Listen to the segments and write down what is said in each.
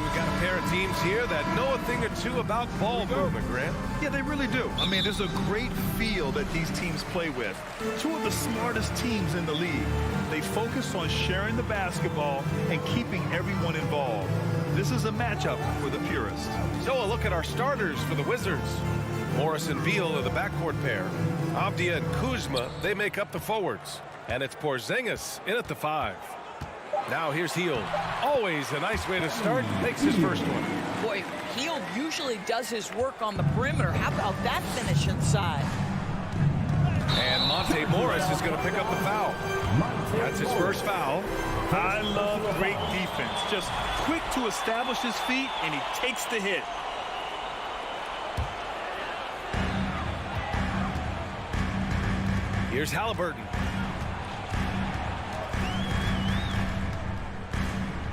we've got a pair of teams here that know a thing or two about ball movement, Grant. Yeah, they really do. I mean, there's a great feel that these teams play with. Two of the smartest teams in the league. They focus on sharing the basketball and keeping everyone involved. This is a matchup for the purists. So a look at our starters for the Wizards. Morris and Beal are the backcourt pair. Avdia and Kuzma, they make up the forwards. And it's Porzingis in at the 5. Now here's Hield. Always a nice way to start. Makes his first one. Boy, Hield usually does his work on the perimeter. How about that finish inside? And Monte Morris is going to pick up the foul. That's his first foul. I love great defense. Just quick to establish his feet, and he takes the hit. Here's Halliburton.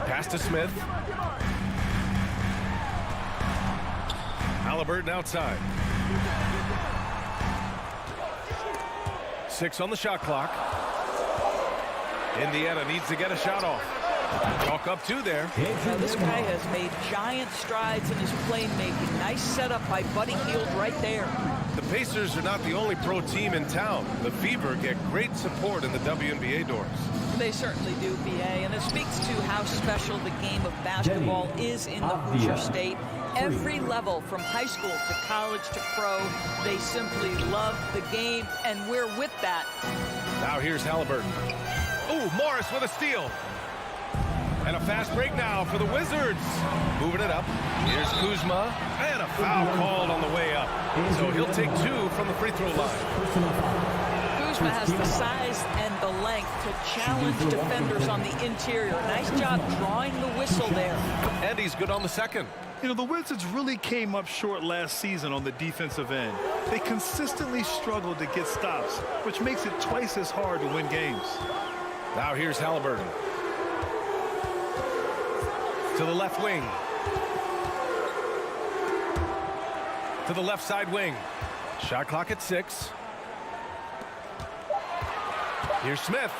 Pass to Smith. Halliburton outside. 6 on the shot clock. Indiana needs to get a shot off. Chalk up 2 there. Now, this guy has made giant strides in his playmaking. Nice setup by Buddy Hield right there. The Pacers are not the only pro team in town. The Fever get great support in the WNBA doors. They certainly do, BA, and it speaks to how special the game of basketball is in the Hoosier State. Every level, from high school to college to pro, they simply love the game, and we're with that. Now here's Halliburton. Ooh, Morris with a steal. And a fast break now for the Wizards. Moving it up. Here's Kuzma. And a foul called on the way up. So he'll take 2 from the free throw line. Kuzma has the size and the length to challenge defenders on the interior. Nice job drawing the whistle there. And he's good on the second. You know, the Wizards really came up short last season on the defensive end. They consistently struggled to get stops, which makes it twice as hard to win games. Now here's Halliburton. To the left wing. To the left side wing. Shot clock at 6. Here's Smith.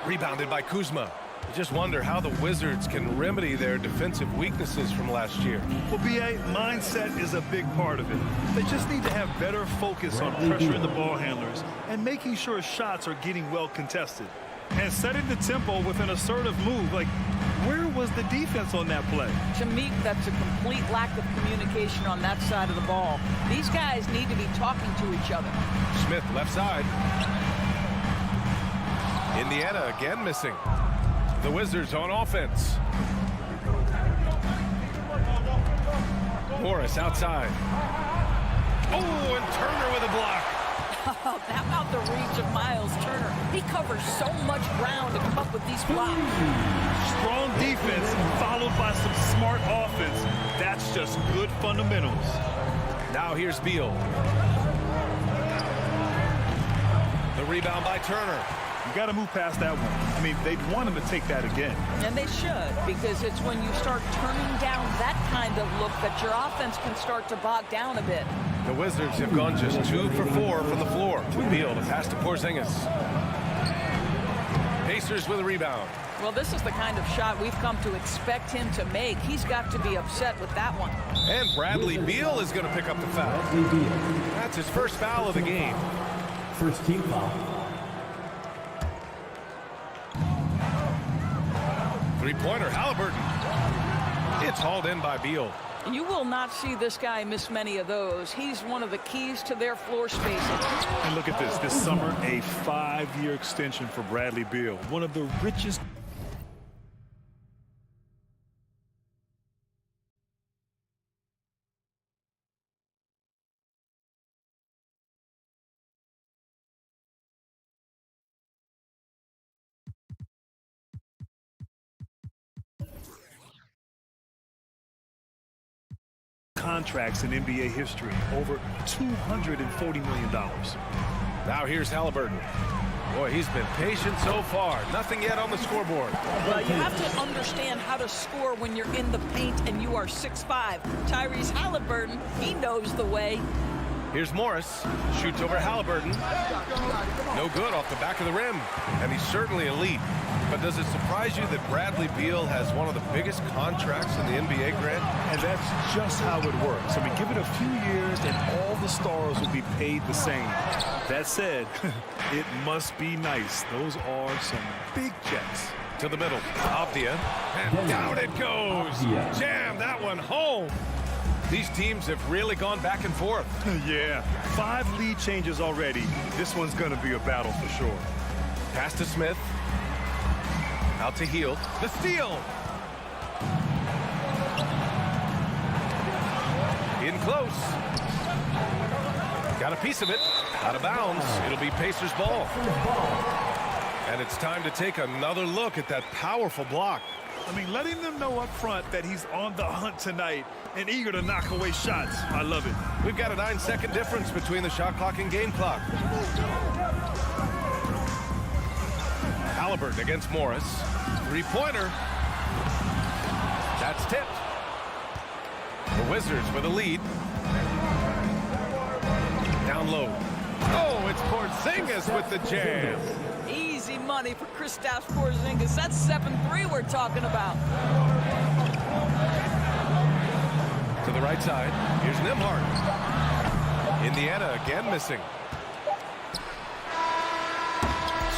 Rebounded by Kuzma. You just wonder how the Wizards can remedy their defensive weaknesses from last year. Well, BA, mindset is a big part of it. They just need to have better focus on pressuring the ball handlers and making sure shots are getting well contested. And setting the tempo with an assertive move. Like, where was the defense on that play? To me, that's a complete lack of communication on that side of the ball. These guys need to be talking to each other. Smith left side. Indiana again missing. The Wizards on offense. Morris outside. Oh, and Turner with a block. How about the reach of Miles Turner? He covers so much ground to come up with these blocks. Strong defense followed by some smart offense. That's just good fundamentals. Now here's Beal. The rebound by Turner. You got to move past that one. I mean, they'd want him to take that again. And they should, because it's when you start turning down that kind of look that your offense can start to bog down a bit. The Wizards have gone just 2 for 4 from the floor. Beal to pass to Porzingis. Pacers with a rebound. Well, this is the kind of shot we've come to expect him to make. He's got to be upset with that one. And Bradley Beal is going to pick up the foul. That's his first foul of the game. First team foul. Three-pointer, Halliburton. It's hauled in by Beal. You will not see this guy miss many of those. He's one of the keys to their floor spacing. And look at this. This summer, a 5-year extension for Bradley Beal. One of the richest. Contracts in NBA history, over $240 million. Now here's Halliburton. Boy, he's been patient so far. Nothing yet on the scoreboard. Well, you have to understand how to score when you're in the paint and you are 6'5". Tyrese Halliburton, he knows the way. Here's Morris. Shoots over Halliburton. No good off the back of the rim. And he's certainly elite. But does it surprise you that Bradley Beal has one of the biggest contracts in the NBA, Grant? And that's just how it works. I mean, give it a few years and all the stars will be paid the same. That said, it must be nice. Those are some big checks. To the middle. Avdia. And down it goes. Jam that one home. These teams have really gone back and forth. Yeah, 5 lead changes already. This one's going to be a battle for sure. Pass to Smith. Out to Hield. The steal. In close. Got a piece of it. Out of bounds. It'll be Pacers ball. And it's time to take another look at that powerful block. I mean, letting them know up front that he's on the hunt tonight and eager to knock away shots. I love it. We've got a 9-second difference between the shot clock and game clock. Halliburton against Morris. 3-pointer. That's tipped. The Wizards with a lead. Down low. Oh, it's Porzingis with the jam. Easy money for Kristaps Porzingis. That's 7-3 we're talking about. To the right side. Here's Nembhard. Indiana again missing.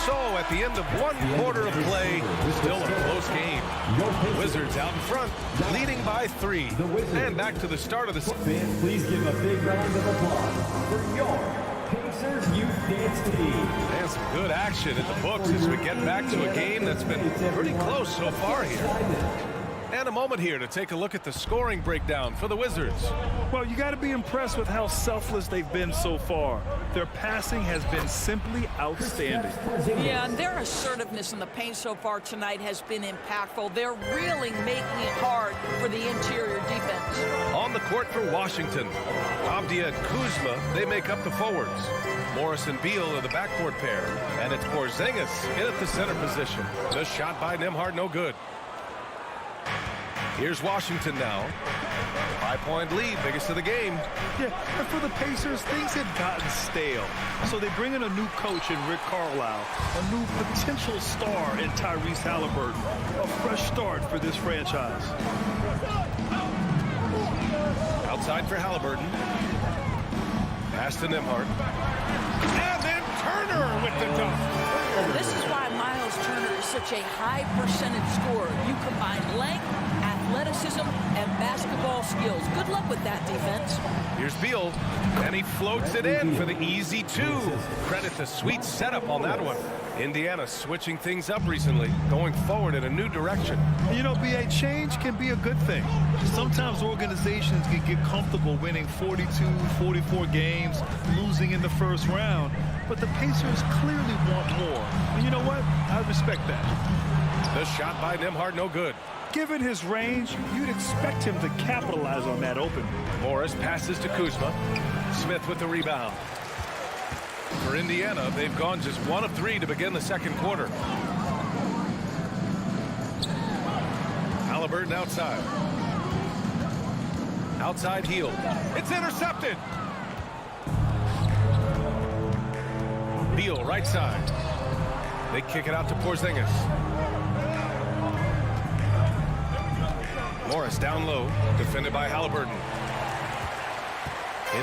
So at the end of 1 quarter of play, still a close game. Wizards out in front, leading by 3. And back to the start of the Fans, please give a big round of applause for your Pacers Youth Dance Team. And some good action in the books as we get back to a game that's been pretty close so far here. And a moment here to take a look at the scoring breakdown for the Wizards. Well, you got to be impressed with how selfless they've been so far. Their passing has been simply outstanding. Yeah, and their assertiveness in the paint so far tonight has been impactful. They're really making it hard for the interior defense. On the court for Washington, Avdia and Kuzma, they make up the forwards. Morris and Beal are the backcourt pair. And it's Porzingis in at the center position. The shot by Nembhard, no good. Here's Washington now. 5-point lead, biggest of the game. Yeah, and for the Pacers, things had gotten stale. So they bring in a new coach in Rick Carlisle, a new potential star in Tyrese Halliburton. A fresh start for this franchise. Outside for Halliburton. Pass to Nembhard. And then Turner with the dunk. This is why Miles Turner is such a high percentage scorer. You combine length, athleticism, and basketball skills. Good luck with that defense. Here's Beal, and he floats it in for the easy 2. Credit the sweet setup on that one. Indiana switching things up recently, going forward in a new direction. You know, BA, change can be a good thing. Sometimes organizations can get comfortable winning 42, 44 games, losing in the first round. But the Pacers clearly want more. And you know what? I respect that. The shot by Nembhard, no good. Given his range, you'd expect him to capitalize on that open. Morris passes to Kuzma. Smith with the rebound. For Indiana, they've gone just 1 of 3 to begin the second quarter. Halliburton outside. Outside Hield. It's intercepted. Beal right side. They kick it out to Porzingis. Morris down low, defended by Halliburton.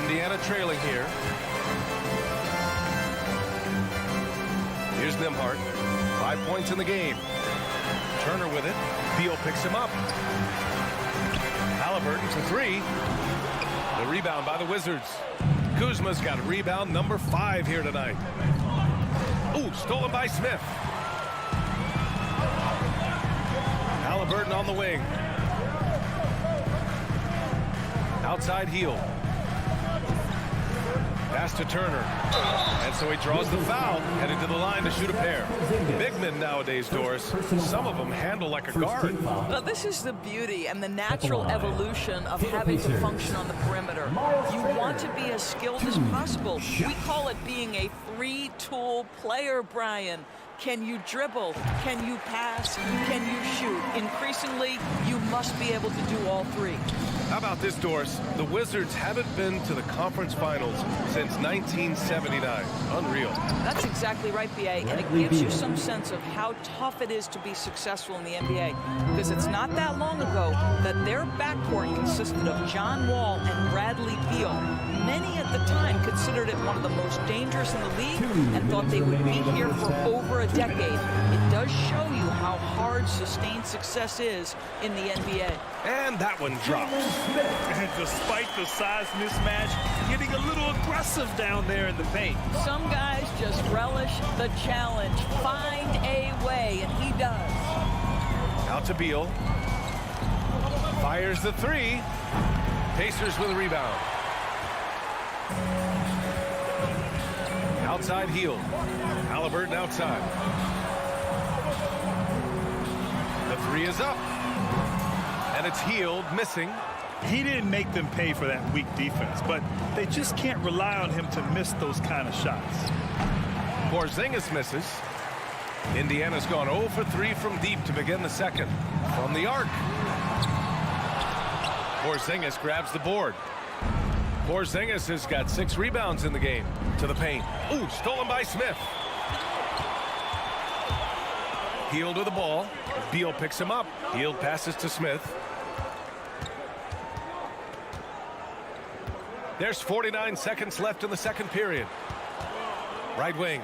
Indiana trailing here. Here's Nembhard. 5 points in the game. Turner with it. Beal picks him up. Halliburton for 3. The rebound by the Wizards. Kuzma's got rebound number 5 here tonight. Ooh, stolen by Smith. Halliburton on the wing. Outside Hield. Pass to Turner. And so he draws the foul, headed to the line to shoot a pair. Big men nowadays, Doris, some of them handle like a guard. Well, this is the beauty and the natural evolution of having to function on the perimeter. You want to be as skilled as possible. We call it being a three-tool player, Brian. Can you dribble? Can you pass? Can you shoot? Increasingly, you must be able to do all 3. How about this, Doris? The Wizards haven't been to the conference finals since 1979. Unreal. That's exactly right, BA, and it gives you some sense of how tough it is to be successful in the NBA, because it's not that long ago that their backcourt consisted of John Wall and Bradley Beal. Many at the time considered it one of the most dangerous in the league and thought they would be here for over a decade. It does show you how hard sustained success is in the NBA. And that one drops. And despite the size mismatch, getting a little aggressive down there in the paint. Some guys just relish the challenge. Find a way, and he does. Out to Beal. Fires the three. Pacers with a rebound. Outside heel. Halliburton outside. The three is up. And it's Hield missing. He didn't make them pay for that weak defense, but they just can't rely on him to miss those kind of shots. Porzingis misses. Indiana's gone 0 for 3 from deep to begin the second. From the arc. Porzingis grabs the board. Porzingis has got 6 rebounds in the game. To the paint. Ooh, stolen by Smith. Hield with the ball. Beal picks him up. Hield passes to Smith. There's 49 seconds left in the second period. Right wing.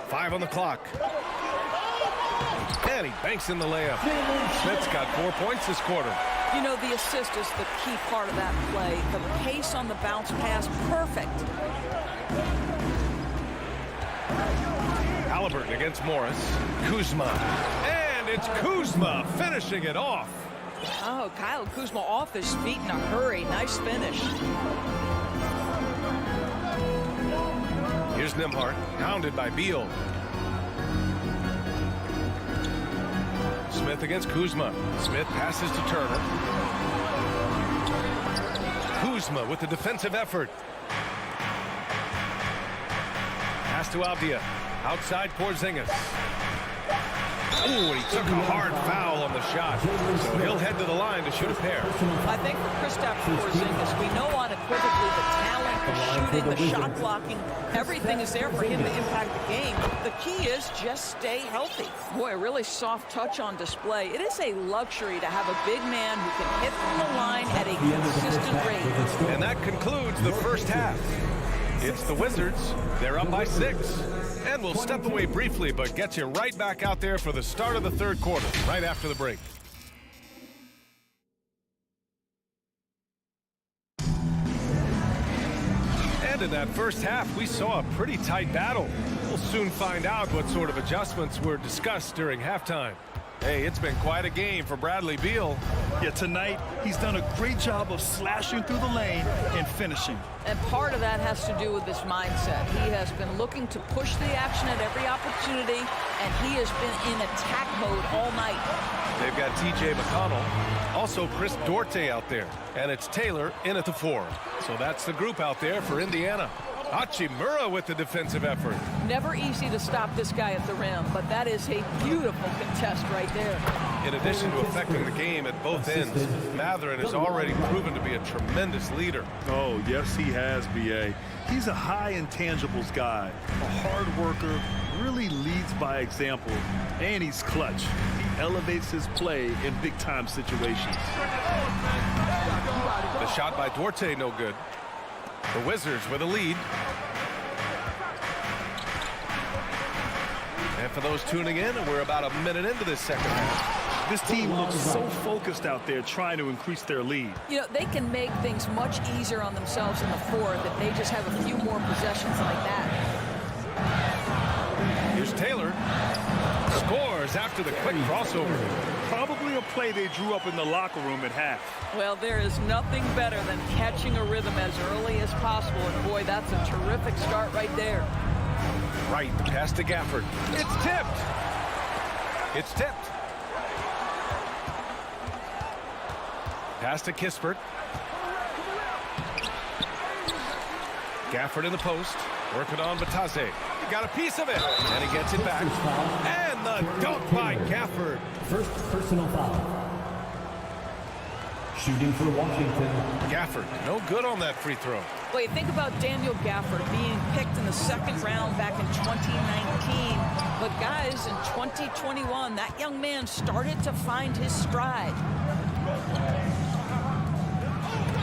5 on the clock. And he banks in the layup. Smith's got 4 points this quarter. You know, the assist is the key part of that play. The pace on the bounce pass, perfect. Halliburton against Morris. Kuzma. And it's Kuzma finishing it off. Oh, Kyle Kuzma off his feet in a hurry. Nice finish. Here's Nembhard, hounded by Beal. Smith against Kuzma. Smith passes to Turner. Kuzma with the defensive effort. Pass to Avdia. Outside Porzingis. Ooh, he took a hard foul on the shot. So he'll head to the line to shoot a pair. I think for Kristaps Porzingis, we know unequivocally the talent, the shooting, the shot blocking, everything is there for him to impact the game. The key is just stay healthy. Boy, a really soft touch on display. It is a luxury to have a big man who can hit from the line at a consistent rate. And that concludes the first half. It's the Wizards. They're up by 6. And we'll step away briefly, but get you right back out there for the start of the third quarter, right after the break. And in that first half, we saw a pretty tight battle. We'll soon find out what sort of adjustments were discussed during halftime. Hey, it's been quite a game for Bradley Beal. Yeah, tonight, he's done a great job of slashing through the lane and finishing. And part of that has to do with his mindset. He has been looking to push the action at every opportunity, and he has been in attack mode all night. They've got T.J. McConnell, also Chris Duarte out there, and it's Taylor in at the 4. So that's the group out there for Indiana. Hachimura with the defensive effort. Never easy to stop this guy at the rim, but that is a beautiful contest right there. In addition to affecting the game at both ends, Mathurin has already proven to be a tremendous leader. Oh, yes, he has, B.A. He's a high intangibles guy, a hard worker, really leads by example, and he's clutch. He elevates his play in big-time situations. The shot by Duarte, no good. The Wizards with a lead. And for those tuning in, we're about a minute into this second half. This team looks so focused out there trying to increase their lead. You know, they can make things much easier on themselves in the fourth if they just have a few more possessions like that. Here's Taylor. Scores after the quick crossover. Probably a play they drew up in the locker room at half. Well, there is nothing better than catching a rhythm as early as possible, and boy, that's a terrific start right there. Right, the pass to Gafford. It's tipped. It's tipped. Pass to Kispert. Gafford in the post. Working on Batase. He got a piece of it. And he gets it back. And the dunk by Gafford. First personal foul. Shooting for Washington. Gafford, no good on that free throw. Wait, think about Daniel Gafford being picked in the second round back in 2019. But guys, in 2021, that young man started to find his stride.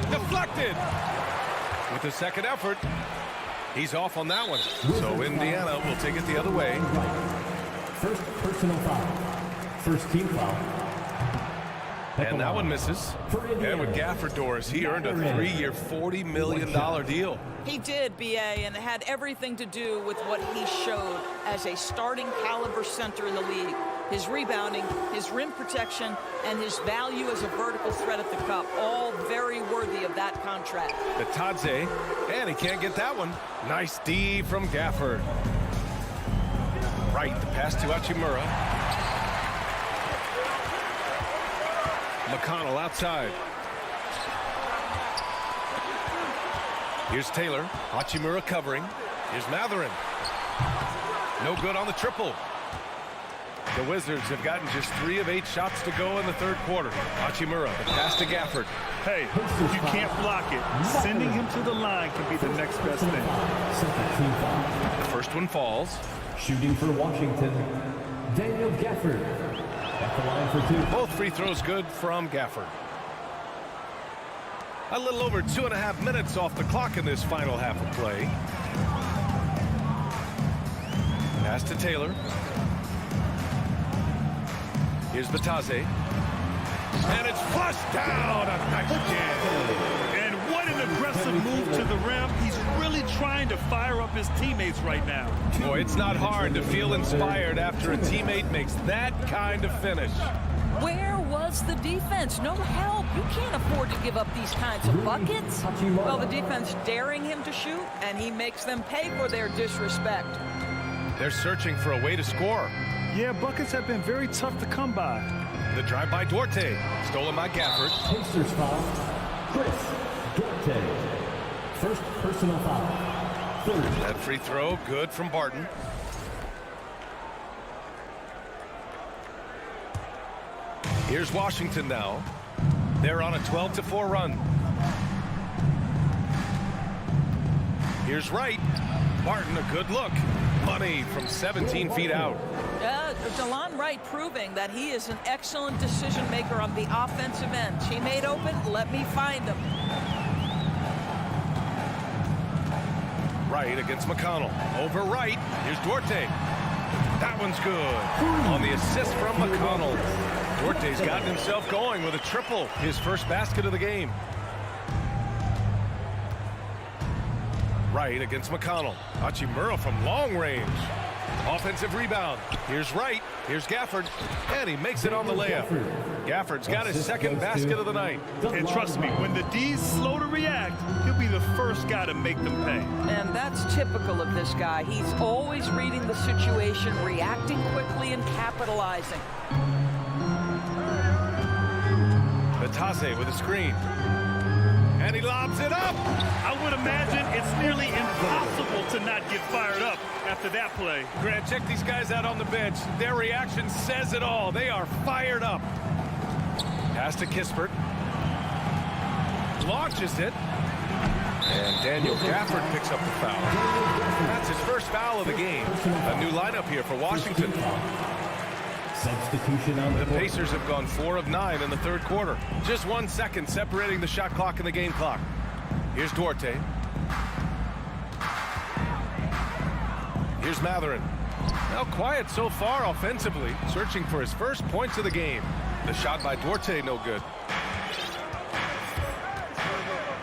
Deflected. With the second effort, he's off on that one. So Indiana will take it the other way. First personal foul. First team foul. And that one misses. And with Gafford, Doris, he earned a 3-year, $40 million deal. He did, BA, and it had everything to do with what he showed as a starting caliber center in the league. His rebounding, his rim protection, and his value as a vertical threat at the cup, all very worthy of that contract. The Tadze, and he can't get that one. Nice D from Gafford. Right, the pass to Hachimura. McConnell outside. Here's Taylor. Hachimura covering. Here's Matherin. No good on the triple. The Wizards have gotten just 3 of 8 shots to go in the third quarter. Hachimura, the pass to Gafford. Hey, if you can't block it, sending him to the line can be the next best thing. Second team foul. The first one falls. Shooting for Washington. Daniel Gafford. At the line for 2. Both free throws good from Gafford. A little over 2.5 minutes off the clock in this final half of play. Pass to Taylor. Here's Batase. And it's flushed down. A nice jam. And what an aggressive move to the rim. He's really trying to fire up his teammates right now. Boy, it's not hard to feel inspired after a teammate makes that kind of finish. Where was the defense? No help. You can't afford to give up these kinds of buckets. Well, the defense daring him to shoot, and he makes them pay for their disrespect. They're searching for a way to score. Yeah, buckets have been very tough to come by. The drive by Duarte. Stolen by Gafford. Pacers foul. Chris Duarte. First personal foul. Third. That free throw, good from Barton. Here's Washington now. They're on a 12-4 run. Here's Wright. Barton, a good look. Money from 17 feet out. DeLon Wright proving that he is an excellent decision maker on the offensive end. Teammate open, let me find him. Wright against McConnell. Over Wright. Here's Duarte. That one's good. On the assist from McConnell. Duarte's gotten himself going with a triple. His first basket of the game. Wright against McConnell. Hachimura from long range. Offensive rebound. Here's Wright. Here's Gafford. And he makes it on the layup. Gafford's got his second basket of the night. And trust me, when the D's slow to react, he'll be the first guy to make them pay. And that's typical of this guy. He's always reading the situation, reacting quickly, and capitalizing. Batase with a screen. And he lobs it up. I would imagine it's nearly impossible to not get fired up after that play. Grant, check these guys out on the bench. Their reaction says it all. They are fired up. Pass to Kispert. Launches it. And Daniel Gafford picks up the foul. That's his first foul of the game. A new lineup here for Washington. Substitution on the The Pacers have gone 4 of 9 in the third quarter. Just 1 second separating the shot clock and the game clock. Here's Duarte. Here's Matherin. Now quiet so far offensively, searching for his first points of the game. The shot by Duarte, no good.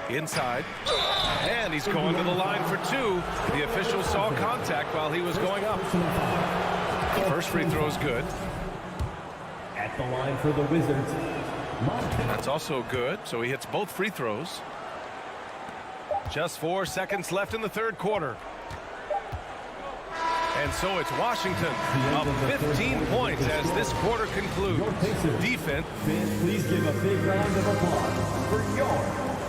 Inside. And he's going to the line for 2. The official saw contact while he was going up. The first free throw is good. At the line for the Wizards. That's also good, so he hits both free throws. Just 4 seconds left in the third quarter. And so it's Washington up 15 points as this quarter concludes. Defense. Fans, please give a big round of applause for your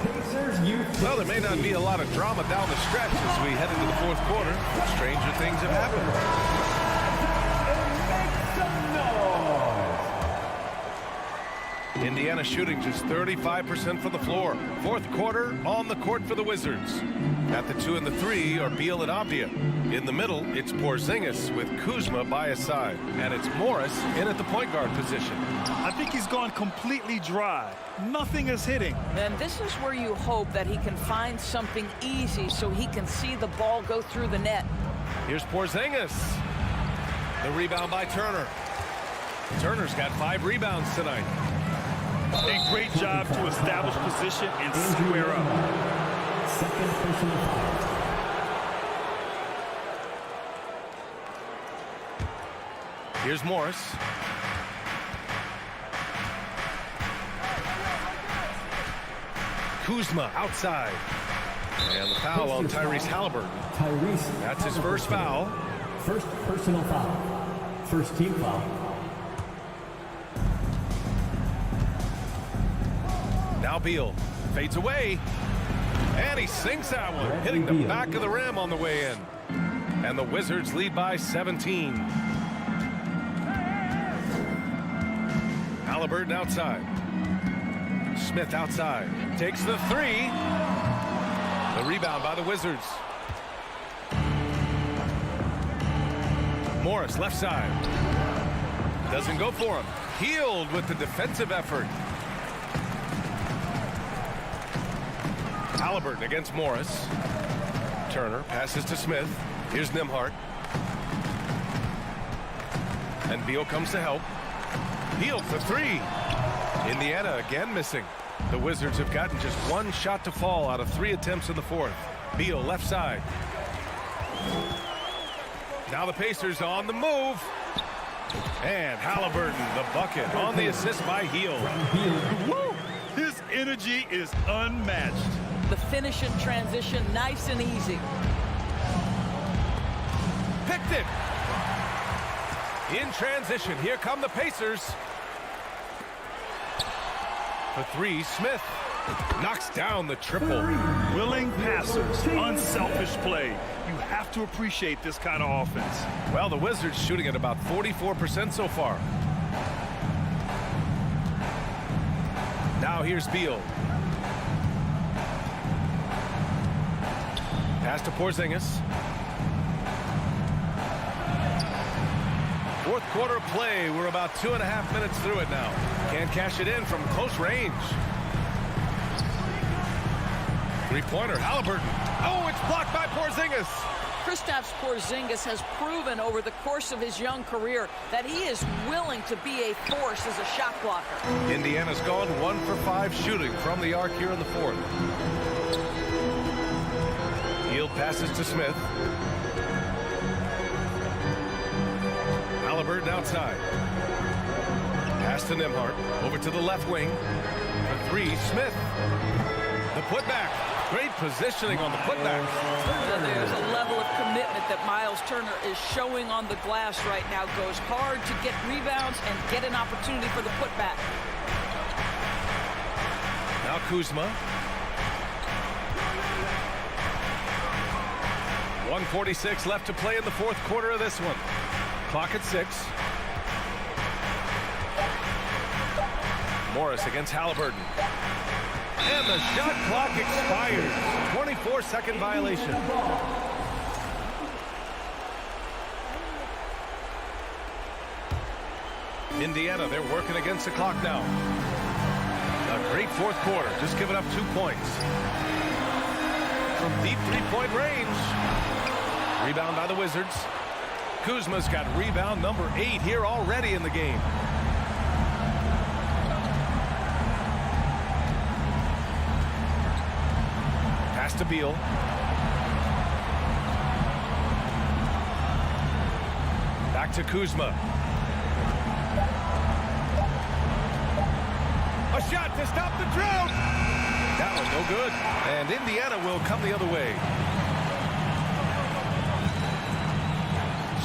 Pacers youth. Well, there may not be a lot of drama down the stretch as we head into the fourth quarter. Stranger things have happened. Make some noise. Indiana shooting just 35% from the floor. Fourth quarter on the court for the Wizards. At the 2 and the 3 are Beal and Avdia. In the middle, it's Porzingis with Kuzma by his side. And it's Morris in at the point guard position. I think he's gone completely dry. Nothing is hitting. And this is where you hope that he can find something easy so he can see the ball go through the net. Here's Porzingis. The rebound by Turner. Turner's got 5 rebounds tonight. A great job to establish position and square up. Second personal foul. Here's Morris. Kuzma outside. And the foul on Tyrese Halliburton. That's his first foul. First personal foul. First team foul. Now Beal fades away. And he sinks that one, hitting the back of the rim on the way in. And the Wizards lead by 17. Halliburton outside. Smith outside. Takes the 3. The rebound by the Wizards. Morris left side. Doesn't go for him. Healed with the defensive effort. Halliburton against Morris. Turner passes to Smith. Here's Nembhard. And Beal comes to help. Beal for 3. Indiana again missing. The Wizards have gotten just 1 shot to fall out of 3 attempts in the fourth. Beal left side. Now the Pacers on the move. And Halliburton, the bucket on the assist by Heel. Woo! His energy is unmatched. The finish in transition, nice and easy. Picked it. In transition, here come the Pacers. For 3, Smith knocks down the triple. Willing passers, unselfish play. You have to appreciate this kind of offense. Well, the Wizards shooting at about 44% so far. Now here's Beal. Pass to Porzingis. Fourth quarter play. We're about 2.5 minutes through it now. Can't cash it in from close range. Three-pointer, Halliburton. Oh, it's blocked by Porzingis. Kristaps Porzingis has proven over the course of his young career that he is willing to be a force as a shot blocker. Indiana's gone 1 for 5 shooting from the arc here in the fourth. Hield passes to Smith. Halliburton outside. Pass to Nembhard. Over to the left wing. For 3, Smith. The putback. Great positioning on the putback. There's a level of commitment that Miles Turner is showing on the glass right now. Goes hard to get rebounds and get an opportunity for the putback. Now Kuzma. 1:46 left to play in the fourth quarter of this one. Clock at 6. Morris against Halliburton. And the shot clock expires. 24-second violation. Indiana, they're working against the clock now. A great fourth quarter, just giving up 2 points. From deep three-point range. Rebound by the Wizards. Kuzma's got rebound number 8 here already in the game. Pass to Beal. Back to Kuzma. A shot to stop the drought. That one no good. And Indiana will come the other way.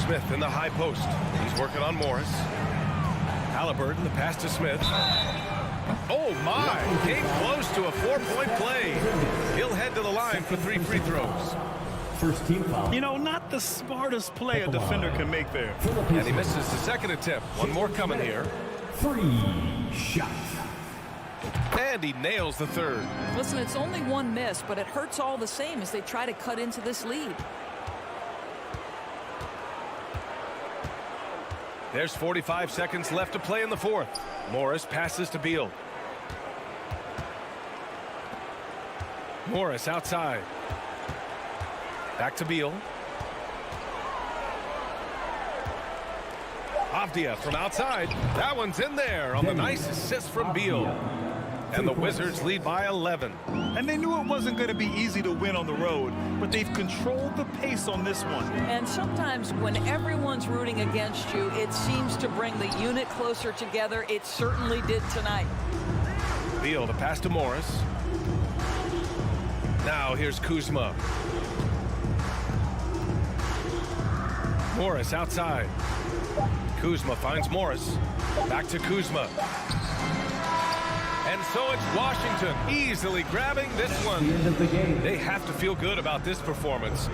Smith in the high post. He's working on Morris. Halliburton, the pass to Smith. Oh my, came close to a 4-point play. He'll head to the line for 3 free throws. First team foul. You know, not the smartest play a defender can make there. And he misses the second attempt. One more coming here. Free shot. And he nails the third. Listen, it's only one miss, but it hurts all the same as they try to cut into this lead. There's 45 seconds left to play in the fourth. Morris passes to Beal. Morris outside. Back to Beal. Avdia from outside. That one's in there on the nice assist from Beal. And the Wizards lead by 11. And they knew it wasn't going to be easy to win on the road, but they've controlled the pace on this one. And sometimes when everyone's rooting against you, it seems to bring the unit closer together. It certainly did tonight. Beal to pass to Morris. Now here's Kuzma. Morris outside. Kuzma finds Morris. Back to Kuzma. And so it's Washington easily grabbing this one. The end of the game. They have to feel good about this performance.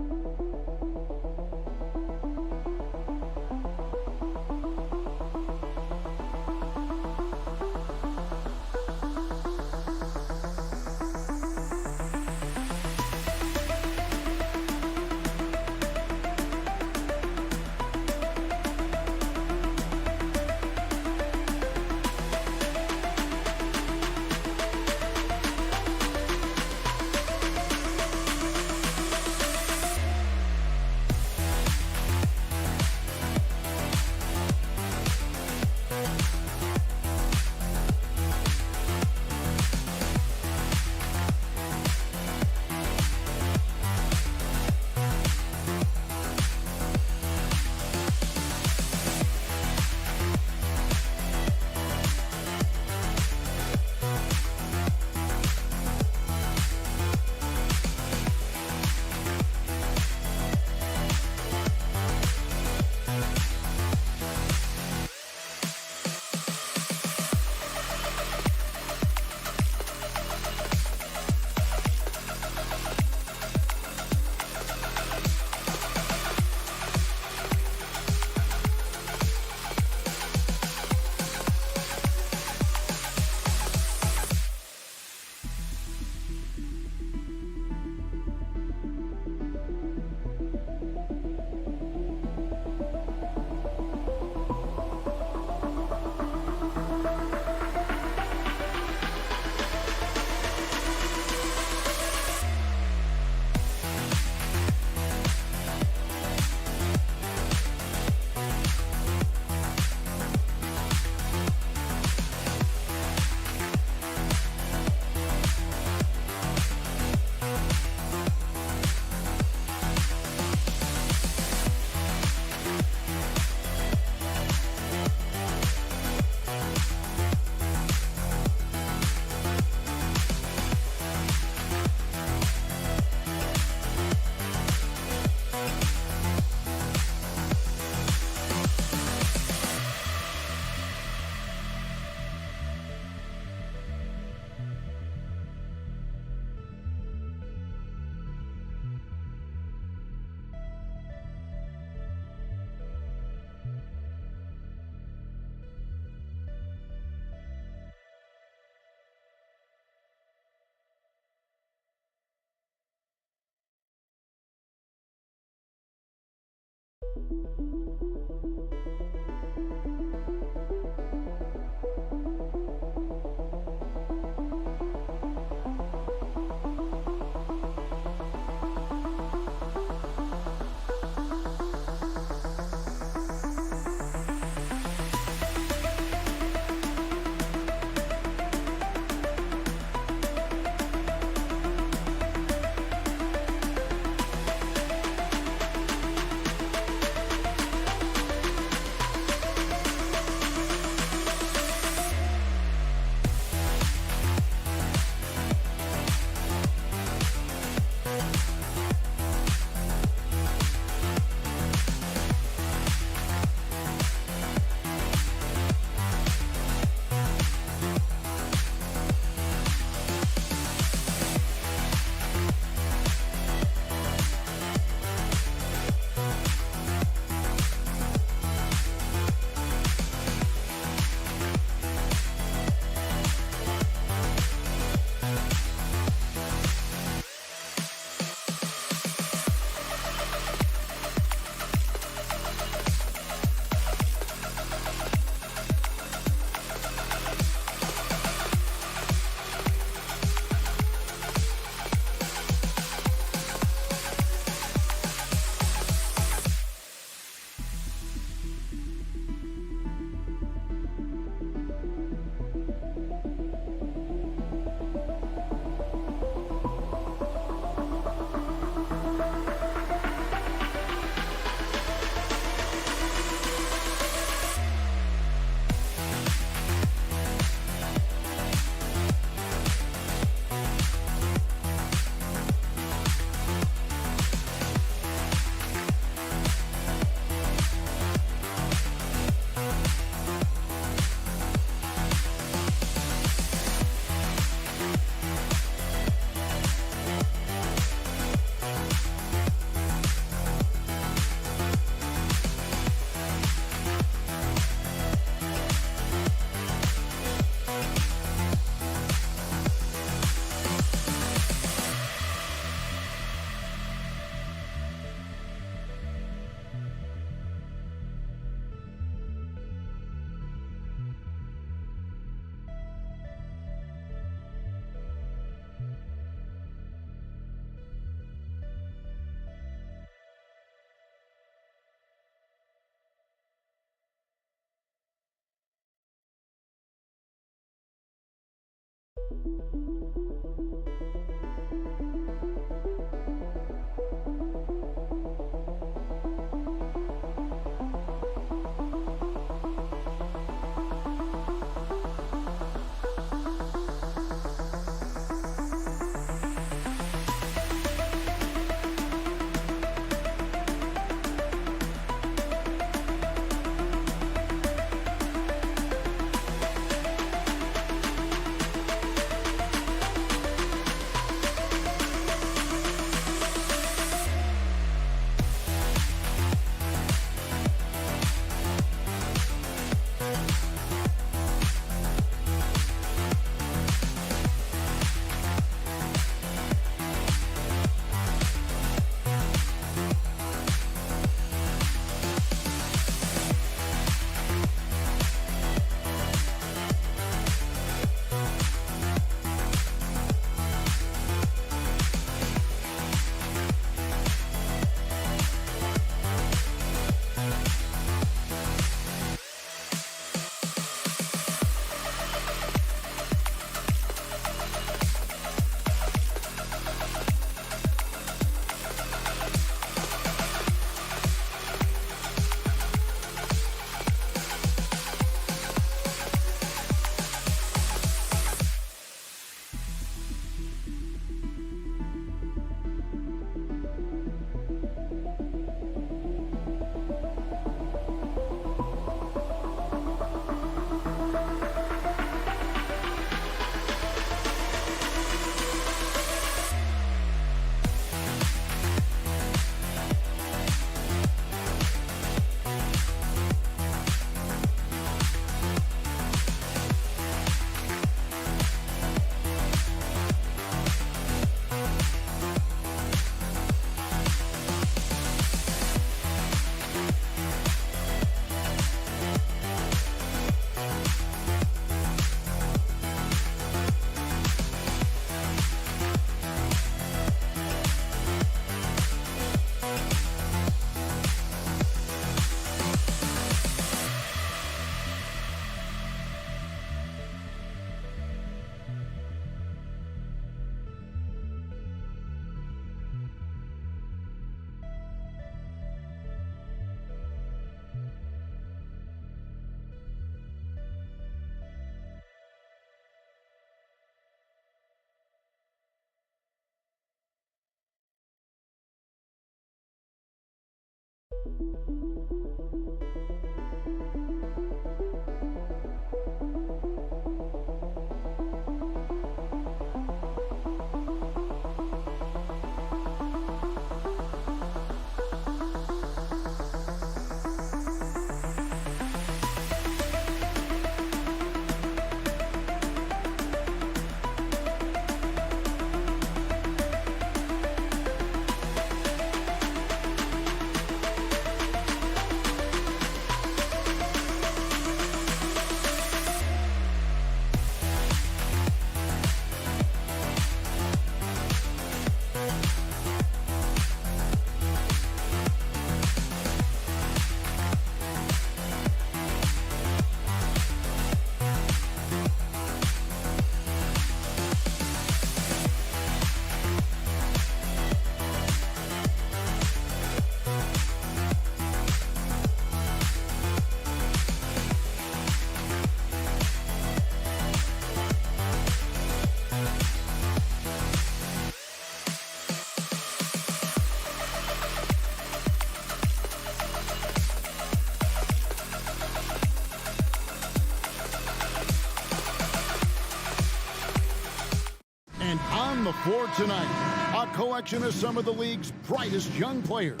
On the floor tonight, a collection of some of the league's brightest young players.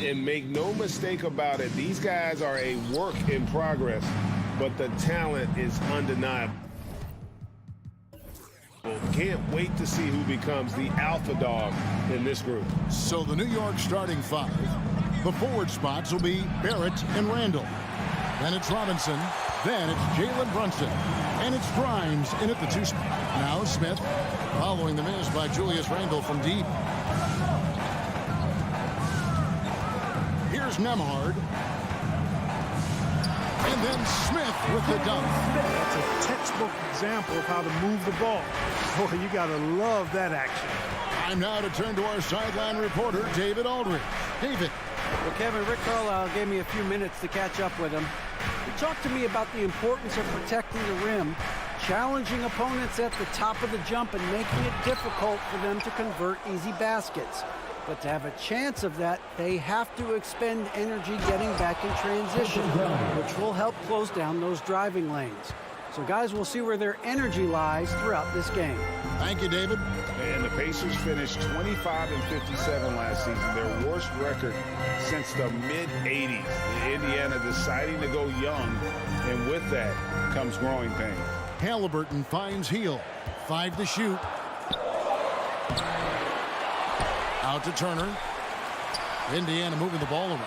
And make no mistake about it, these guys are a work in progress, but the talent is undeniable. Can't wait to see who becomes the alpha dog in this group. So the New York starting five. The forward spots will be Barrett and Randall. Then it's Robinson. Then it's Jalen Brunson. And it's Grimes in at the two spot. Now Smith, following the miss by Julius Randle from deep. Here's Nembhard. And then Smith with the dunk. That's a textbook example of how to move the ball. Boy, you got to love that action. Time now to turn to our sideline reporter, David Aldridge. David. Well, Kevin, Rick Carlisle gave me a few minutes to catch up with him. He talked to me about the importance of protecting the rim, challenging opponents at the top of the jump, and making it difficult for them to convert easy baskets. But to have a chance of that, they have to expend energy getting back in transition, which will help close down those driving lanes. So, guys, we'll see where their energy lies throughout this game. Thank you, David. And the Pacers finished 25-57 last season, their worst record since the mid-'80s. Indiana deciding to go young, and with that comes growing pains. Halliburton finds Heel. 5 to shoot. Out to Turner. Indiana moving the ball around.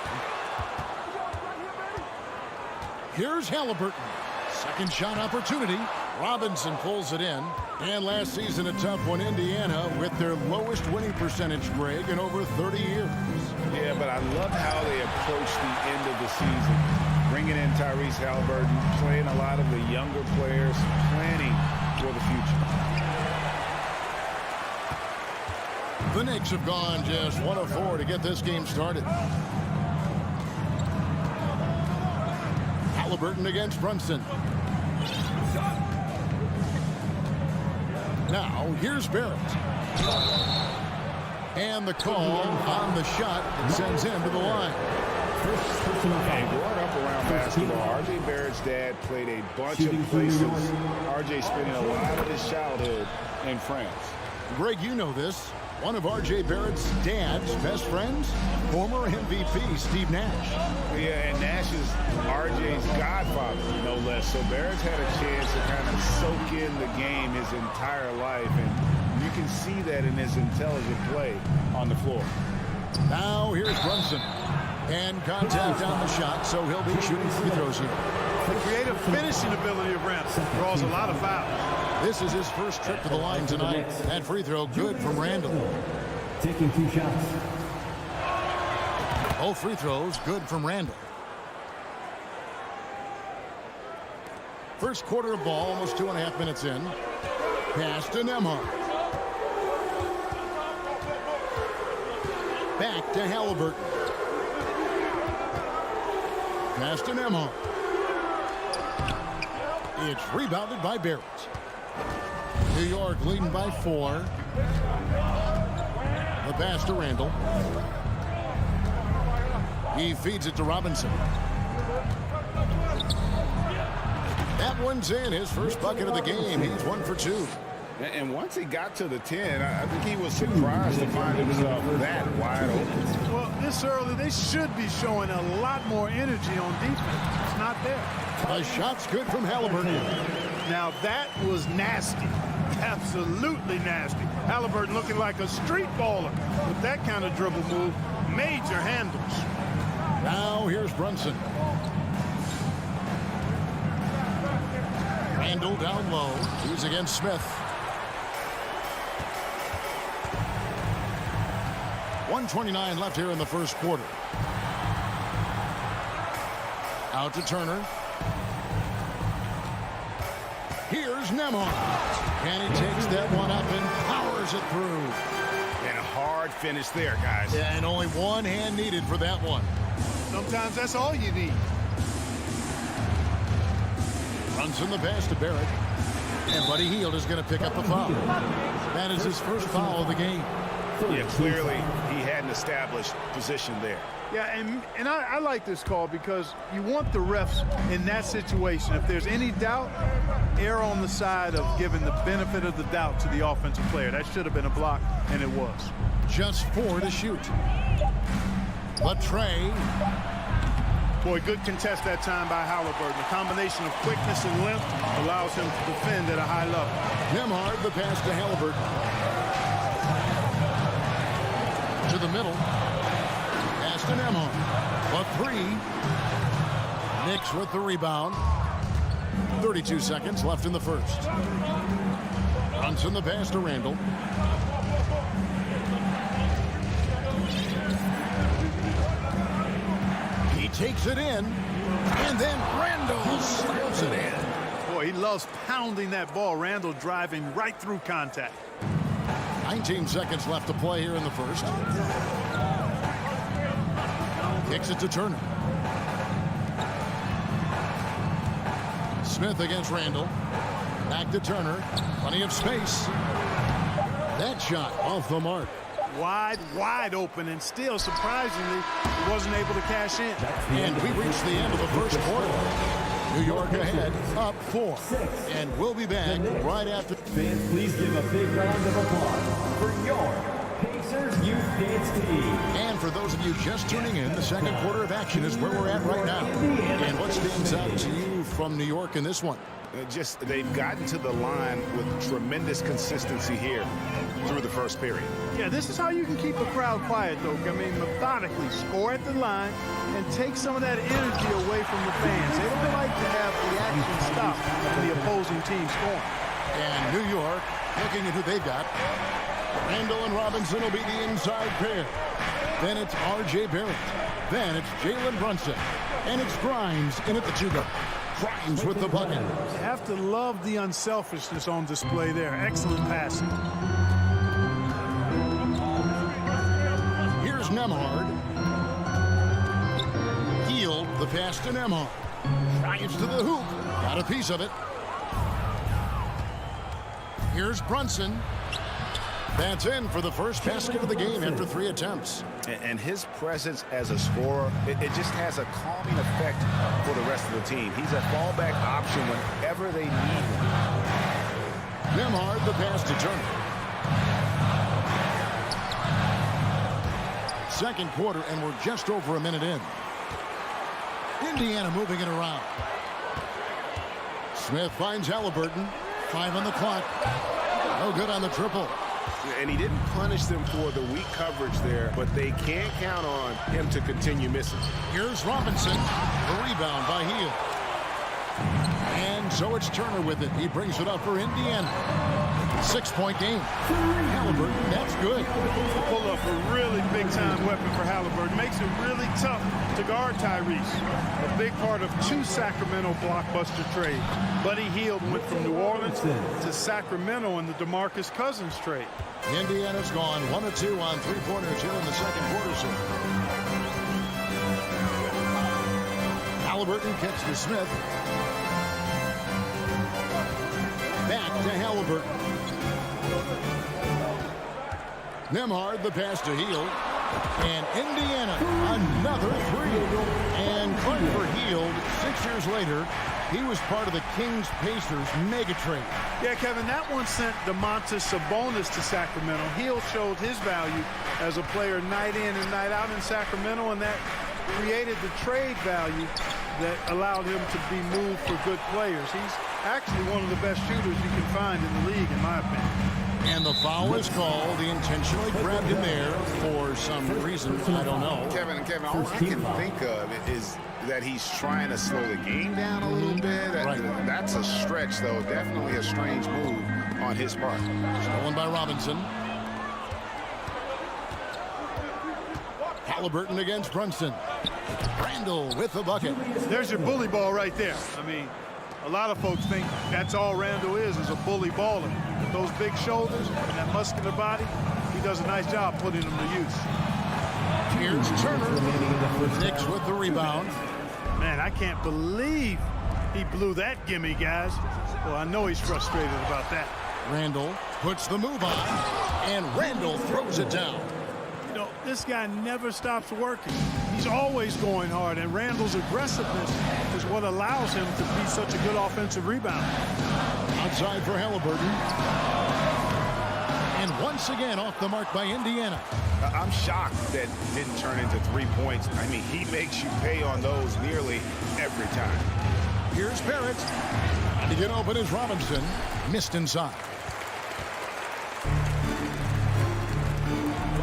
Here's Halliburton. Second shot opportunity. Robinson pulls it in. And last season a tough one, Indiana, with their lowest winning percentage, Greg, in over 30 years. Yeah, but I love how they approach the end of the season. Bringing in Tyrese Halliburton, playing a lot of the younger players, planning for the future. The Knicks have gone just 1 of 4 to get this game started. Halliburton against Brunson. Now, here's Barrett. And the call on the shot sends him to the line. And growing up around basketball, R.J. Barrett's dad played a bunch of places. R.J. spending a lot of his childhood in France. Greg, you know this. One of R.J. Barrett's dad's best friends, former MVP Steve Nash. Yeah, and Nash is R.J.'s godfather, no less. So Barrett's had a chance to kind of soak in the game his entire life, and you can see that in his intelligent play on the floor. Now here's Brunson. And contact on the shot, so he'll be shooting free throws here. The creative finishing ability of Randall draws a lot of fouls. This is his first trip to the line tonight. That free throw good from Randall. Taking 2 shots. Both free throws good from Randall. First quarter of ball, almost 2.5 minutes in. Pass to Nembhard. Back to Halliburton. Pass to Nembhard. It's rebounded by Barrett. New York leading by 4. The pass to Randall. He feeds it to Robinson. That one's in, his first bucket of the game. He's 1 for 2. And once he got to the 10, I think he was surprised to find himself that wide open. Well, this early, they should be showing a lot more energy on defense. It's not there. A shot's good from Halliburton. Now, that was nasty. Absolutely nasty. Halliburton looking like a street baller with that kind of dribble move. Major handles. Now here's Brunson. Randall down low. He's against Smith. 1:29 left here in the first quarter. Out to Turner. Here's Nembhard. And he takes that one up and powers it through. And a hard finish there, guys. Yeah, and only one hand needed for that one. Sometimes that's all you need. Runs in the pass to Barrett. And Buddy Hield is going to pick up the foul. That is his first foul of the game. Yeah, clearly he had an established position there. Yeah, and I like this call because you want the refs in that situation. If there's any doubt, err on the side of giving the benefit of the doubt to the offensive player. That should have been a block, and it was. Just 4 to shoot. Latrey. Boy, good contest that time by Halliburton. A combination of quickness and length allows him to defend at a high level. Nembhard, the pass to Halliburton. To the middle. Pass to Nembhard. A 3. Knicks with the rebound. 32 seconds left in the first. Brunson the pass to Randall. He takes it in. And then Randall slams it in. Boy, he loves pounding that ball. Randall driving right through contact. 19 seconds left to play here in the first. Kicks it to Turner. Smith against Randall. Back to Turner. Plenty of space. That shot off the mark. Wide open, and still, surprisingly, he wasn't able to cash in. And we reach the end of the first quarter. New York ahead, up 4. And we'll be back right after. Fans, please give a big round of applause for your Pacers Youth Dance Team. And for those of you just tuning in, the second quarter of action is where we're at right now. And what stands out to you from New York in this one? They've gotten to the line with tremendous consistency here through the first period. Yeah, this is how you can keep a crowd quiet, though. I mean, methodically score at the line and take some of that energy away from the fans. They don't like to have the action stop when the opposing team scoring. And New York, looking at who they've got. Randall and Robinson will be the inside pair. Then it's R.J. Barrett. Then it's Jalen Brunson. And it's Grimes in at the 2-guard. Grimes with the bucket. You have to love the unselfishness on display there. Excellent passing. Here's Nembhard. Hield the pass to Nembhard. Grimes to the hoop. Got a piece of it. Here's Brunson. That's in for the first basket of the game after 3 attempts. And his presence as a scorer, it just has a calming effect for the rest of the team. He's a fallback option whenever they need him. Nembhard the pass to Turner. Second quarter, and we're just over a minute in. Indiana moving it around. Smith finds Halliburton. 5 on the clock. No good on the triple. And he didn't punish them for the weak coverage there, but they can't count on him to continue missing. Here's Robinson. The rebound by Hield. And so it's Turner with it. He brings it up for Indiana. 6-point game. Halliburton, that's good. Pull up a really big-time weapon for Halliburton. Makes it really tough to guard Tyrese. A big part of 2 Sacramento blockbuster trades. Buddy Hield went from New Orleans to Sacramento in the DeMarcus Cousins trade. Indiana's gone 1 of 2 on 3-pointers here in the second quarter. So Halliburton kicks to Smith. Back to Halliburton. Nembhard the pass to Hield. And Indiana, another three. And Clark Hield, 6 years later, he was part of the Kings-Pacers mega trade. Yeah, Kevin, that one sent Domantas Sabonis to Sacramento. Hield showed his value as a player night in and night out in Sacramento, and that created the trade value that allowed him to be moved for good players. He's actually one of the best shooters you can find in the league, in my opinion. And the foul is called. He intentionally grabbed him there for some reason. I don't know. Kevin, all I can think of is that he's trying to slow the game down a little bit. Right. That's a stretch, though. Definitely a strange move on his part. Stolen by Robinson. Halliburton against Brunson. Randall with the bucket. There's your bully ball right there. I mean, a lot of folks think that's all Randall is a bully baller. With those big shoulders and that muscular body, he does a nice job putting them to use. Here's Turner. Knicks with the rebound. Man, I can't believe he blew that gimme, guys. Well, I know he's frustrated about that. Randall puts the move on, and Randall throws it down. You know, this guy never stops working. He's always going hard, and Randall's aggressiveness is what allows him to be such a good offensive rebounder. Outside for Halliburton. And once again off the mark by Indiana. I'm shocked that didn't turn into 3 points. I mean, he makes you pay on those nearly every time. Here's Barrett. And to get open is Robinson. Missed inside.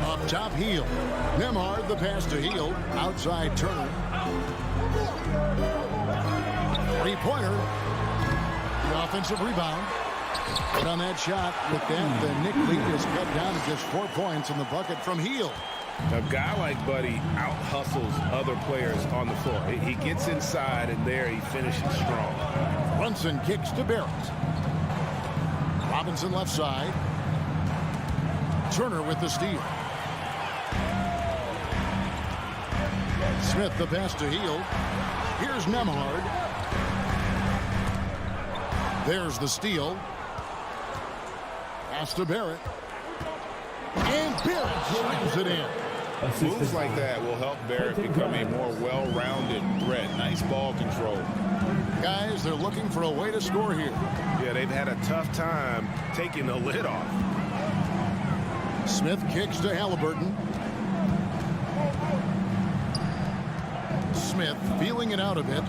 Up top, Hield. Nembhard, the pass to Hield. Outside, Turner. Three-pointer. The offensive rebound. But on that shot, with that, the Knick lead is cut down to just 4 points in the bucket from Hield. A guy like Buddy out-hustles other players on the floor. He gets inside, and there he finishes strong. Brunson kicks to Barrett. Robinson left side. Turner with the steal. Smith the pass to Hield. Here's Nembhard. There's the steal. Pass to Barrett. And Barrett slams it in. Moves like that will help Barrett become a more well-rounded threat. Nice ball control. Guys, they're looking for a way to score here. Yeah, they've had a tough time taking the lid off. Smith kicks to Halliburton. Smith feeling it out a bit.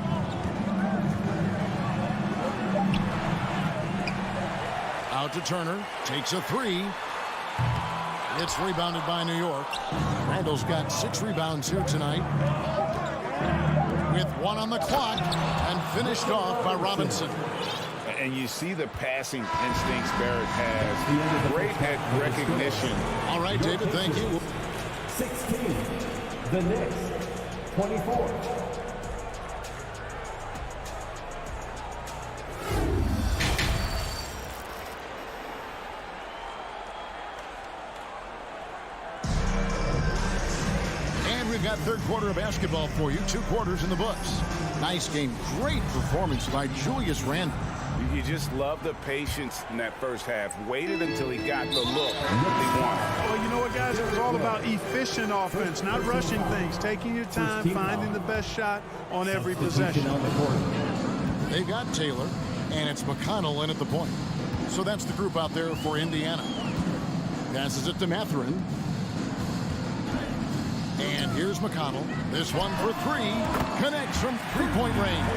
Out to Turner. Takes a three. It's rebounded by New York. Randall's got 6 rebounds here tonight. With 1 on the clock and finished off by Robinson. And you see the passing instincts Barrett has. Great head recognition. All right, David, thank you. 16. The Knicks. 24. We've got third quarter of basketball for you. 2 quarters in the books. Nice game. Great performance by Julius Randle. You just love the patience in that first half. Waited until he got the look he wanted. Well, you know what, guys? It was all about efficient offense, not rushing things, taking your time, finding the best shot on every possession. They got Taylor, and it's McConnell in at the point. So that's the group out there for Indiana. Passes it to Mathurin. And here's McConnell. This one for 3. Connects from 3-point range.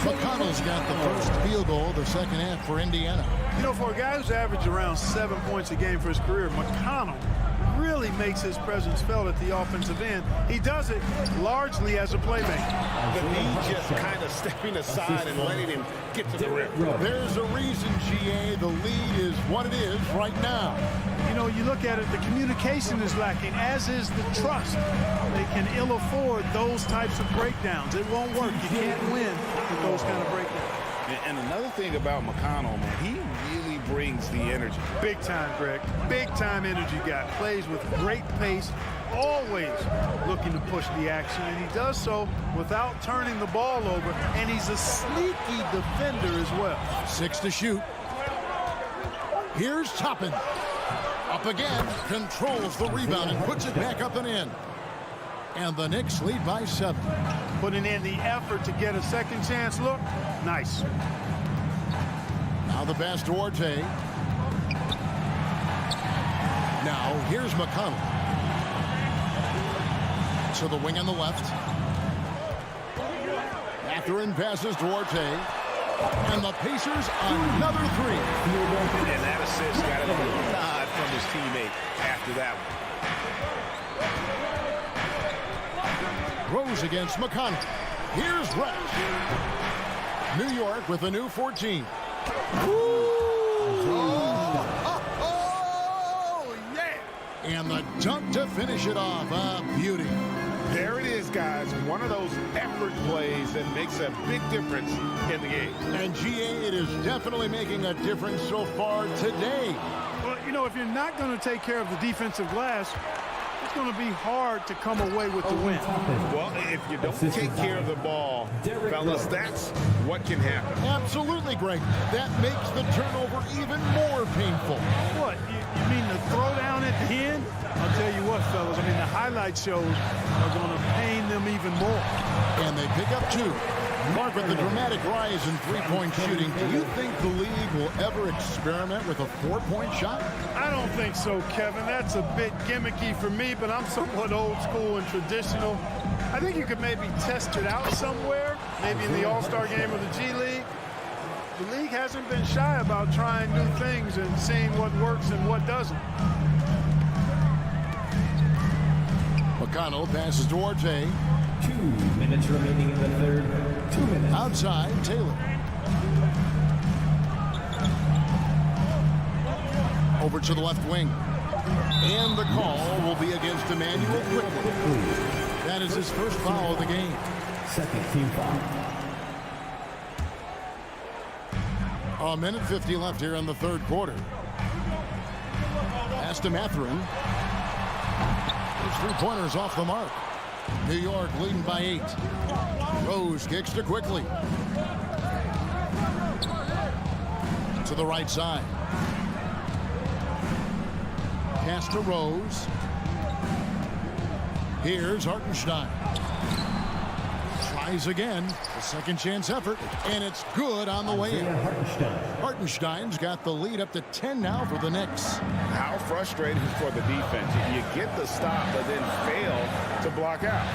McConnell's got the first field goal of the second half for Indiana. You know, for a guy who's averaged around 7 points a game for his career, McConnell really makes his presence felt at the offensive end. He does it largely as a playmaker. The knee just kind of stepping aside and letting him get to the rim. There's a reason, GA, the lead is what it is right now. You know, you look at it, the communication is lacking, as is the trust. They can ill afford those types of breakdowns. It won't work. You can't win with those kind of breakdowns. And another thing about McConnell, man, he really brings the energy. Big time, Greg. Big time energy guy. Plays with great pace, always looking to push the action, and he does so without turning the ball over, and he's a sneaky defender as well. 6 to shoot. Here's Toppin. Up again, controls the rebound and puts it back up and in. And the Knicks lead by 7. Putting in the effort to get a second chance look. Nice. Now the pass to Orte. Now here's McConnell. To the wing on the left. Mathurin passes to Orte. And the Pacers another 3. And that assist got a little nod from his teammate after that one. Rose against McConnell. Here's Reddish. New York with a new 14. Yeah! And the dunk to finish it off. A beauty. There it is, guys. One of those effort plays that makes a big difference in the game. And GA, it is definitely making a difference so far today. Well, you know, if you're not going to take care of the defensive glass, it's going to be hard to come away with the win. Well, if you don't take care of the ball, fellas, that's what can happen. Absolutely, Greg. That makes the turnover even more painful. What? You mean the throwdown at the end? I'll tell you what, fellas. I mean, the highlight shows are going to pain them even more. And they pick up 2. Mark, with the dramatic rise in three-point shooting, do you think the league will ever experiment with a 4-point shot? I don't think so, Kevin. That's a bit gimmicky for me, but I'm somewhat old school and traditional. I think you could maybe test it out somewhere, maybe in the All-Star game or the G League. The league hasn't been shy about trying new things and seeing what works and what doesn't. McConnell passes to Orte. 2 minutes remaining in the third. 2 minutes. Outside, Taylor. Over to the left wing. And the call will be against Emmanuel Quickly. That is his first foul of the game. Second team foul. A minute 50 left here in the third quarter. Pass to Mathurin. His three-pointers off the mark. New York leading by 8. Rose kicks to Quickly. To the right side. Pass to Rose. Here's Hartenstein. Tries again. A second chance effort. And it's good on the way in. Hartenstein's got the lead up to 10 now for the Knicks. How frustrating for the defense. You get the stop, but then fail to block out.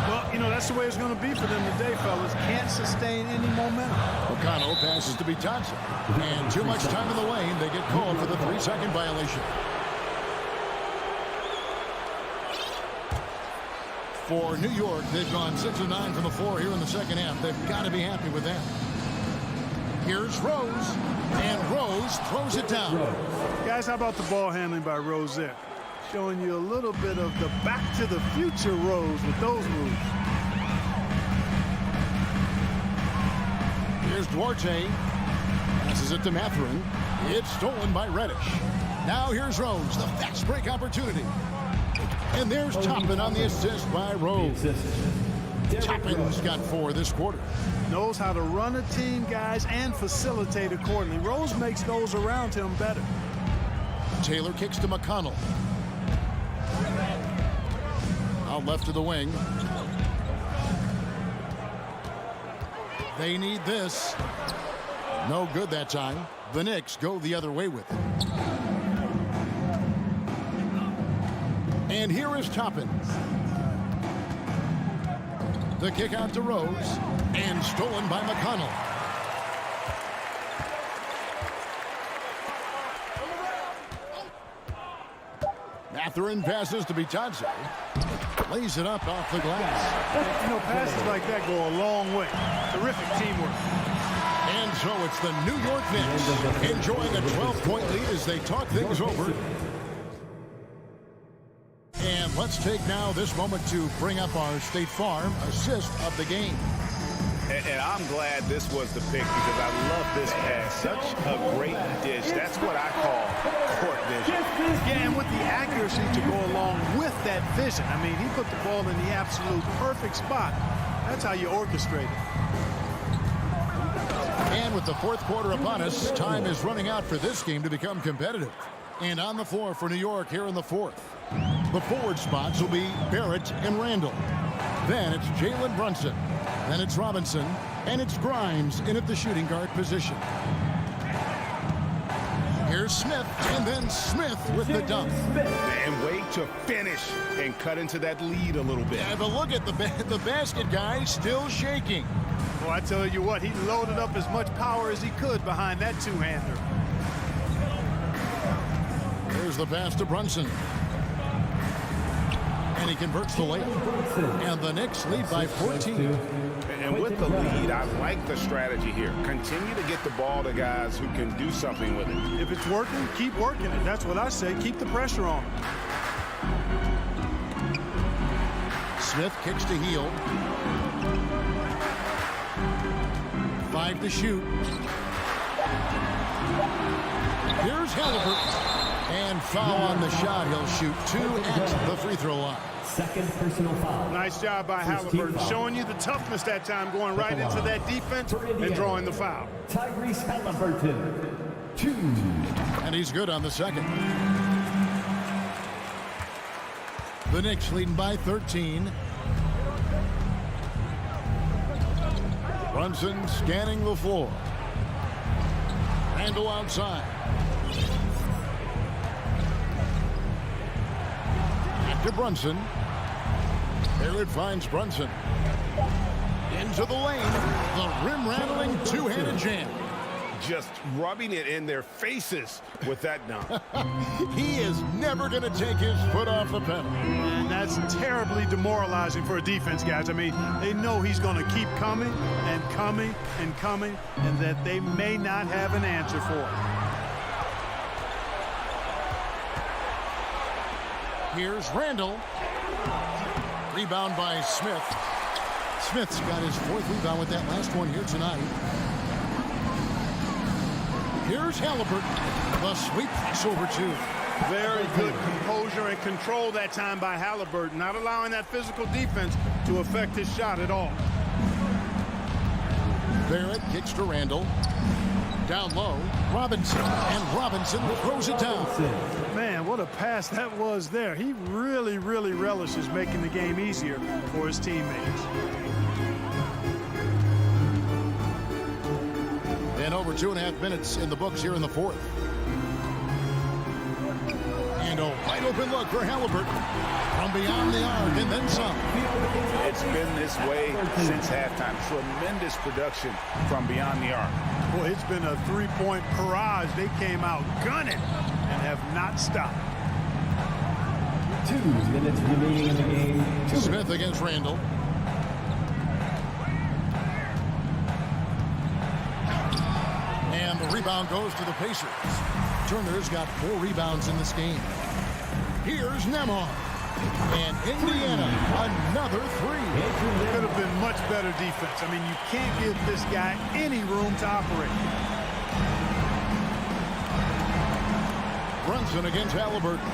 Well, you know, that's the way it's going to be for them today, fellas. Can't sustain any momentum. O'Connell passes to Thompson. And too much time in the lane. They get called for the 3-second violation. For New York, they've gone 6 of 9 from the floor here in the second half. They've got to be happy with that. Here's Rose. And Rose throws it down. Guys, how about the ball handling by Rose there? Showing you a little bit of the back-to-the-future Rose with those moves. Here's Duarte. Passes it to Mathurin. It's stolen by Reddish. Now here's Rose. The fast break opportunity. And there's Toppin on the assist by Rose. Toppin's got 4 this quarter. Knows how to run a team, guys, and facilitate accordingly. Rose makes those around him better. Taylor kicks to McConnell. Out left to the wing. They need this. No good that time. The Knicks go the other way with it. And here is Toppin. The kick out to Rose. And stolen by McConnell. Mathurin passes to Thompson. Lays it up off the glass. You know, passes like that go a long way. Terrific teamwork. And so it's the New York Knicks enjoying a 12-point lead as they talk things over. And let's take now this moment to bring up our State Farm assist of the game. And I'm glad this was the pick because I love this pass. Such a great dish. That's what I call court vision. Yeah, and with the accuracy to go along with that vision. I mean, he put the ball in the absolute perfect spot. That's how you orchestrate it. And with the fourth quarter upon us, time is running out for this game to become competitive. And on the floor for New York here in the fourth. The forward spots will be Barrett and Randall. Then it's Jalen Brunson. Then it's Robinson. And it's Grimes in at the shooting guard position. Here's Smith, and then Smith with the dunk. And wait to finish and cut into that lead a little bit. Yeah, but look at the basket guy still shaking. Well, I tell you what, he loaded up as much power as he could behind that two-hander. Here's the pass to Brunson. And he converts the layup. And the Knicks lead by 14. And with the lead, I like the strategy here. Continue to get the ball to guys who can do something with it. If it's working, keep working it. That's what I say. Keep the pressure on. Smith kicks to heel. 5 to shoot. Here's Halliburton. And foul on the shot. He'll shoot 2 at the free throw line. Second personal foul. Nice job by Halliburton, showing you the toughness that time, going right into that defense and drawing the foul. Tyrese Halliburton, 2. And he's good on the second. The Knicks leading by 13. Brunson scanning the floor. Randall outside. To Brunson. There it finds Brunson. Into the lane. The rim-rattling two-handed jam. Just rubbing it in their faces with that dunk. He is never going to take his foot off the pedal. And that's terribly demoralizing for a defense, guys. I mean, they know he's going to keep coming and coming and coming, and that they may not have an answer for it. Here's Randall. Rebound by Smith. Smith's got his 4th rebound with that last one here tonight. Here's Halliburton. The sweep pass over 2. Very good composure and control that time by Halliburton, not allowing that physical defense to affect his shot at all. Barrett kicks to Randall. Down low, Robinson, and Robinson throws it down. Man, what a pass that was there. He really, really relishes making the game easier for his teammates. And over 2.5 minutes in the books here in the fourth. And a wide open look for Halliburton. From beyond the arc and then some. It's been this way since halftime. Tremendous production from beyond the arc. Boy, it's been a three-point barrage. They came out gunning and have not stopped. 2 minutes remaining in the game. Smith against Randall. And the rebound goes to the Pacers. Turner's got 4 rebounds in this game. Here's Nembhard. And Indiana, another 3. Could have been much better defense. I mean, you can't give this guy any room to operate. Brunson against Halliburton.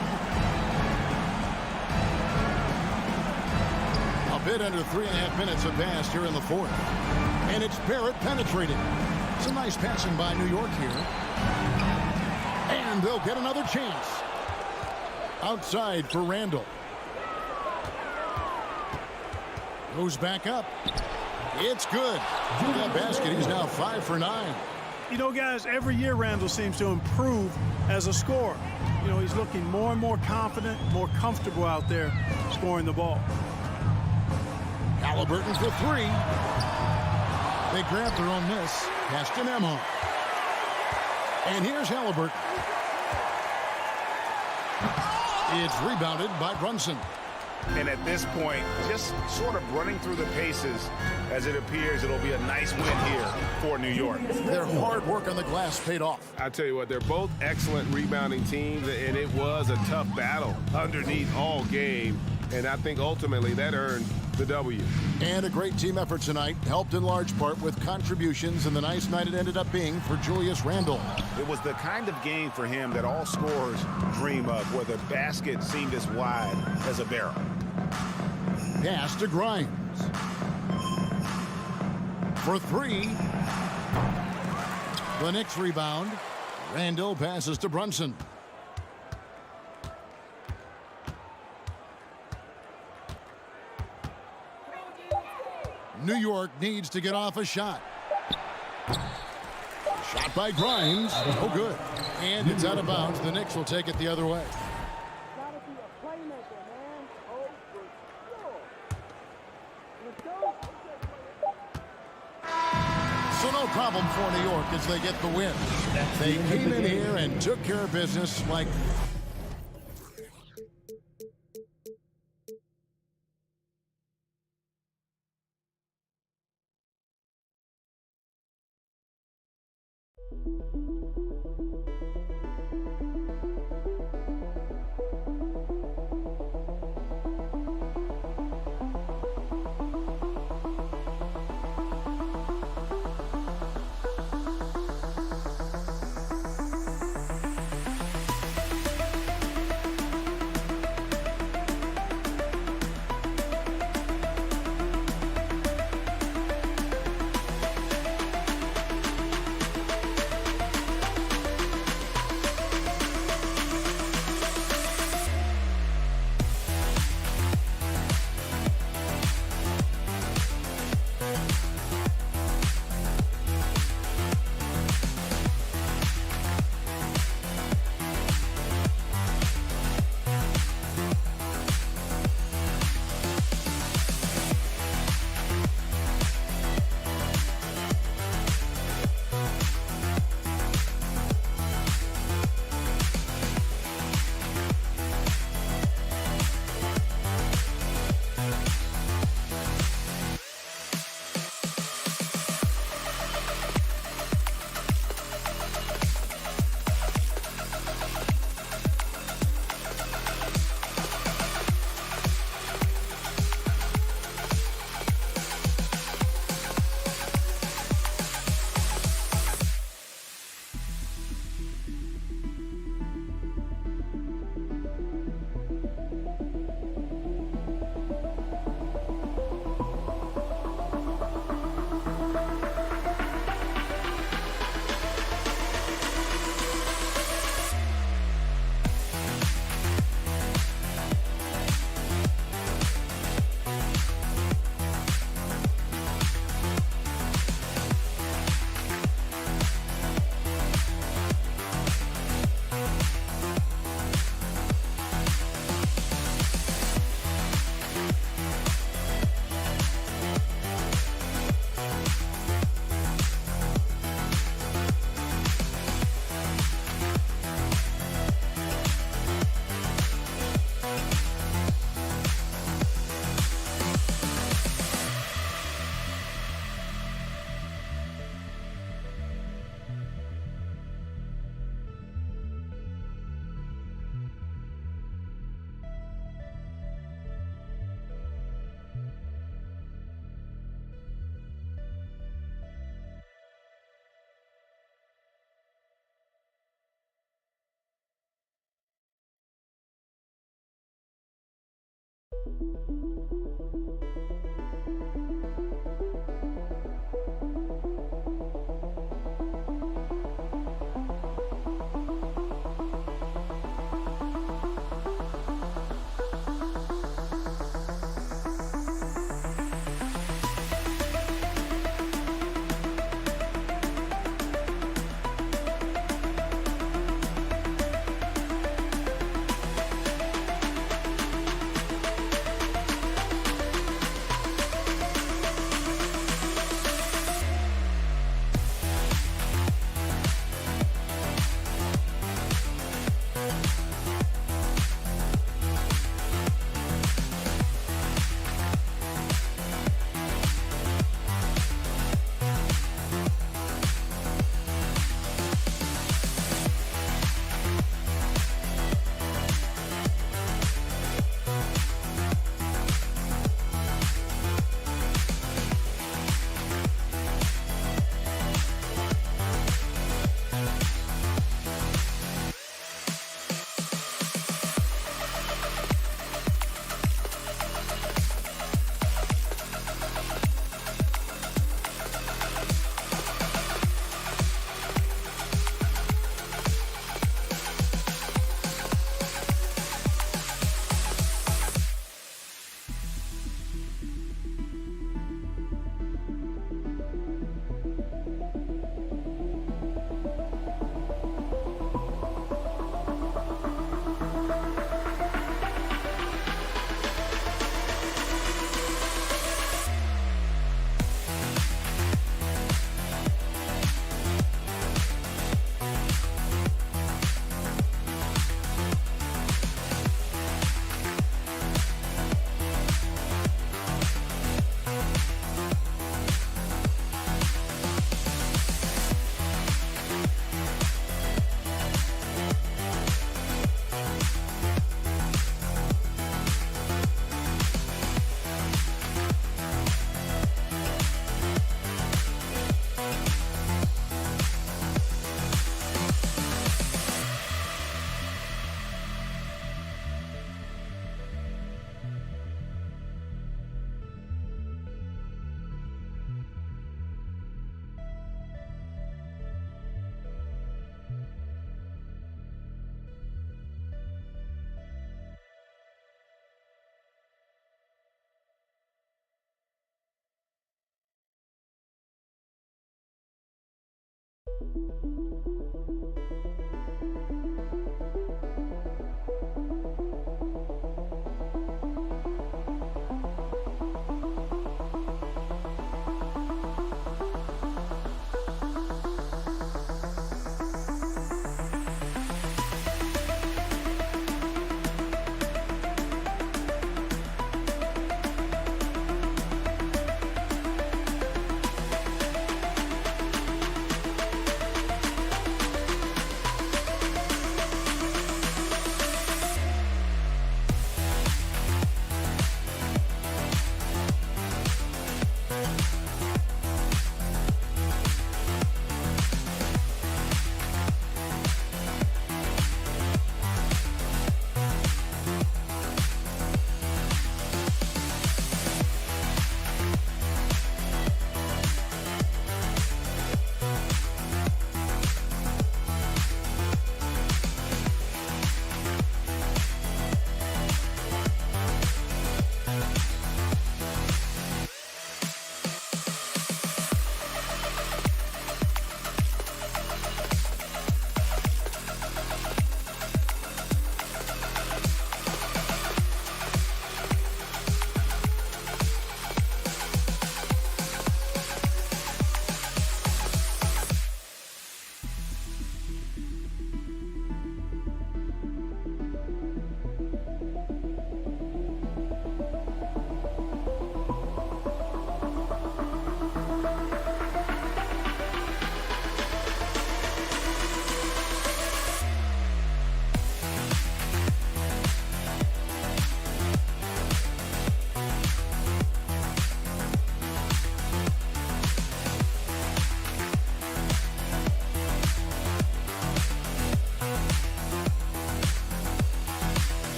A bit under 3.5 minutes have passed here in the fourth. And it's Barrett penetrating. Some nice passing by New York here. And they'll get another chance. Outside for Randall. Goes back up. It's good. That basket, he's now 5 for 9. You know, guys, every year Randall seems to improve as a scorer. You know, he's looking more and more confident, more comfortable out there scoring the ball. Halliburton for 3. They grab their own miss. Pass to Nembhard. And here's Halliburton. It's rebounded by Brunson. And at this point, just sort of running through the paces, as it appears it'll be a nice win here for New York. Their hard work on the glass paid off. I tell you what, they're both excellent rebounding teams, and it was a tough battle underneath all game. And I think ultimately that earned the W. And a great team effort tonight, helped in large part with contributions, and the nice night it ended up being for Julius Randle. It was the kind of game for him that all scorers dream of, where the basket seemed as wide as a barrel. Pass to Grimes. For 3. The Knicks rebound. Randle passes to Brunson. New York needs to get off a shot. Shot by Grimes. Oh, good. And it's out of bounds. The Knicks will take it the other way. So no problem for New York as they get the win. They came in here and took care of business like...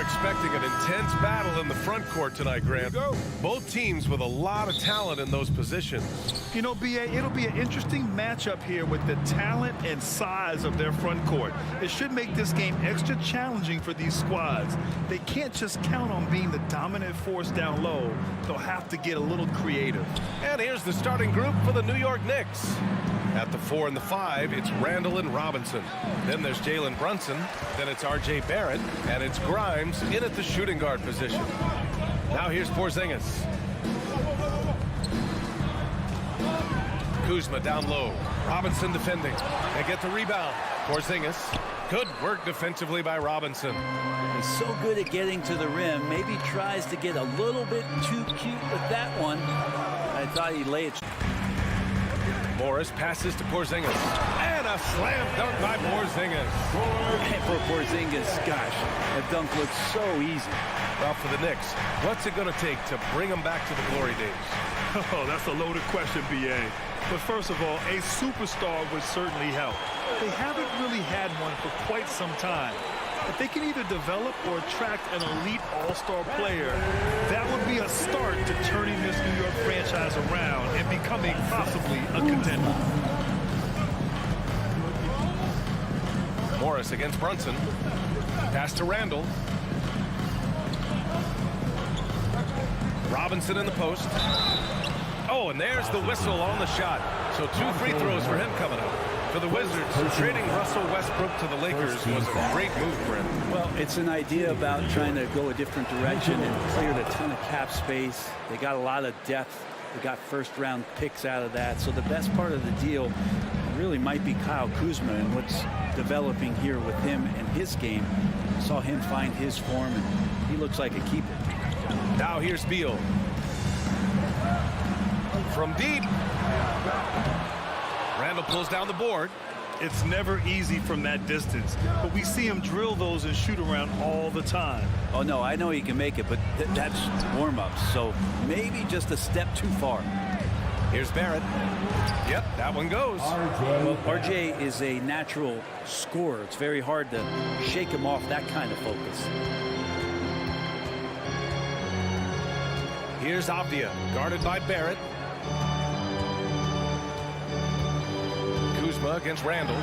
expecting an intense battle in the front court tonight, Grant. Both teams with a lot of talent in those positions. You know, BA, it'll be an interesting matchup here with the talent and size of their front court. It should make this game extra challenging for these squads. They can't just count on being the dominant force down low. They'll have to get a little creative. And here's the starting group for the New York Knicks. At the 4 and the 5, it's Randall and Robinson. Then there's Jalen Brunson. Then it's R.J. Barrett. And it's Grimes in at the shooting guard position. Now here's Porzingis. Kuzma down low. Robinson defending. They get the rebound. Porzingis. Good work defensively by Robinson. He's so good at getting to the rim. Maybe tries to get a little bit too cute with that one. I thought he'd lay it. Morris passes to Porzingis. And a slam dunk by Porzingis. And for Porzingis, gosh, that dunk looks so easy. Well, for the Knicks, what's it going to take to bring them back to the glory days? Oh, that's a loaded question, BA. But first of all, a superstar would certainly help. They haven't really had one for quite some time. If they can either develop or attract an elite all-star player, that would be a start to turning this New York franchise around and becoming possibly a contender. Morris against Brunson. Pass to Randall. Robinson in the post. Oh, and there's the whistle on the shot. So 2 free throws for him coming up. For the Wizards, trading Russell Westbrook to the Lakers was a great move for him. Well, it's an idea about trying to go a different direction and cleared a ton of cap space. They got a lot of depth. They got first-round picks out of that. So the best part of the deal really might be Kyle Kuzma and what's developing here with him and his game. Saw him find his form, and he looks like a keeper. Now here's Beal. From deep. Randall pulls down the board. It's never easy from that distance, but we see him drill those and shoot around all the time. Oh, no, I know he can make it, but that's warm-ups, so maybe just a step too far. Here's Barrett. Yep, that one goes. Well, RJ is a natural scorer. It's very hard to shake him off that kind of focus. Here's Avdia, guarded by Barrett. Kuzma against Randall.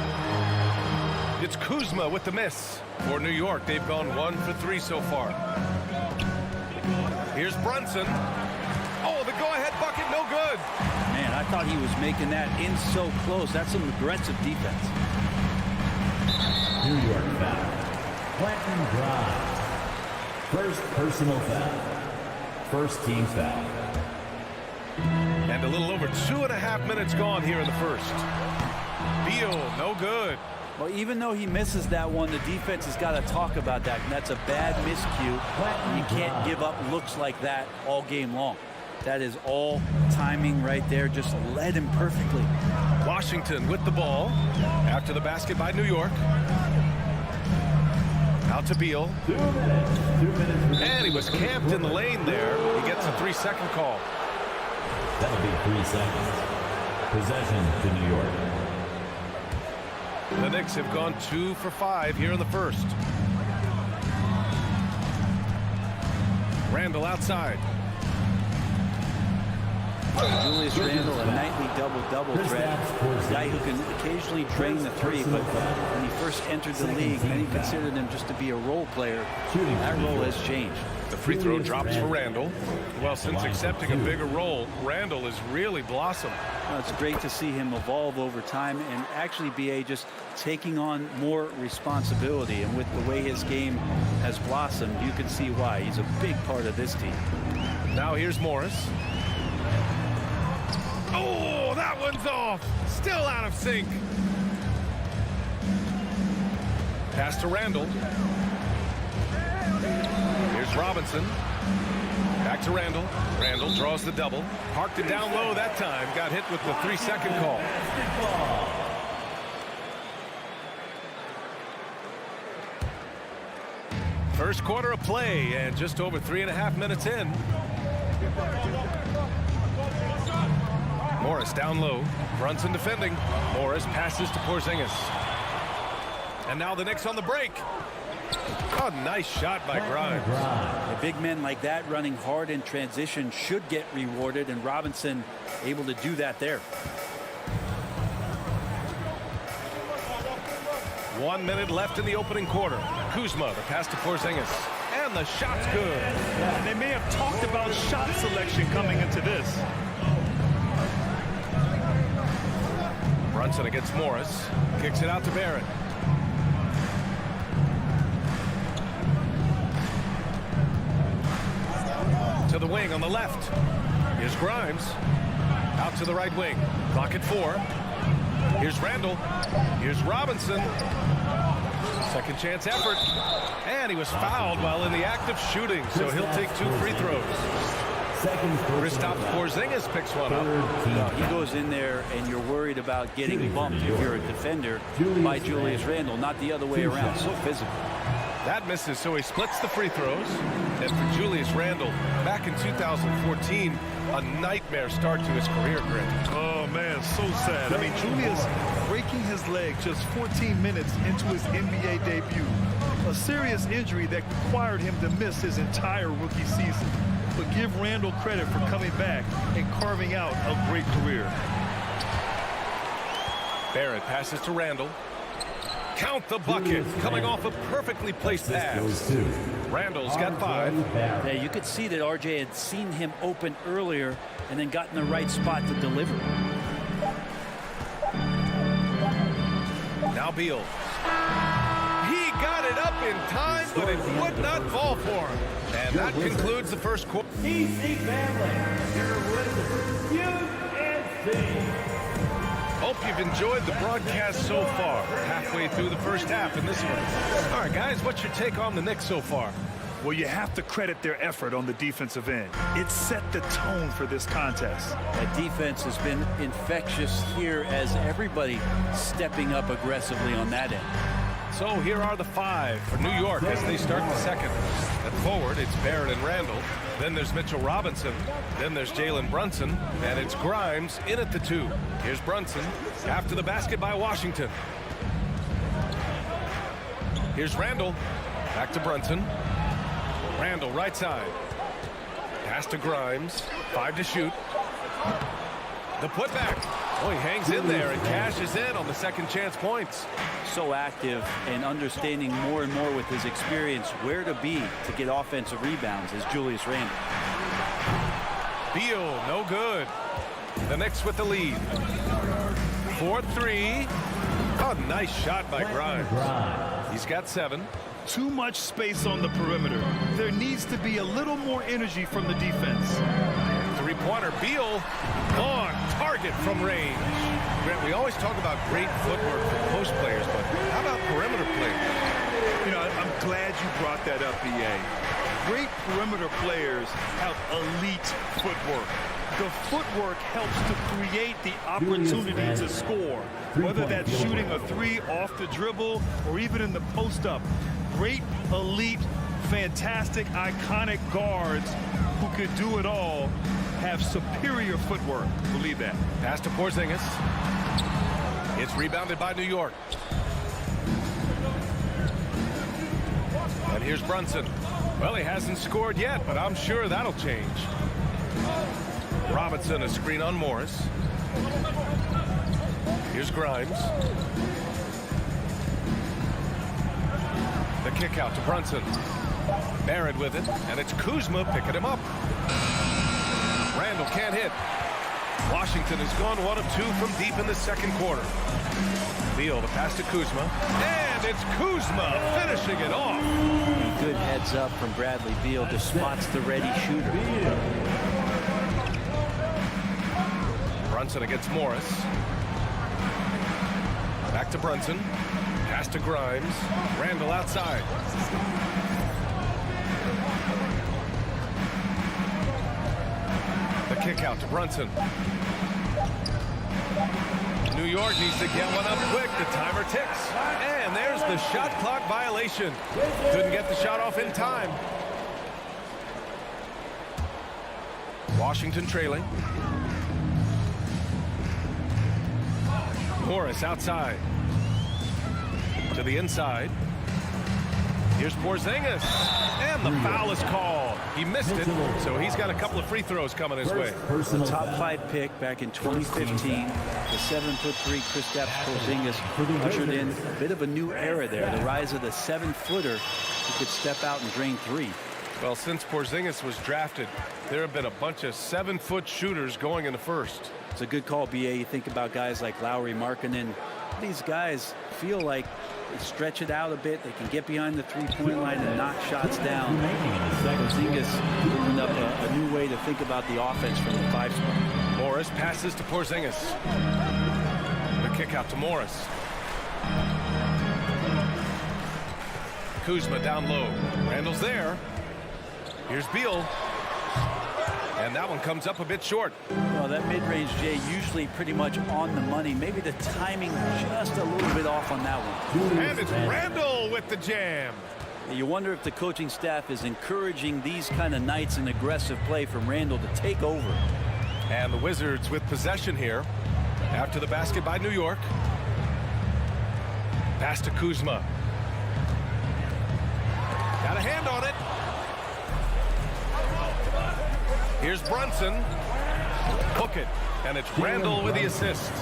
It's Kuzma with the miss. For New York, they've gone 1 for 3 so far. Here's Brunson. Oh, the go-ahead bucket, no good. Man, I thought he was making that in so close. That's some aggressive defense. New York foul. Quentin Grimes. First personal foul. First team foul. And a little over 2.5 minutes gone here in the first. Beal, no good. Well, even though he misses that one, the defense has got to talk about that, and that's a bad miscue. You can't give up looks like that all game long. That is all timing right there. Just led him perfectly. Washington with the ball after the basket by New York. Out to Beal. 2 minutes. 2 minutes. And he was camped in the lane there. He gets a 3-second call. That'll be 3 seconds. Possession to New York. The Knicks have gone 2 for 5 here in the first. Randall outside. Julius Randle, a nightly double-double threat. A guy who can occasionally drain the three, but when he first entered the league, many considered him just to be a role player. That role has changed. The free throw drops for Randall. Well, since accepting a bigger role, Randall has really blossomed. Well, it's great to see him evolve over time and actually BA just taking on more responsibility. And with the way his game has blossomed, you can see why. He's a big part of this team. Now here's Morris. Oh, that one's off. Still out of sync. Pass to Randall. Here's Robinson. Back to Randall. Randall draws the double. Parked it down low that time. Got hit with the 3-second call. First quarter of play and just over 3.5 minutes in. Morris down low. Brunson defending. Morris passes to Porzingis. And now the Knicks on the break. Oh, nice shot by Grimes. Big men like that running hard in transition should get rewarded, and Robinson able to do that there. 1 minute left in the opening quarter. Kuzma, the pass to Porzingis. And the shot's good. And they may have talked about shot selection coming into this. Brunson against Morris. Kicks it out to Barrett. To the wing on the left. Here's Grimes. Out to the right wing. Clock at 4. Here's Randall. Here's Robinson. Second chance effort. And he was fouled while in the act of shooting, so he'll take 2 free throws. Kristaps Porzingis picks one up. Well, he goes in there, and you're worried about getting bumped if you're a defender by Julius Randle, not the other way around. So physical. That misses, so he splits the free throws. And for Julius Randle, back in 2014, a nightmare start to his career, Grant. Oh, man, so sad. I mean, Julius breaking his leg just 14 minutes into his NBA debut. A serious injury that required him to miss his entire rookie season. But give Randle credit for coming back and carving out a great career. Barrett passes to Randle. Count the bucket, coming off a perfectly placed pass. Randall's got 5. Yeah, you could see that RJ had seen him open earlier and then got in the right spot to deliver. Now Beal. He got it up in time, but it would not fall for him. And that concludes the first quarter. EPC family, here with UNC. Hope you've enjoyed the broadcast so far. Halfway through the first half in this one. All right, guys, what's your take on the Knicks so far? Well, you have to credit their effort on the defensive end. It set the tone for this contest. That defense has been infectious here as everybody stepping up aggressively on that end. So here are the 5 for New York as they start the second. At forward, it's Barrett and Randall. Then there's Mitchell Robinson. Then there's Jalen Brunson. And it's Grimes in at the 2. Here's Brunson after the basket by Washington. Here's Randall. Back to Brunson. Randall right side. Pass to Grimes. 5 to shoot. The putback. Oh, he hangs in there and cashes in on the second chance points. So active and understanding more and more with his experience where to be to get offensive rebounds is Julius Randle. Beal, no good. The Knicks with the lead. 4-3. Oh, nice shot by Grimes. He's got 7. Too much space on the perimeter. There needs to be a little more energy from the defense. Three-pointer. Beal on target from range. Grant, we always talk about great footwork for post players, but how about perimeter players? You know, I'm glad you brought that up, B.A. Great perimeter players have elite footwork. The footwork helps to create the opportunity to score, whether that's shooting a 3 off the dribble or even in the post-up. Great, elite, fantastic, iconic guards who could do it all have superior footwork. Believe that. Pass to Porzingis. It's rebounded by New York. And here's Brunson. Well, he hasn't scored yet, but I'm sure that'll change. Robinson, a screen on Morris. Here's Grimes. The kick out to Brunson. Barrett with it, and it's Kuzma picking him up. Randall can't hit. Washington has gone 1 of 2 from deep in the second quarter. Beal, the pass to Kuzma. And it's Kuzma finishing it off. Good heads up from Bradley Beal, just spots the ready shooter. Brunson against Morris. Back to Brunson. Pass to Grimes. Randall outside. The kick out to Brunson. New York needs to get one up quick. The timer ticks. And there's the shot clock violation. Couldn't get the shot off in time. Washington trailing. Morris outside. To the inside. Here's Porzingis, and the foul is called. He missed it, so he's got a couple of free throws coming his way. The top 5 pick back in 2015, the 7'3" Kristaps Porzingis ushered in a bit of a new era there. The rise of the 7-footer who could step out and drain 3. Well, since Porzingis was drafted, there have been a bunch of 7-foot shooters going in the first. It's a good call, BA. You think about guys like Lowry, Markkanen. These guys feel like they stretch it out a bit. They can get behind the three-point line and knock shots down. Porzingis opened up a new way to think about the offense from the 5 spot. Morris passes to Porzingis. The kick out to Morris. Kuzma down low. Randall's there. Here's Beal. And that one comes up a bit short. Well, that mid-range, Jay, usually pretty much on the money. Maybe the timing just a little bit off on that one. And it's Randall with the jam. You wonder if the coaching staff is encouraging these kind of nights and aggressive play from Randall to take over. And the Wizards with possession here after the basket by New York. Pass to Kuzma. Got a hand on it. Here's Brunson. Hook it. And it's Randall with the assist.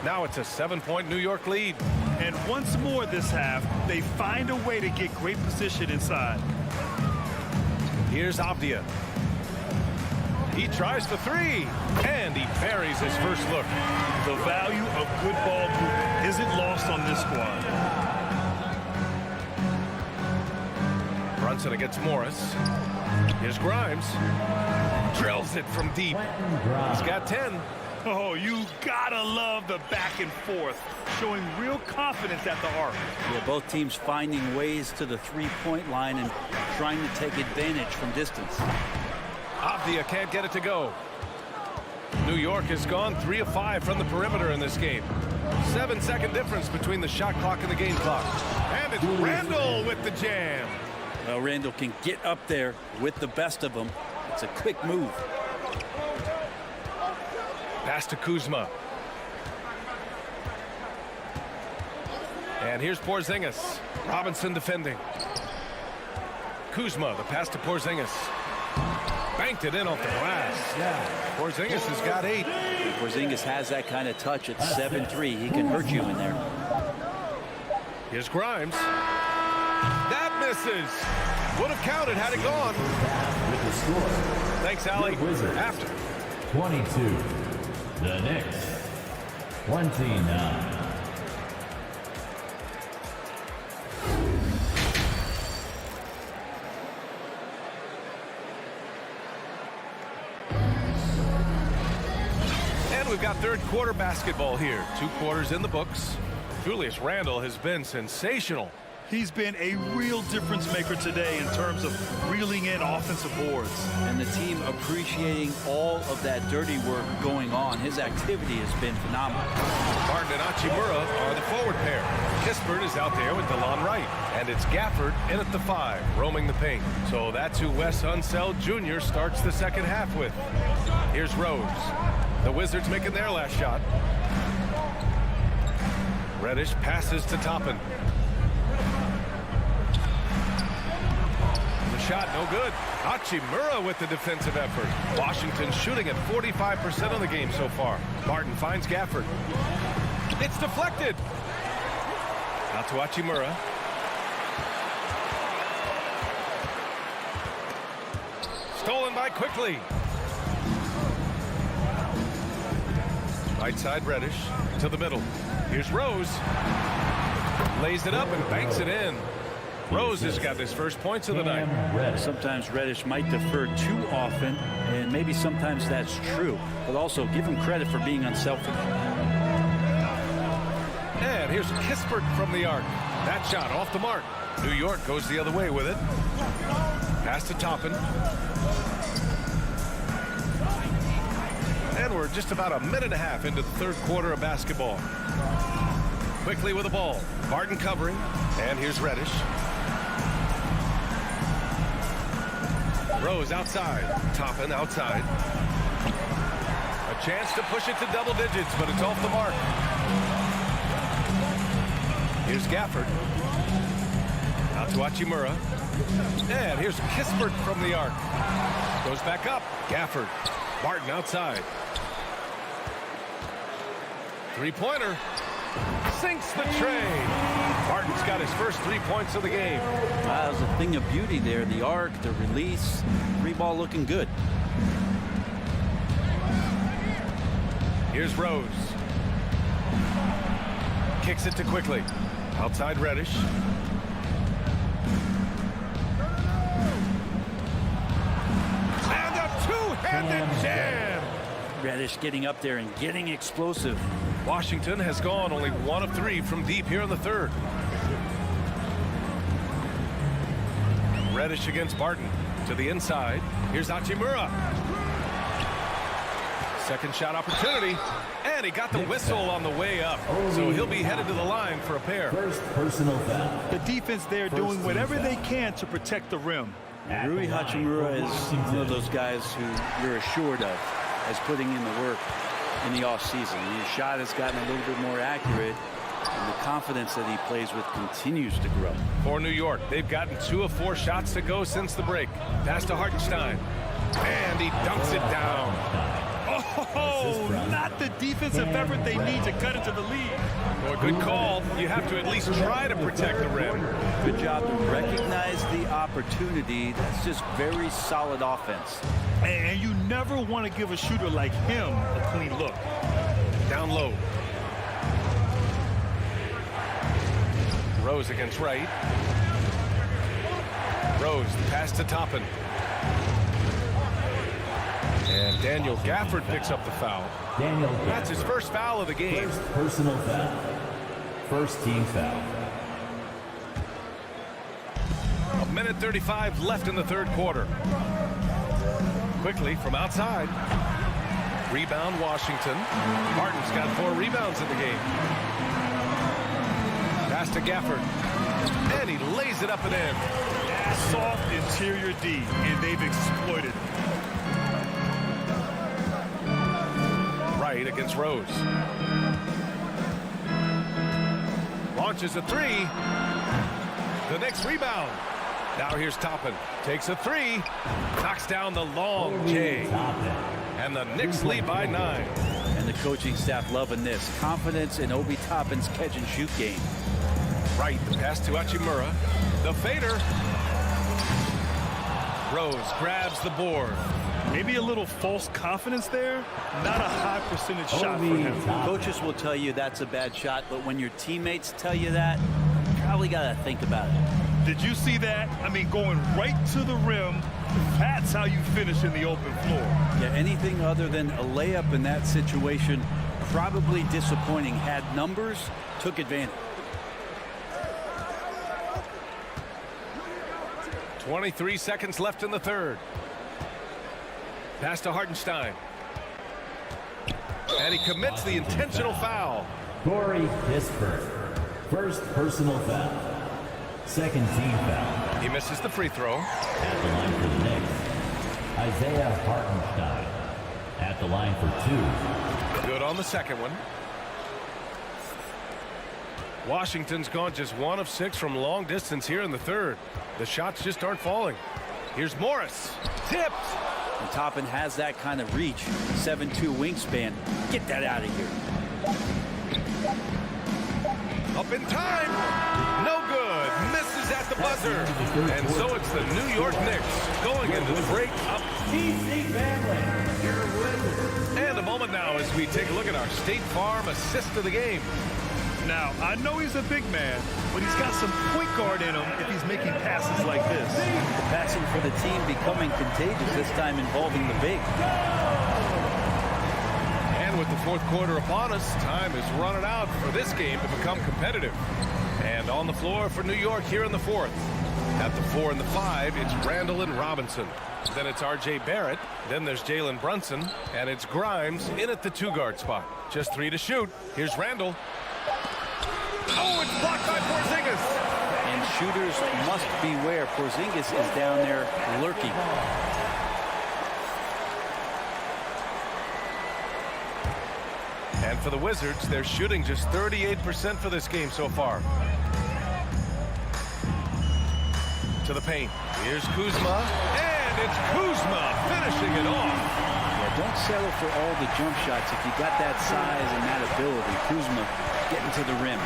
Now it's a 7-point New York lead. And once more this half, they find a way to get great position inside. Here's Avdia. He tries the 3. And he buries his first look. The value of good ball movement isn't lost on this squad. Brunson against Morris. Here's Grimes. Drills it from deep. He's got 10. Oh, you gotta love the back and forth, showing real confidence at the arc. Yeah, both teams finding ways to the three-point line and trying to take advantage from distance. Avdia can't get it to go. New York has gone 3 of 5 from the perimeter in this game. 7-second difference between the shot clock and the game clock. And it's Randall with the jam. Well, Randall can get up there with the best of them. It's a quick move. Pass to Kuzma. And here's Porzingis. Robinson defending. Kuzma, the pass to Porzingis. Banked it in off the glass. Porzingis has got 8. Porzingis has that kind of touch at 7'3". He can hurt you in there. Here's Grimes. That misses. Would have counted had it gone. With the score. Thanks, Allie. Wizards. After. 22. The Knicks. 29. And we've got third quarter basketball here. 2 quarters in the books. Julius Randle has been sensational. He's been a real difference maker today in terms of reeling in offensive boards. And the team appreciating all of that dirty work going on. His activity has been phenomenal. Martin and Hachimura are the forward pair. Kispert is out there with DeLon Wright. And it's Gafford in at the 5, roaming the paint. So that's who Wes Unseld Jr. starts the second half with. Here's Rose. The Wizards making their last shot. Reddish passes to Toppin. Shot no good. Hachimura with the defensive effort. Washington shooting at 45% of the game so far. Martin finds Gafford. It's deflected. Out to Hachimura. Stolen by Quickly. Right side Reddish to the middle. Here's Rose. Lays it up and banks it in. Rose has got his first points of the night. Sometimes Reddish might defer too often, and maybe sometimes that's true. But also give him credit for being unselfish. And here's Kispert from the arc. That shot off the mark. New York goes the other way with it. Pass to Toppin. And we're just about a minute and a half into the third quarter of basketball. Quickly with the ball. Martin covering. And here's Reddish. Rose outside. Toppin outside. A chance to push it to double digits, but it's off the mark. Here's Gafford. Out to Hachimura. And here's Kispert from the arc. Goes back up. Gafford. Martin outside. Three-pointer. Sinks the tray. Martin's got his first 3 points of the game. That was a thing of beauty there. The arc, the release, three ball looking good. Here's Rose. Kicks it to Quickly. Outside Reddish. And a two-handed jam. Reddish getting up there and getting explosive. Washington has gone only 1 of 3 from deep here in the third. Reddish against Barton. To the inside. Here's Hachimura. Second shot opportunity. And he got the whistle on the way up. So he'll be headed to the line for a pair. First personal foul. The defense there doing whatever they can to protect the rim. Rui Hachimura is one of those guys who you're assured of as putting in the work in the offseason. His shot has gotten a little bit more accurate, and the confidence that he plays with continues to grow. For New York, they've gotten 2 of 4 shots to go since the break. Pass to Hartenstein. And he dunks it down. Oh, not the defensive effort they need to cut into the lead. Well, good call. You have to at least try to protect the rim. Good job to recognize the opportunity. That's just very solid offense. And you never want to give a shooter like him a clean look. Down low. Rose against Wright. Rose, the pass to Toppin. And Daniel Gafford picks up the foul. That's his first foul of the game. First personal foul. First team foul. 1:35 left in the third quarter. Quickly from outside. Rebound Washington. Martin's got 4 rebounds in the game. Pass to Gafford. And he lays it up and in. Soft interior D, and they've exploited it. Right against Rose. Launches a 3. The Knicks rebound. Now here's Toppin. Takes a 3. Knocks down the long J. And the Knicks lead by 9. And the coaching staff loving this. Confidence in Obi Toppin's catch and shoot game. Right, the pass to Hachimura. The fader. Rose grabs the board. Maybe a little false confidence there. Not a high percentage shot for him. Coaches will tell you that's a bad shot, but when your teammates tell you that, you probably got to think about it. Did you see that? I mean, going right to the rim, that's how you finish in the open floor. Yeah, anything other than a layup in that situation, probably disappointing. Had numbers, took advantage. 23 seconds left in the third. Pass to Hartenstein. And he commits the intentional foul. Corey Kispert. First personal foul. Second team foul. He misses the free throw. At the line for the Knicks, Isaiah Hartenstein. At the line for 2. Good on the second one. Washington's gone just 1 of 6 from long distance here in the third. The shots just aren't falling. Here's Morris. Tipped. And Toppin has that kind of reach. 7'2" wingspan. Get that out of here. Up in time. No good. Misses at the buzzer. And so it's the New York Knicks going into the break up. And a moment now as we take a look at our State Farm assist of the game. Now, I know he's a big man, but he's got some point guard in him if he's making passes like this. The passing for the team becoming contagious, this time involving the big. And with the fourth quarter upon us, time is running out for this game to become competitive. And on the floor for New York here in the fourth. At the 4 and the 5, it's Randall and Robinson. Then it's R.J. Barrett. Then there's Jalen Brunson. And it's Grimes in at the 2-guard spot. Just 3 to shoot. Here's Randall. Oh, it's blocked by Porzingis. And shooters must beware. Porzingis is down there lurking. And for the Wizards, they're shooting just 38% for this game so far. To the paint. Here's Kuzma. And it's Kuzma finishing it off. Yeah, don't settle for all the jump shots. If you got that size and that ability, Kuzma getting to the rim.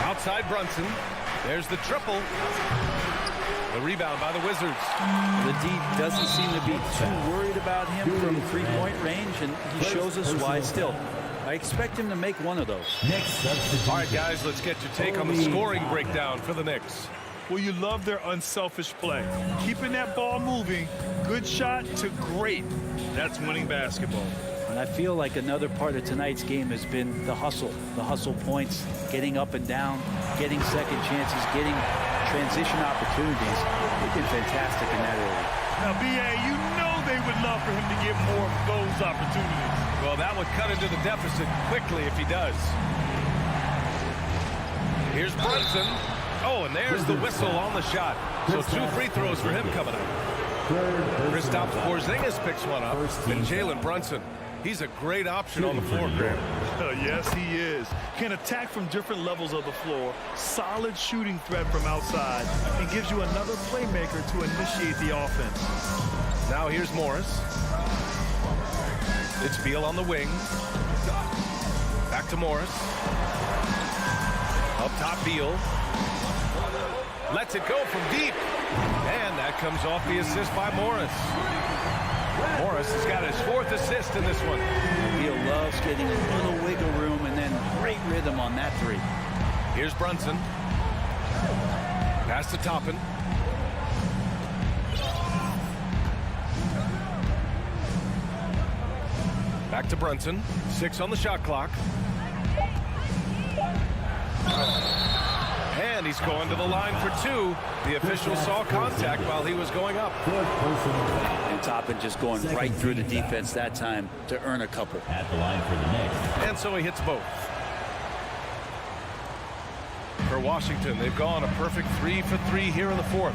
Outside Brunson. There's the triple. The rebound by the Wizards. The D doesn't seem to be too worried about him from three-point range, and he shows us why still. I expect him to make one of those. All right, guys, let's get your take on the scoring breakdown for the Knicks. Well, you love their unselfish play. Keeping that ball moving, good shot to great. That's winning basketball. And I feel like another part of tonight's game has been the hustle points, getting up and down, getting second chances, getting transition opportunities. They've been fantastic in that area. Now, B.A., you know they would love for him to get more of those opportunities. Well, that would cut into the deficit quickly if he does. Here's Brunson. Oh, and there's the whistle on the shot. So 2 free throws for him coming up. Kristaps Porzingis picks one up, and Jalen Brunson. He's a great option on the floor, Graham. Yes, he is. Can attack from different levels of the floor. Solid shooting threat from outside. And gives you another playmaker to initiate the offense. Now here's Morris. It's Beal on the wing. Back to Morris. Up top, Beal. Lets it go from deep. And that comes off the assist by Morris. Morris has got his 4th assist in this one. Beal loves getting a little wiggle room and then great rhythm on that three. Here's Brunson. Pass to Toppin. Back to Brunson. 6 on the shot clock. And he's going to the line for 2. The official saw contact while he was going up. And Toppin just going right through the defense that time to earn a couple. At the line for the Knicks. And so he hits both. For Washington, they've gone a perfect 3 for 3 here in the 4th.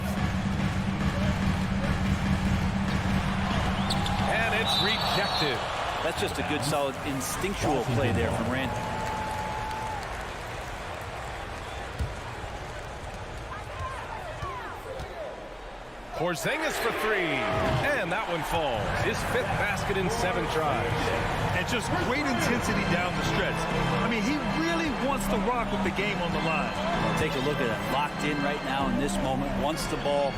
And it's rejected. That's just a good, solid, instinctual play there from Randall. Porzingis for 3, and that one falls. His 5th basket in 7 tries. And just great intensity down the stretch. I mean, he really wants to rock with the game on the line. Take a look at it. Locked in right now in this moment. Wants the ball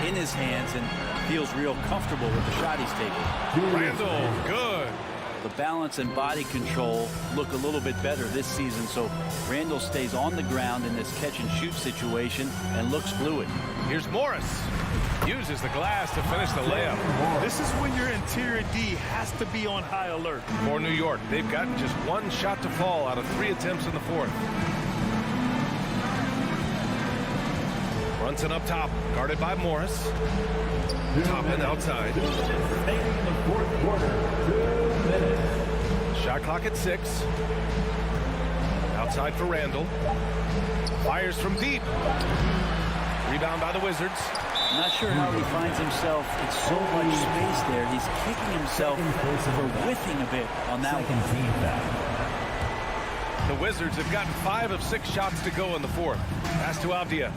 in his hands and feels real comfortable with the shot he's taking. Randall, good. The balance and body control look a little bit better this season, so Randall stays on the ground in this catch-and-shoot situation and looks fluid. Here's Morris. Uses the glass to finish the layup. This is when your interior D has to be on high alert. For New York, they've gotten just 1 shot to fall out of 3 attempts in the 4th. Brunson up top, guarded by Morris. Toppin outside. In the 4th quarter, 2 minutes. Shot clock at 6. Outside for Randall. Fires from deep. Rebound by the Wizards. I'm not sure how he finds himself in so much space there. He's kicking himself for whiffing a bit on that one. The Wizards have gotten 5 of 6 shots to go in the 4th. Pass to Avdia.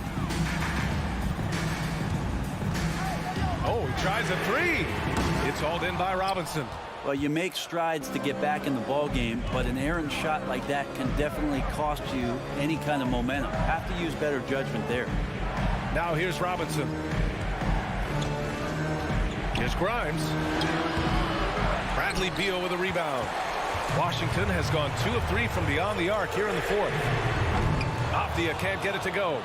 Oh, he tries a 3. It's hauled in by Robinson. Well, you make strides to get back in the ball game, but an errant shot like that can definitely cost you any kind of momentum. Have to use better judgment there. Now here's Robinson. Here's Grimes. Bradley Beal with a rebound. Washington has gone 2 of 3 from beyond the arc here in the 4th. Avdia can't get it to go.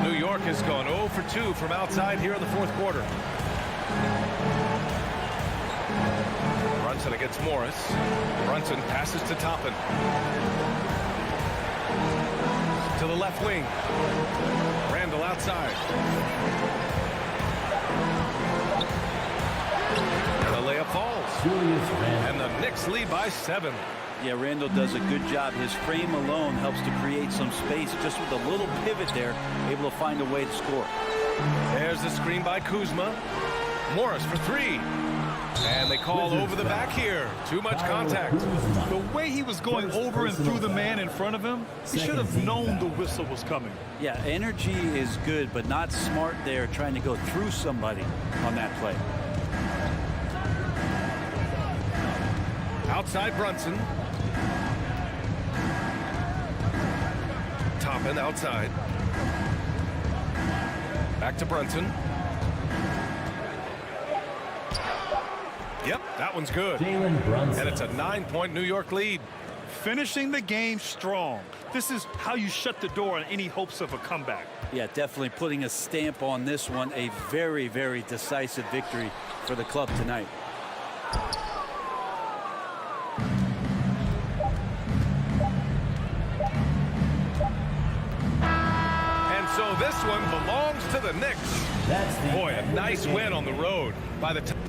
New York has gone 0 for 2 from outside here in the 4th quarter. Brunson against Morris. Brunson passes to Toppin. To the left wing. Randall outside. And the layup falls. And the Knicks lead by 7. Yeah, Randall does a good job. His frame alone helps to create some space. Just with a little pivot there, able to find a way to score. There's the screen by Kuzma. Morris for 3. And they call over the back here. Too much contact. The way he was going over and through the man in front of him, he should have known the whistle was coming. Yeah, energy is good, but not smart there trying to go through somebody on that play. Outside Brunson. Toppin outside. Back to Brunson. Yep, that one's good. And it's a 9-point New York lead. Finishing the game strong. This is how you shut the door on any hopes of a comeback. Yeah, definitely putting a stamp on this one. A very, very decisive victory for the club tonight. And so this one belongs to the Knicks. Boy, a nice win on the road by the time.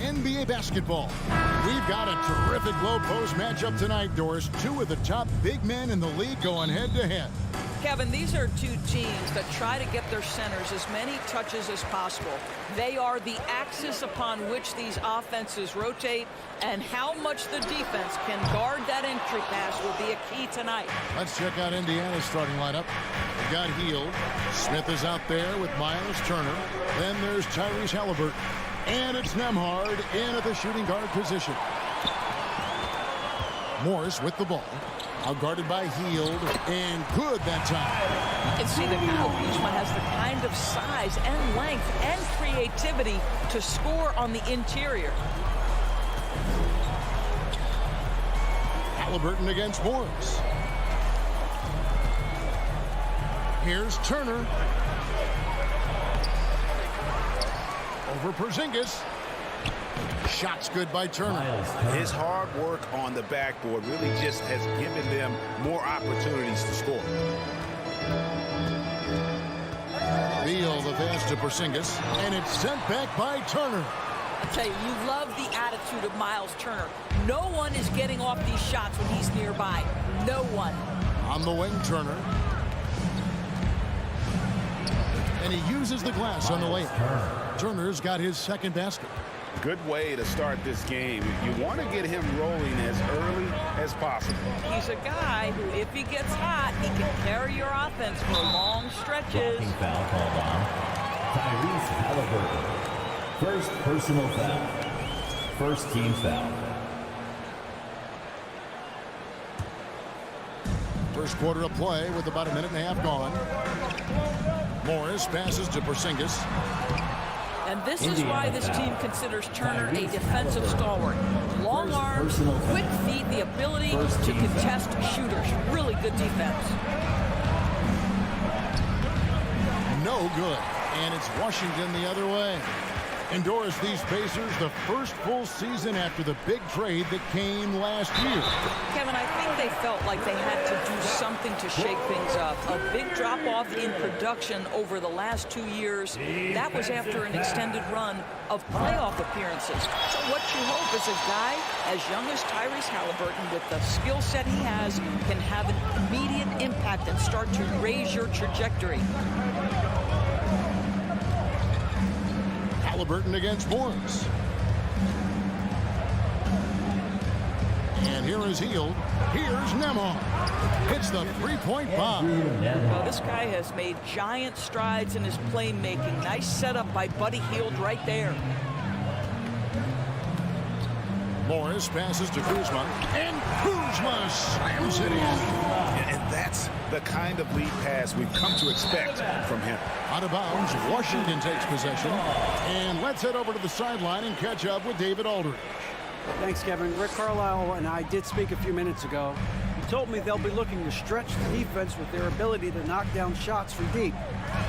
NBA basketball. We've got a terrific low post matchup tonight, Doris. Two of the top big men in the league going head-to-head. Kevin, these are two teams that try to get their centers as many touches as possible. They are the axis upon which these offenses rotate, and how much the defense can guard that entry pass will be a key tonight. Let's check out Indiana's starting lineup. They've got Hield. Smith is out there with Miles Turner. Then there's Tyrese Halliburton. And it's Nembhard in at the shooting guard position. Morris with the ball. Out guarded by Hield, and good that time. You can see that Kyle Kuzma has the kind of size and length and creativity to score on the interior. Halliburton against Morris. Here's Turner. Over Porzingis. Shots good by Turner. His hard work on the backboard really just has given them more opportunities to score. Beal the pass to Porzingis, and it's sent back by Turner. I tell you, you love the attitude of Miles Turner. No one is getting off these shots when he's nearby. No one. On the wing, Turner. And he uses the glass on the layup. Turner's got his second basket. Good way to start this game. You want to get him rolling as early as possible. He's a guy who, if he gets hot, he can carry your offense for long stretches. Blocking foul called on Tyrese Halliburton. First personal foul. First team foul. First quarter of play with about a minute and a half gone. Morris passes to Porzingis. And this is why this team considers Turner a defensive stalwart. Long arms, quick feet, the ability to contest shooters. Really good defense. No good. And it's Washington the other way. Endorse these Pacers the first full season after the big trade that came last year. Kevin, I think they felt like they had to do something to shake things up. A big drop-off in production over the last 2 years. That was after an extended run of playoff appearances. So what you hope is a guy as young as Tyrese Halliburton, with the skill set he has, can have an immediate impact and start to raise your trajectory. Halliburton against Morris. And here is Hield. Here's Nembhard. Hits the three-point bomb. Well, this guy has made giant strides in his playmaking. Nice setup by Buddy Hield right there. Morris passes to Kuzma, and Kuzma slams it in. And that's the kind of lead pass we've come to expect from him. Out of bounds, Washington takes possession. And let's head over to the sideline and catch up with David Aldridge. Thanks, Kevin. Rick Carlisle and I did speak a few minutes ago. He told me they'll be looking to stretch the defense with their ability to knock down shots from deep.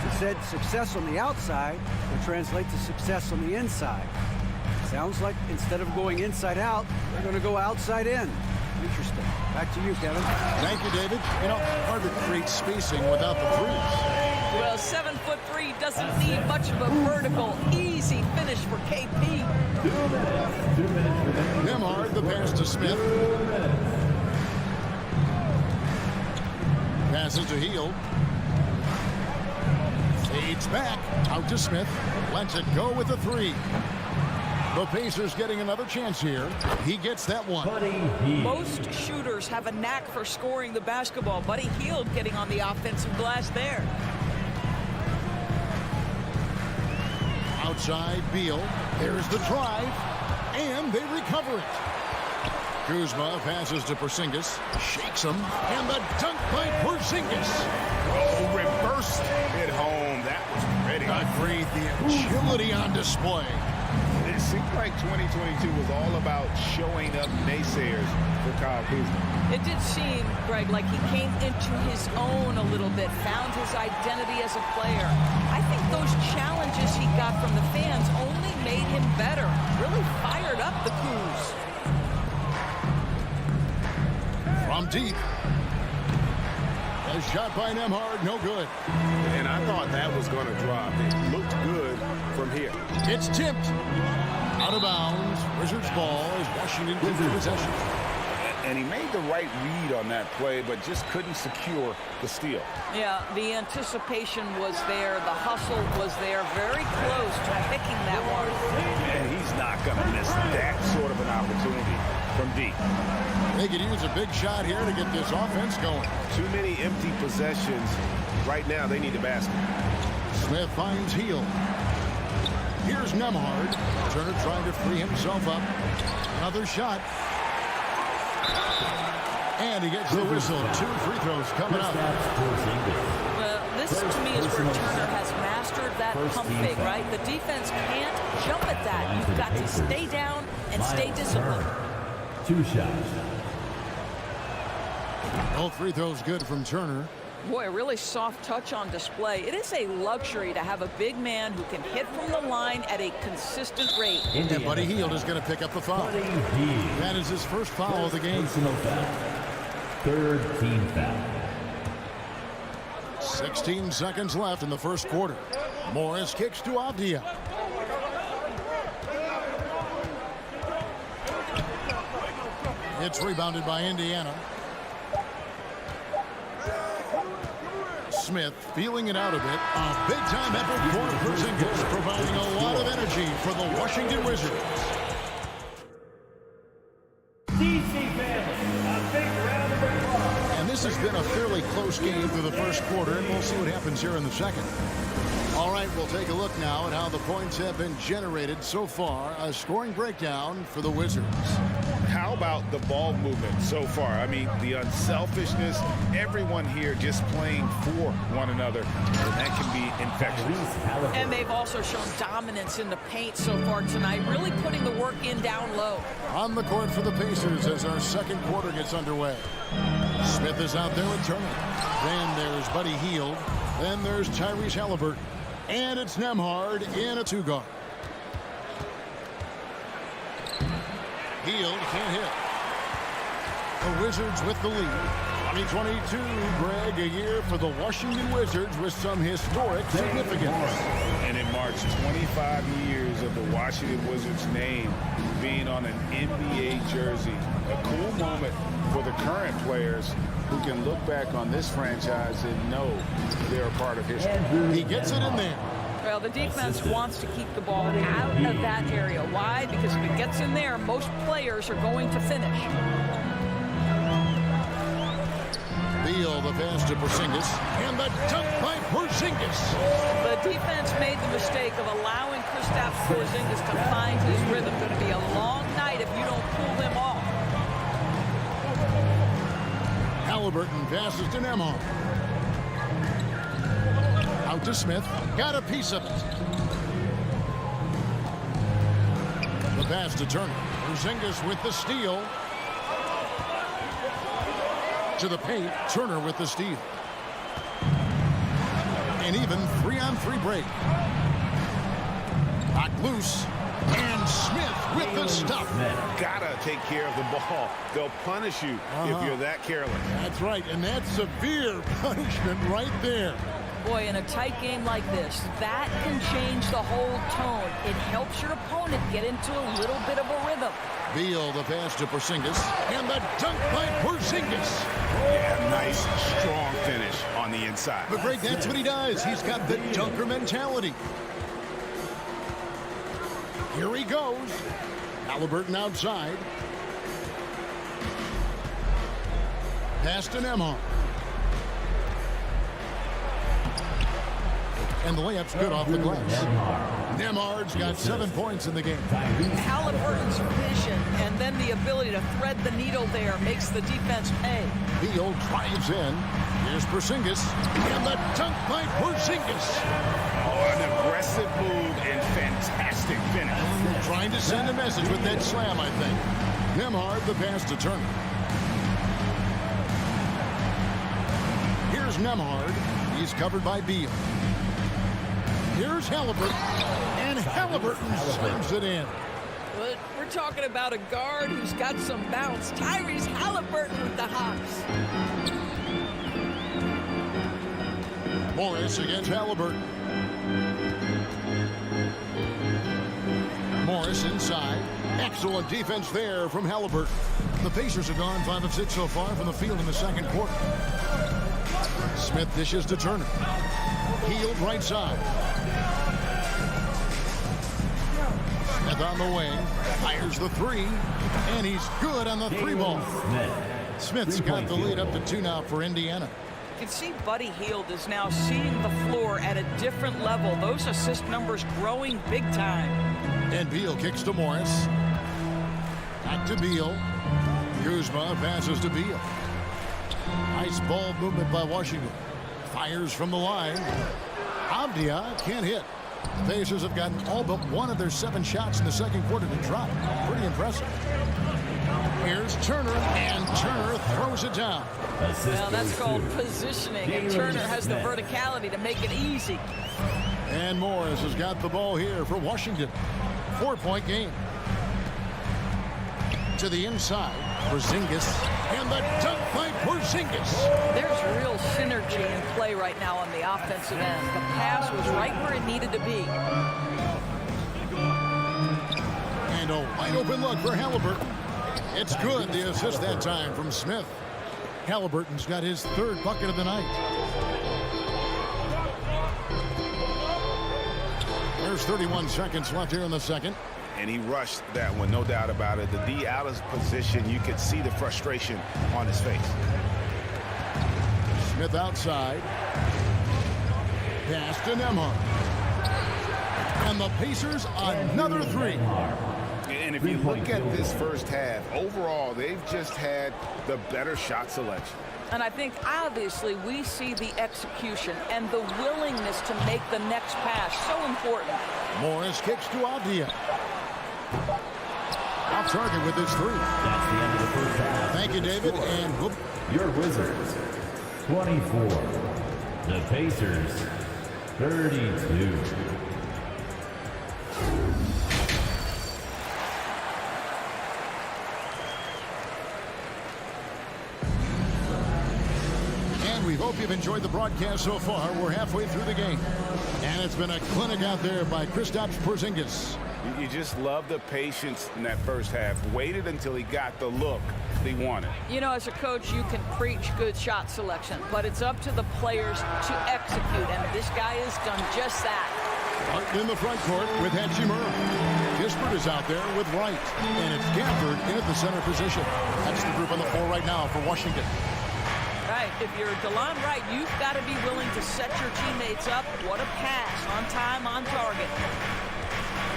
He said success on the outside will translate to success on the inside. Sounds like instead of going inside out, they're going to go outside in. Interesting. Back to you, Kevin. Thank you, David. You know, hard to create spacing without the threes. Well, 7'3" doesn't need much of a vertical, easy finish for KP. Nembhard, the pass to Smith. Passes to Hield. Fades back. Out to Smith. Lets it go with a three. The Pacers getting another chance here. He gets that one. Most shooters have a knack for scoring the basketball. Buddy Hield getting on the offensive glass there. Outside Beal. There's the drive. And they recover it. Kuzma passes to Porzingis. Shakes him. And the dunk by Porzingis. Oh, reversed it home. That was pretty. God breathe the agility on display. It seemed like 2022 was all about showing up naysayers for Kyle Kuzma. It did seem, Greg, like he came into his own a little bit, found his identity as a player. I think those challenges he got from the fans only made him better. Really fired up the Kuz. From deep. A shot by Nembhard, no good. And I thought that was going to drop. It looked good from here. It's tipped. Out of bounds. Wizards ball as Washington gets possession. And he made the right read on that play, but just couldn't secure the steal. Yeah, the anticipation was there. The hustle was there. Very close to picking that one. And he's not going to miss that sort of an opportunity from deep. They could use a big shot here to get this offense going. Too many empty possessions. Right now, they need a basket. Smith finds Hield. Here's Nembhard. Turner trying to free himself up. Another shot. And he gets the whistle. 2 free throws coming up. Well, this to me is where Turner has mastered that pump fake, right? The defense can't jump at that. You've got to stay down and stay disciplined. 2 shots. All free throws good from Turner. Boy, a really soft touch on display. It is a luxury to have a big man who can hit from the line at a consistent rate. And Buddy Hield is going to pick up the foul. That is his first foul of the game. Personal foul. Third team foul. 16 seconds left in the first quarter. Morris kicks to Avdia. It's rebounded by Indiana. Smith feeling it out a bit. A big-time effort for Porzingis, providing a lot of energy for the Washington Wizards. And this has been a fairly close game through the first quarter, and we'll see what happens here in the second. All right, we'll take a look now at how the points have been generated so far. A scoring breakdown for the Wizards. How about the ball movement so far? I mean, the unselfishness, everyone here just playing for one another, and that can be infectious. And they've also shown dominance in the paint so far tonight, really putting the work in down low. On the court for the Pacers as our second quarter gets underway. Smith is out there with Turner. Then there's Buddy Hield. Then there's Tyrese Halliburton. And it's Nembhard in a two-guard. Hield can't hit. The Wizards with the lead. 2022, Greg, a year for the Washington Wizards with some historic significance. And it marks 25 years of the Washington Wizards name being on an NBA jersey. A cool moment for the current players who can look back on this franchise and know they're a part of history. He gets it in there. Well, the defense wants to keep the ball out of that area. Why? Because if it gets in there, most players are going to finish. Beal, the pass to Porzingis, and the dunk by Porzingis. The defense made the mistake of allowing Kristaps Porzingis to find his rhythm. Going to be a long night if you don't pull them off. Halliburton passes to Nembhard. Out to Smith. Got a piece of it. The pass to Turner. Porzingis with the steal. To the paint. Turner with the steal. An even 3-on-3 break. Knocked loose. And Smith with the stuff. Gotta take care of the ball. They'll punish you if you're that careless. That's right, and that's severe punishment right there. Boy, in a tight game like this, that can change the whole tone. It helps your opponent get into a little bit of a rhythm. Beal, the pass to Porzingis, and the dunk by Porzingis. Yeah, nice, strong finish on the inside. But Greg, that's what he does. He's got the dunker mentality. Here he goes. Halliburton outside. Pass to Nembhard. And the layup's good off the glass. Nembhard's got 7 points in the game. Halliburton's vision and then the ability to thread the needle there makes the defense pay. Beal drives in. Here's Porzingis. And the dunk by Porzingis. Oh, an aggressive move and fantastic finish. Trying to send a message with that slam, I think. Nembhard, the pass to Turner. Here's Nembhard. He's covered by Beal. Here's Halliburton. And Halliburton slams it in. But we're talking about a guard who's got some bounce. Tyrese Halliburton with the hops. Morris against Halliburton. Morris inside. Excellent defense there from Halliburton. The Pacers have gone 5 of 6 so far from the field in the second quarter. Smith dishes to Turner. Hield right side. Smith on the wing. Fires the three. And he's good on the three ball. Smith's got the lead up to 2 now for Indiana. You can see Buddy Hield is now seeing the floor at a different level. Those assist numbers growing big time. And Beal kicks to Morris. Back to Beal. Kuzma passes to Beal. Nice ball movement by Washington. Fires from the line. Avdia can't hit. The Pacers have gotten all but one of their 7 shots in the second quarter to drop. Pretty impressive. Here's Turner, and Turner throws it down. Well, that's called positioning, and Turner has the verticality to make it easy. And Morris has got the ball here for Washington. 4-point game. To the inside, Porzingis, and the dunk by Porzingis. There's real synergy in play right now on the offensive end. The pass was right where it needed to be. And a wide open look for Halliburton. It's good, the assist that time from Smith. Halliburton's got his third bucket of the night. There's 31 seconds left here in the second. And he rushed that one, no doubt about it. The D out of position, you could see the frustration on his face. Smith outside. Pass to Nembhard. And the Pacers another three. And if you look at this first half, overall, they've just had the better shot selection. And I think, obviously, we see the execution and the willingness to make the next pass so important. Morris kicks to Avdia. Off target with his three. That's the end of the first half. Thank you, David. And whoop. Your Wizards, 24. The Pacers, 32. We hope you've enjoyed the broadcast so far. We're halfway through the game. And it's been a clinic out there by Kristaps Porzingis. You just love the patience in that first half. Waited until he got the look he wanted. You know, as a coach, you can preach good shot selection, but it's up to the players to execute, and this guy has done just that. Martin in the front court with Hachimura. Kispert is out there with Wright. And it's Gafford in at the center position. That's the group on the floor right now for Washington. Right, if you're DeLon Wright, you've got to be willing to set your teammates up. What a pass, on time, on target.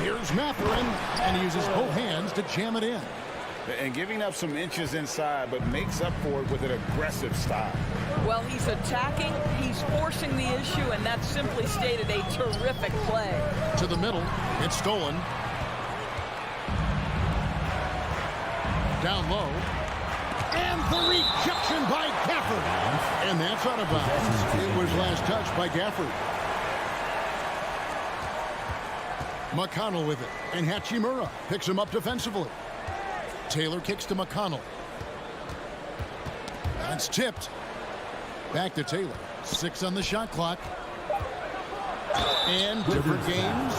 Here's Mathurin, and he uses both hands to jam it in. And giving up some inches inside, but makes up for it with an aggressive style. Well, he's attacking, he's forcing the issue, and that's simply stated a terrific play. To the middle, it's stolen. Down low. And the rejection by Gafford. And that's out of bounds. It was last touched by Gafford. McConnell with it. And Hachimura picks him up defensively. Taylor kicks to McConnell. That's tipped. Back to Taylor. 6 on the shot clock. And different games,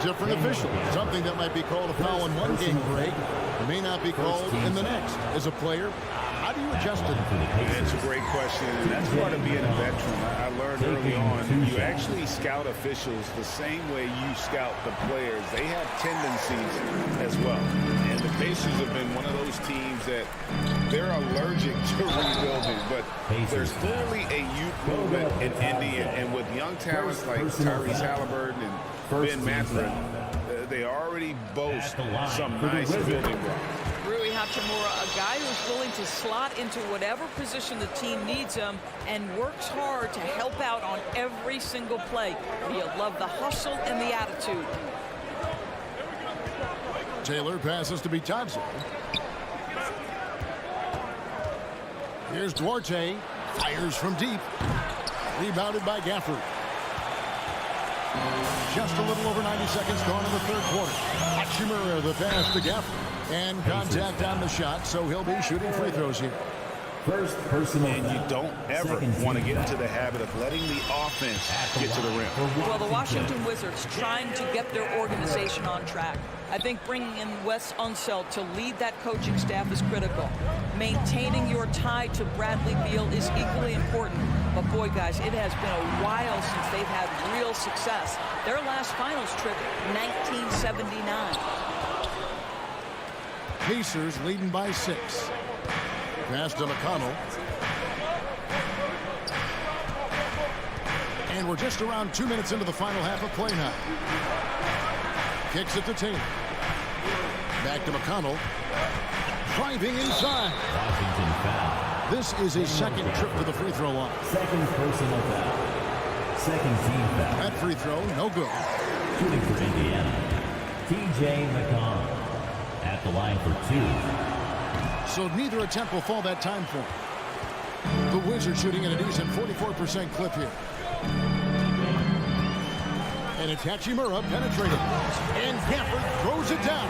different officials. Something that might be called a foul in one game break may not be called in the next. As a player, how do you adjust it? It's a great question, and that's part of being a veteran. I learned early on, you actually scout officials the same way you scout the players. They have tendencies as well. And the Pacers have been one of those teams that they're allergic to rebuilding, but there's clearly a youth movement in Indy, and with young talents like Tyrese Halliburton and Ben Mathurin, they already boast some nice building blocks. Rui Hachimura, a guy who's willing to slot into whatever position the team needs him and works hard to help out on every single play. You love the hustle and the attitude. Taylor passes to Bitadze. Here's Duarte. Fires from deep. Rebounded by Gafford. Just a little over 90 seconds gone in the third quarter. Hachimura the pass to Gafford. And contact on the shot, so he'll be shooting free throws here. First personal. And you don't ever want to get into the habit of letting the offense get to the rim. Well, the Washington Wizards trying to get their organization on track. I think bringing in Wes Unseld to lead that coaching staff is critical. Maintaining your tie to Bradley Beal is equally important. But boy, guys, it has been a while since they've had real success. Their last finals trip, 1979. Pacers leading by 6. Pass to McConnell. And we're just around 2 minutes into the final half of play now. Kicks it to Taylor. Back to McConnell. Driving inside. Washington foul. This is his second trip to the free throw line. Second personal foul. Second team foul. That free throw, no good. Shooting for Indiana, T.J. McConnell. At the line for 2. so neither attempt will fall that time for him. The Wizards shooting at a decent 44% clip here. And it's Hachimura penetrating. And Gafford throws it down.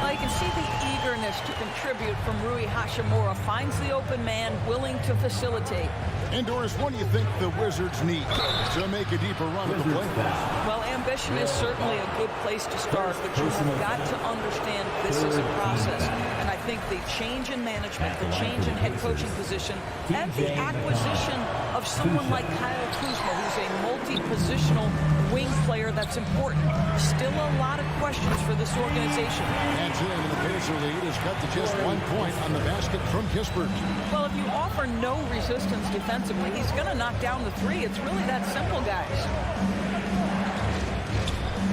Well, you can see the eagerness to contribute from Rui Hachimura. Finds the open man, willing to facilitate. And Doris, what do you think the Wizards need to make a deeper run at the playoffs? Well, ambition is certainly a good place to start, but you have got to understand this is a process. And I think the change in management, the change in head coaching position, and the acquisition of someone like Kyle Kuzma, who's a multi-positional wing player that's important. Still a lot of questions for this organization. And the Pacer lead is cut to just 1 point on the basket from Kispert. Well, if you offer no resistance defensively, he's going to knock down the three. It's really that simple, guys.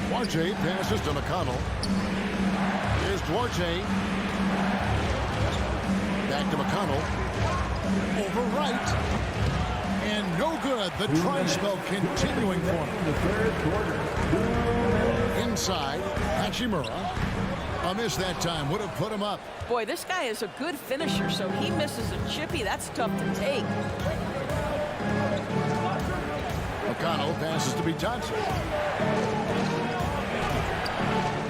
Duarte passes to McConnell. Here's Duarte. Back to McConnell. Over right. And no good. The try spell continuing for him. Inside, Hachimura. A miss that time. Would have put him up. Boy, this guy is a good finisher, so he misses a chippy. That's tough to take. McConnell passes to Johnson.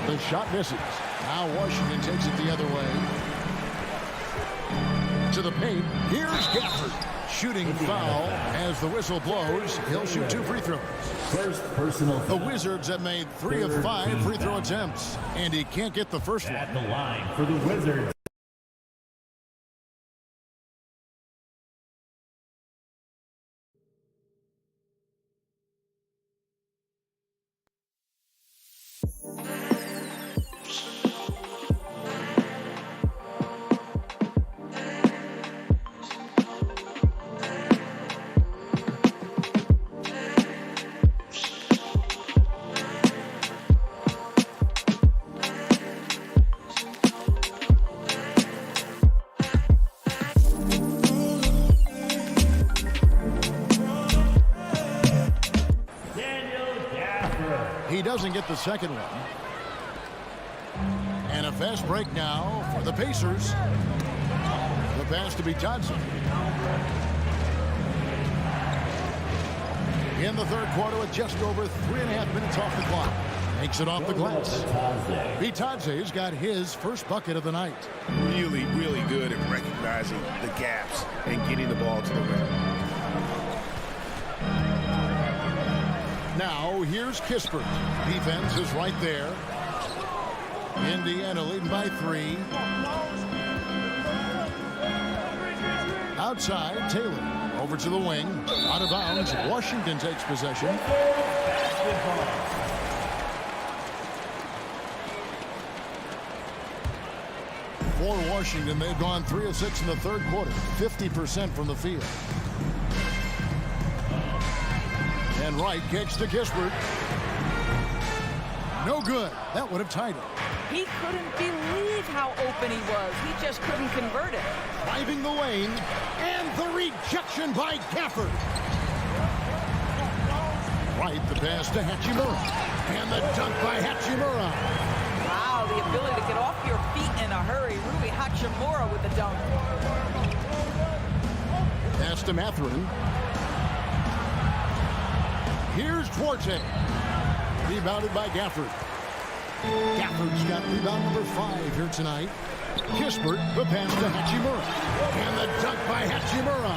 The shot misses. Now Washington takes it the other way. To the paint. Here's Gafford. Shooting foul as the whistle blows. He'll shoot 2 free throws. First personal The foul. Wizards have made 3 of 5 free throw attempts, and he can't get the first one. At the line for the Wizards. He doesn't get the second one. And a fast break now for the Pacers. The pass to Johnson. In the third quarter with just over 3.5 minutes off the clock. Makes it off the glass. Bitadze's got his first bucket of the night. Really, really good at recognizing the gaps and getting the ball to the rim. Now, here's Kispert. Defense is right there. Indiana leading by 3. Outside, Taylor. Over to the wing. Out of bounds. Washington takes possession. For Washington, they've gone 3 of 6 in the third quarter. 50% from the field. And Wright kicks to Kispert. No good. That would have tied it. He couldn't believe how open he was. He just couldn't convert it. Driving the lane. And the rejection by Gafford. Wright, the pass to Hachimura. And the dunk by Hachimura. Wow, the ability to get off your feet in a hurry. Rui Hachimura with the dunk. Pass to Mathurin. Here's Duarte. Rebounded by Gafford. Gafford's got rebound number 5 here tonight. Kispert, the pass to Hachimura. And the dunk by Hachimura.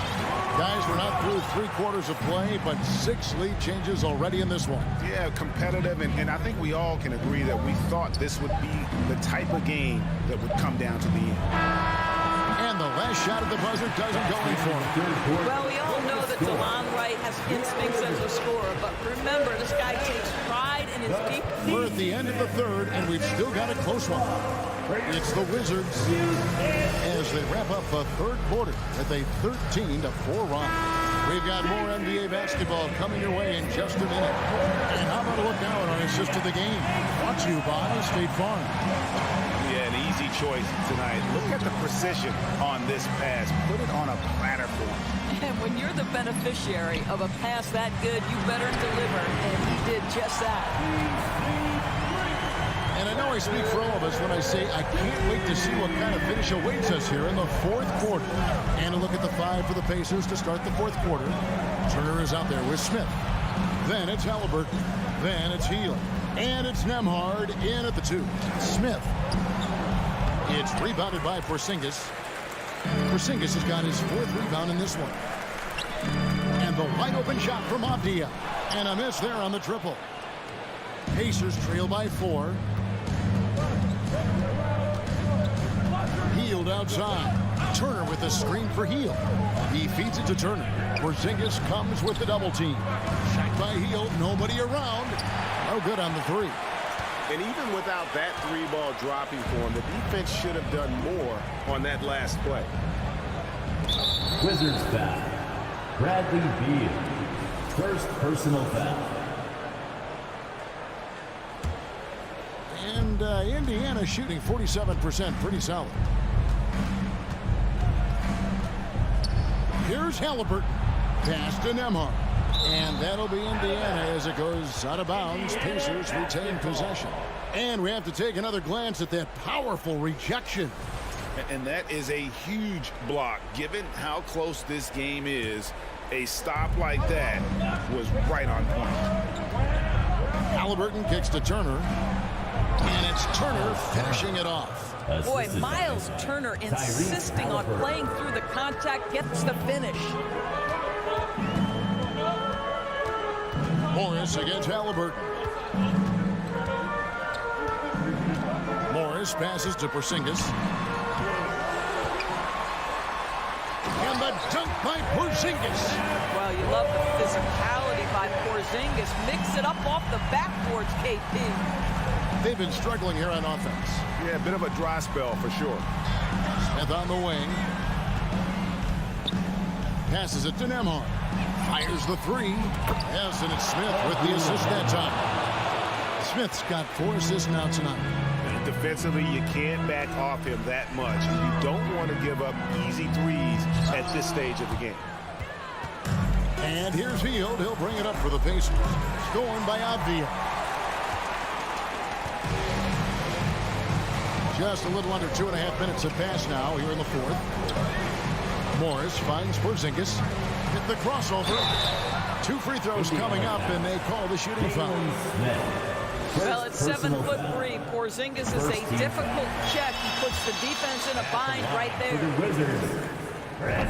Guys, we're not through 3 quarters of play, but 6 lead changes already in this one. Yeah, competitive, and I think we all can agree that we thought this would be the type of game that would come down to the end. And the last shot at the buzzer doesn't go in for him. Well, we all know that DeLon Wright has instincts as a scorer, but remember, this guy takes pride in his deep. We're at the end of the third, and we've still got a close one. It's the Wizards as they wrap up the third quarter with a 13-4 run. We've got more NBA basketball coming your way in just a minute. And how about a look now at our assist to the game? Brought to you by State Farm. Yeah, an easy choice tonight. Look at the precision on this pass. Put it on a platter for him. And when you're the beneficiary of a pass that good, you better deliver, and he did just that. And I know I speak for all of us when I say I can't wait to see what kind of finish awaits us here in the fourth quarter. And a look at the 5 for the Pacers to start the fourth quarter. Turner is out there with Smith. Then it's Halliburton. Then it's Hield. And it's Nembhard in at the 2. Smith. It's rebounded by Porzingis. Porzingis has got his 4th rebound in this one. And the wide open shot from Avdia. And a miss there on the triple. Pacers trail by 4. Hield outside. Turner with the screen for Hield. He feeds it to Turner. Porzingis comes with the double team. Shot by Hield. Nobody around. No good on the 3. And even without that 3-ball dropping for him, the defense should have done more on that last play. Wizards foul. Bradley Beal. First personal foul. And Indiana shooting 47%, pretty solid. Here's Halliburton. Pass to Nembhard. And that'll be Indiana as it goes out of bounds. Pacers retain possession. And we have to take another glance at that powerful rejection. And that is a huge block. Given how close this game is, a stop like that was right on point. Halliburton kicks to Turner. And it's Turner finishing it off. Boy, Miles Turner insisting on playing through the contact, gets the finish. Morris against Halliburton. Morris passes to Porzingis. And the dunk by Porzingis. Well, you love the physicality by Porzingis. Mix it up off the backboards, KP. They've been struggling here on offense. Yeah, a bit of a dry spell for sure. Smith on the wing. Passes it to Nembhard. Fires the 3. Yes, and it's Smith with the assist that time. Smith's got 4 assists now tonight. And defensively, you can't back off him that much. You don't want to give up easy threes at this stage of the game. And here's Hield. He'll bring it up for the Pacers. Scoring by Avdia. Just a little under 2.5 minutes have passed now here in the 4th. Morris finds Porzingis. Hit the crossover. 2 free throws coming up, and they call the shooting foul. Well, it's 7'3". Porzingis is a difficult check. He puts the defense in a bind right there.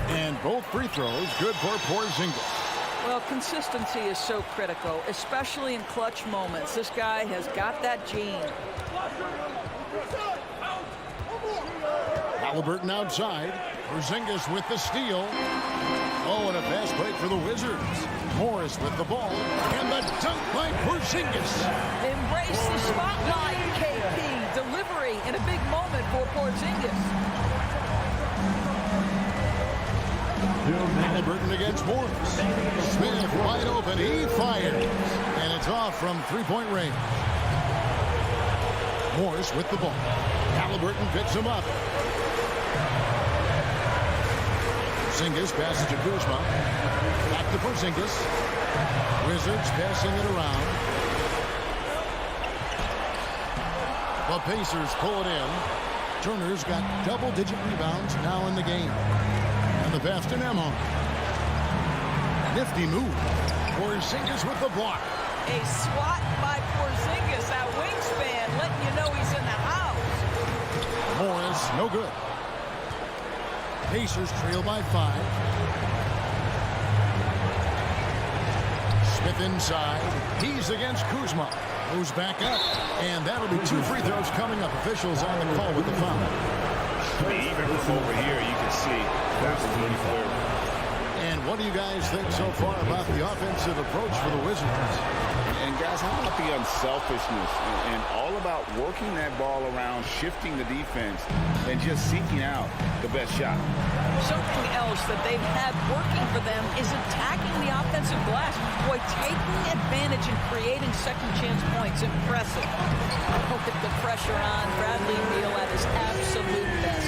And both free throws good for Porzingis. Well, consistency is so critical, especially in clutch moments. This guy has got that gene. Halliburton outside. Porzingis with the steal. Oh, and a fast break for the Wizards. Morris with the ball. And the dunk by Porzingis. Embrace the spotlight, KP. Delivery in a big moment for Porzingis. Halliburton against Morris. Smith wide open. He fires. And it's off from 3-point range. Morris with the ball. Halliburton picks him up. Porzingis passes to Kuzma. Back to Porzingis. Wizards passing it around. The Pacers pull it in. Turner's got double-digit rebounds now in the game. And the pass to Nembhard. Nifty move. Porzingis with the block. A swat by Porzingis. That wingspan letting you know he's in the house. Morris, no good. Pacers trail by 5. Smith inside. He's against Kuzma. Goes back up. And that'll be 2 free throws coming up. Officials on the call with the foul. Even from over here, you can see that was really clear. And what do you guys think so far about the offensive approach for the Wizards? And guys, how about the unselfishness and all about working that ball around, shifting the defense, and just seeking out the best shot? Something else that they've had working for them is attacking the offensive glass. Boy, taking advantage and creating second chance points. Impressive. Look at the pressure on Bradley Beal at his absolute best.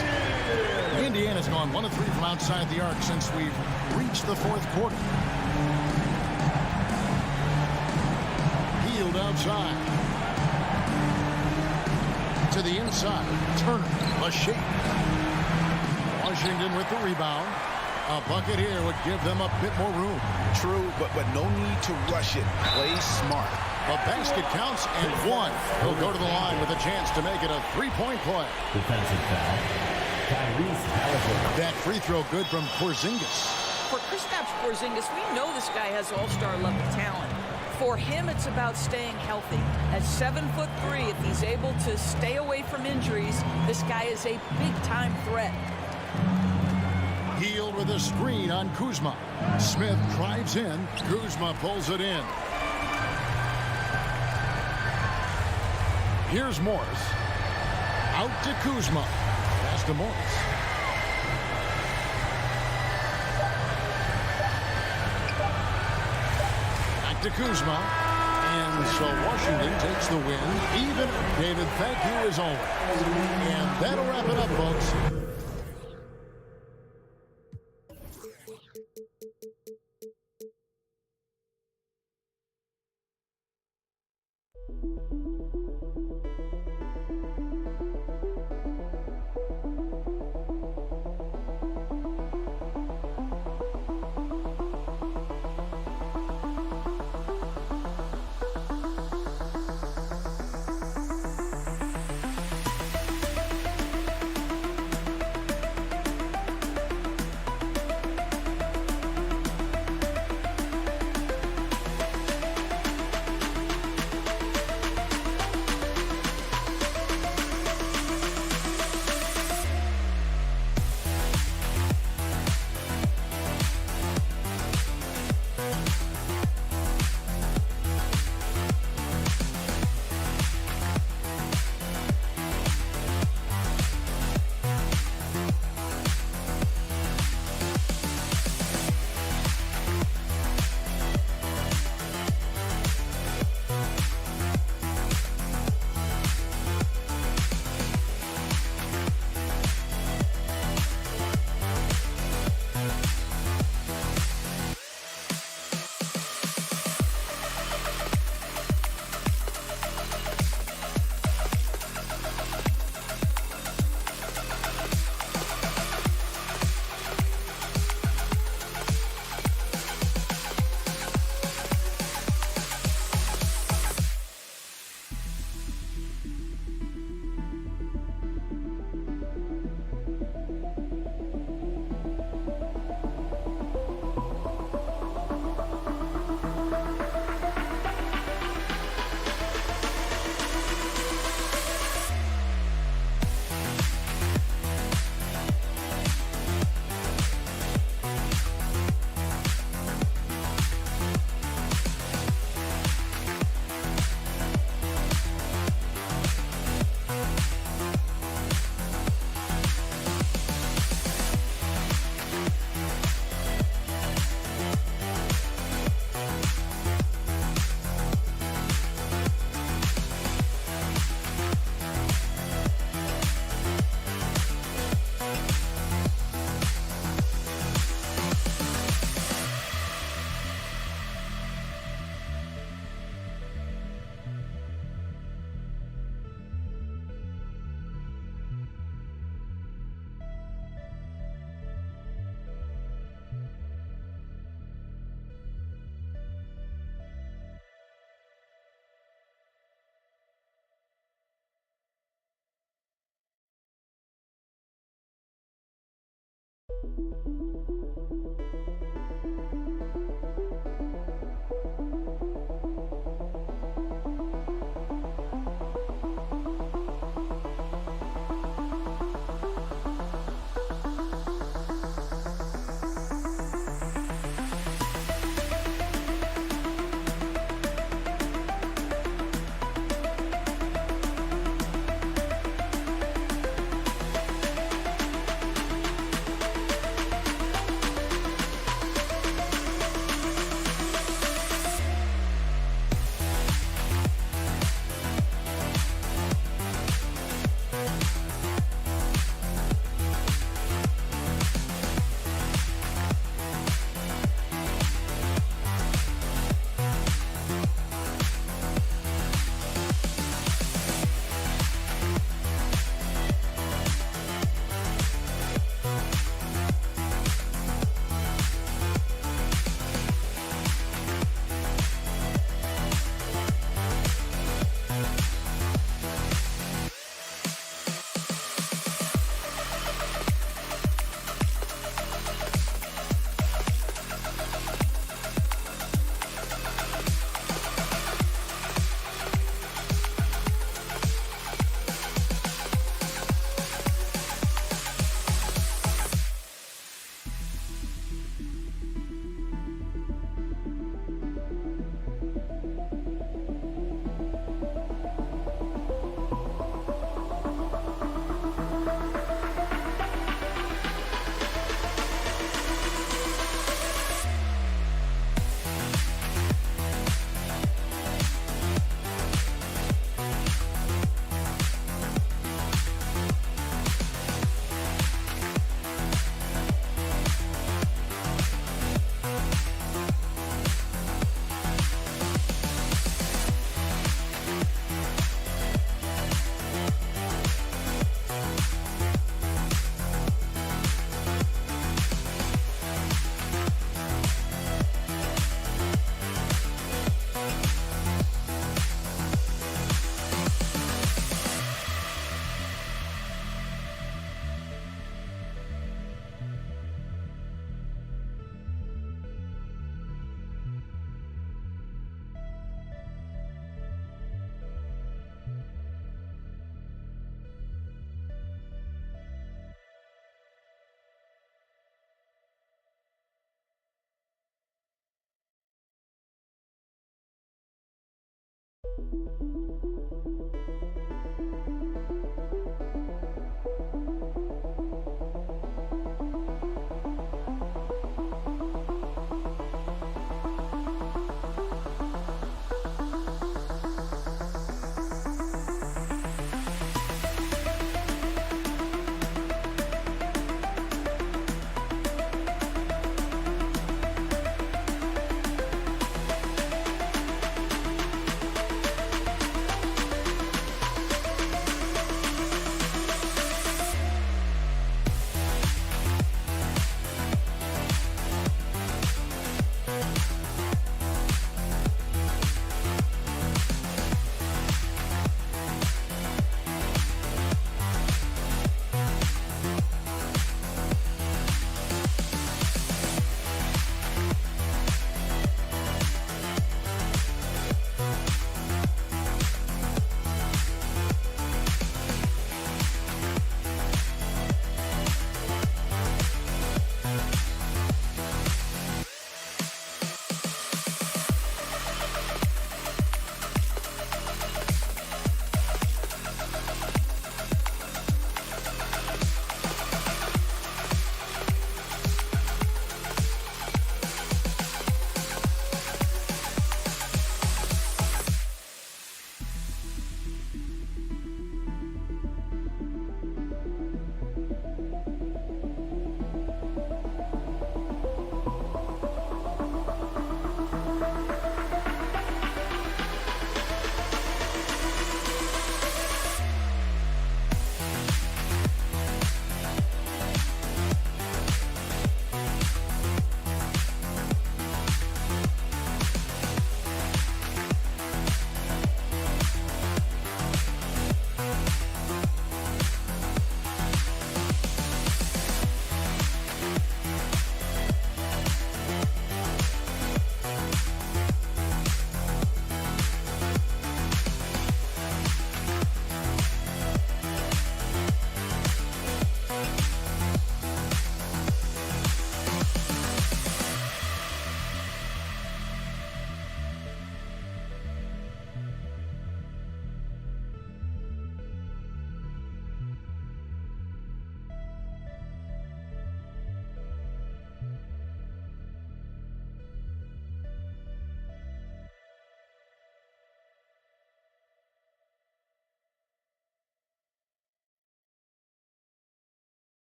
Indiana's gone 1 of 3 from outside the arc since we've reached the 4th quarter. Hield outside. to the inside. Turner, a shake. Washington with the rebound. A bucket here would give them a bit more room. True, but no need to rush it. Play smart. The basket counts and one. He'll go to the line with a chance to make it a three-point play. Defensive foul. Tyrese Halliburton. That free throw good from Porzingis. For Kristaps Porzingis, we know this guy has all-star level talent. For him, it's about staying healthy. At 7'3", if he's able to stay away from injuries, this guy is a big-time threat. Healed with a screen on Kuzma. Smith drives in. Kuzma pulls it in. Here's Morris. Out to Kuzma. Pass to Morris. Back to Kuzma. And so Washington takes the win. Even, David, thank you as always. And that'll wrap it up, folks.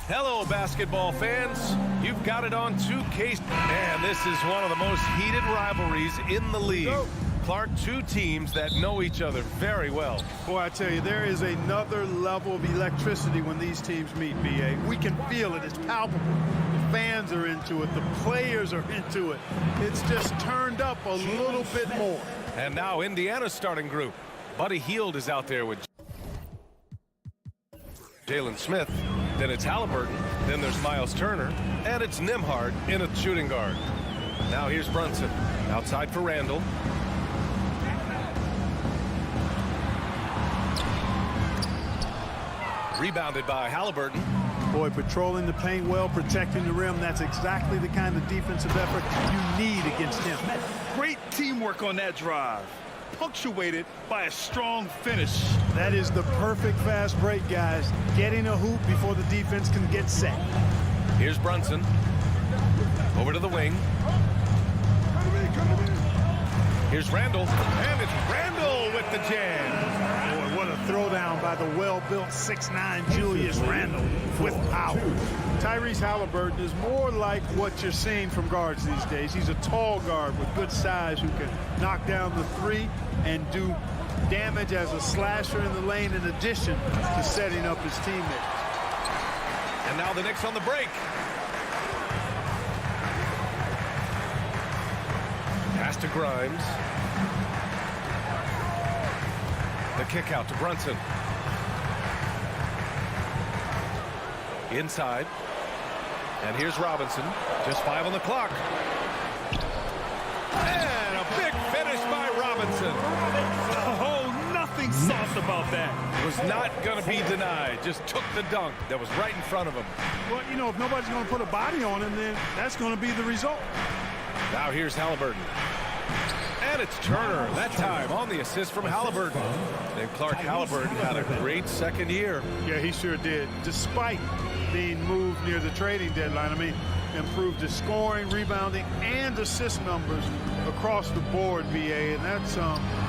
Hello, basketball fans. You've got it on 2K. And this is one of the most heated rivalries in the league. Clark, two teams that know each other very well. Boy, I tell you, there is another level of electricity when these teams meet, B.A. We can feel it. It's palpable. The fans are into it. The players are into it. It's just turned up a little bit more. And now Indiana's starting group. Buddy Hield is out there with Jalen Smith. Then it's Halliburton. Then there's Miles Turner. And it's Nembhard in a shooting guard. Now here's Brunson. Outside for Randall. Rebounded by Halliburton. Boy, patrolling the paint well, protecting the rim. That's exactly the kind of defensive effort you need against him. Great teamwork on that drive, punctuated by a strong finish. That is the perfect fast break, guys. Getting a hoop before the defense can get set. Here's Brunson. Over to the wing. Here's Randall. And it's Randall with the jam. Boy, what a throwdown by the well-built 6'9" Julius Randall with power. Tyrese Halliburton is more like what you're seeing from guards these days. He's a tall guard with good size who can knock down the three and do damage as a slasher in the lane in addition to setting up his teammates. And now the Knicks on the break. Pass to Grimes. The kick out to Brunson. Inside. And here's Robinson. Just 5 on the clock. And a big finish by Robinson. Oh, nothing soft about that. Was not going to be denied. Just took the dunk that was right in front of him. Well, you know, if nobody's going to put a body on him, then that's going to be the result. Now here's Halliburton. And it's Turner, that time on the assist from Halliburton. And Clark Halliburton had a great second year. Yeah, he sure did. Despite being moved near the trading deadline, I mean, improved his scoring, rebounding, and assist numbers across the board, BA. And that's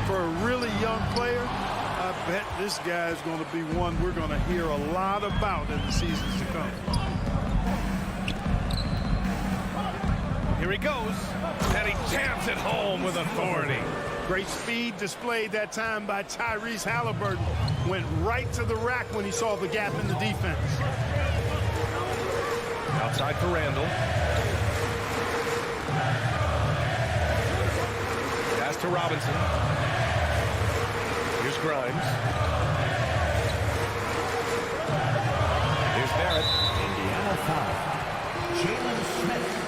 for a really young player. I bet this guy is going to be one we're going to hear a lot about in the seasons to come. Here he goes, and he jams it home with authority. Great speed displayed that time by Tyrese Halliburton. Went right to the rack when he saw the gap in the defense. Outside for Randall. Pass to Robinson. Here's Grimes. Here's Barrett. Indiana foul. Jalen Smith.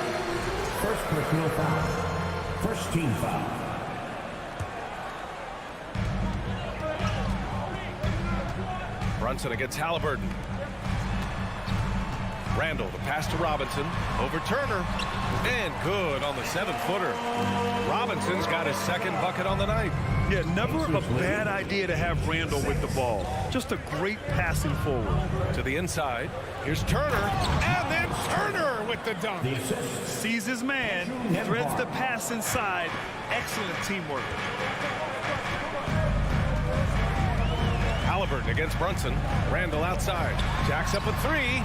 First personal foul. First team foul. Brunson against Halliburton. Randall, the pass to Robinson. Over Turner. And good on the 7-footer. Robinson's got his second bucket on the night. Yeah, never a bad idea to have Randall with the ball. Just a great passing forward. To the inside. Here's Turner. And then Turner with the dunk. Sees his man. Threads the pass inside. Excellent teamwork. Halliburton against Brunson. Randall outside. Jacks up a 3.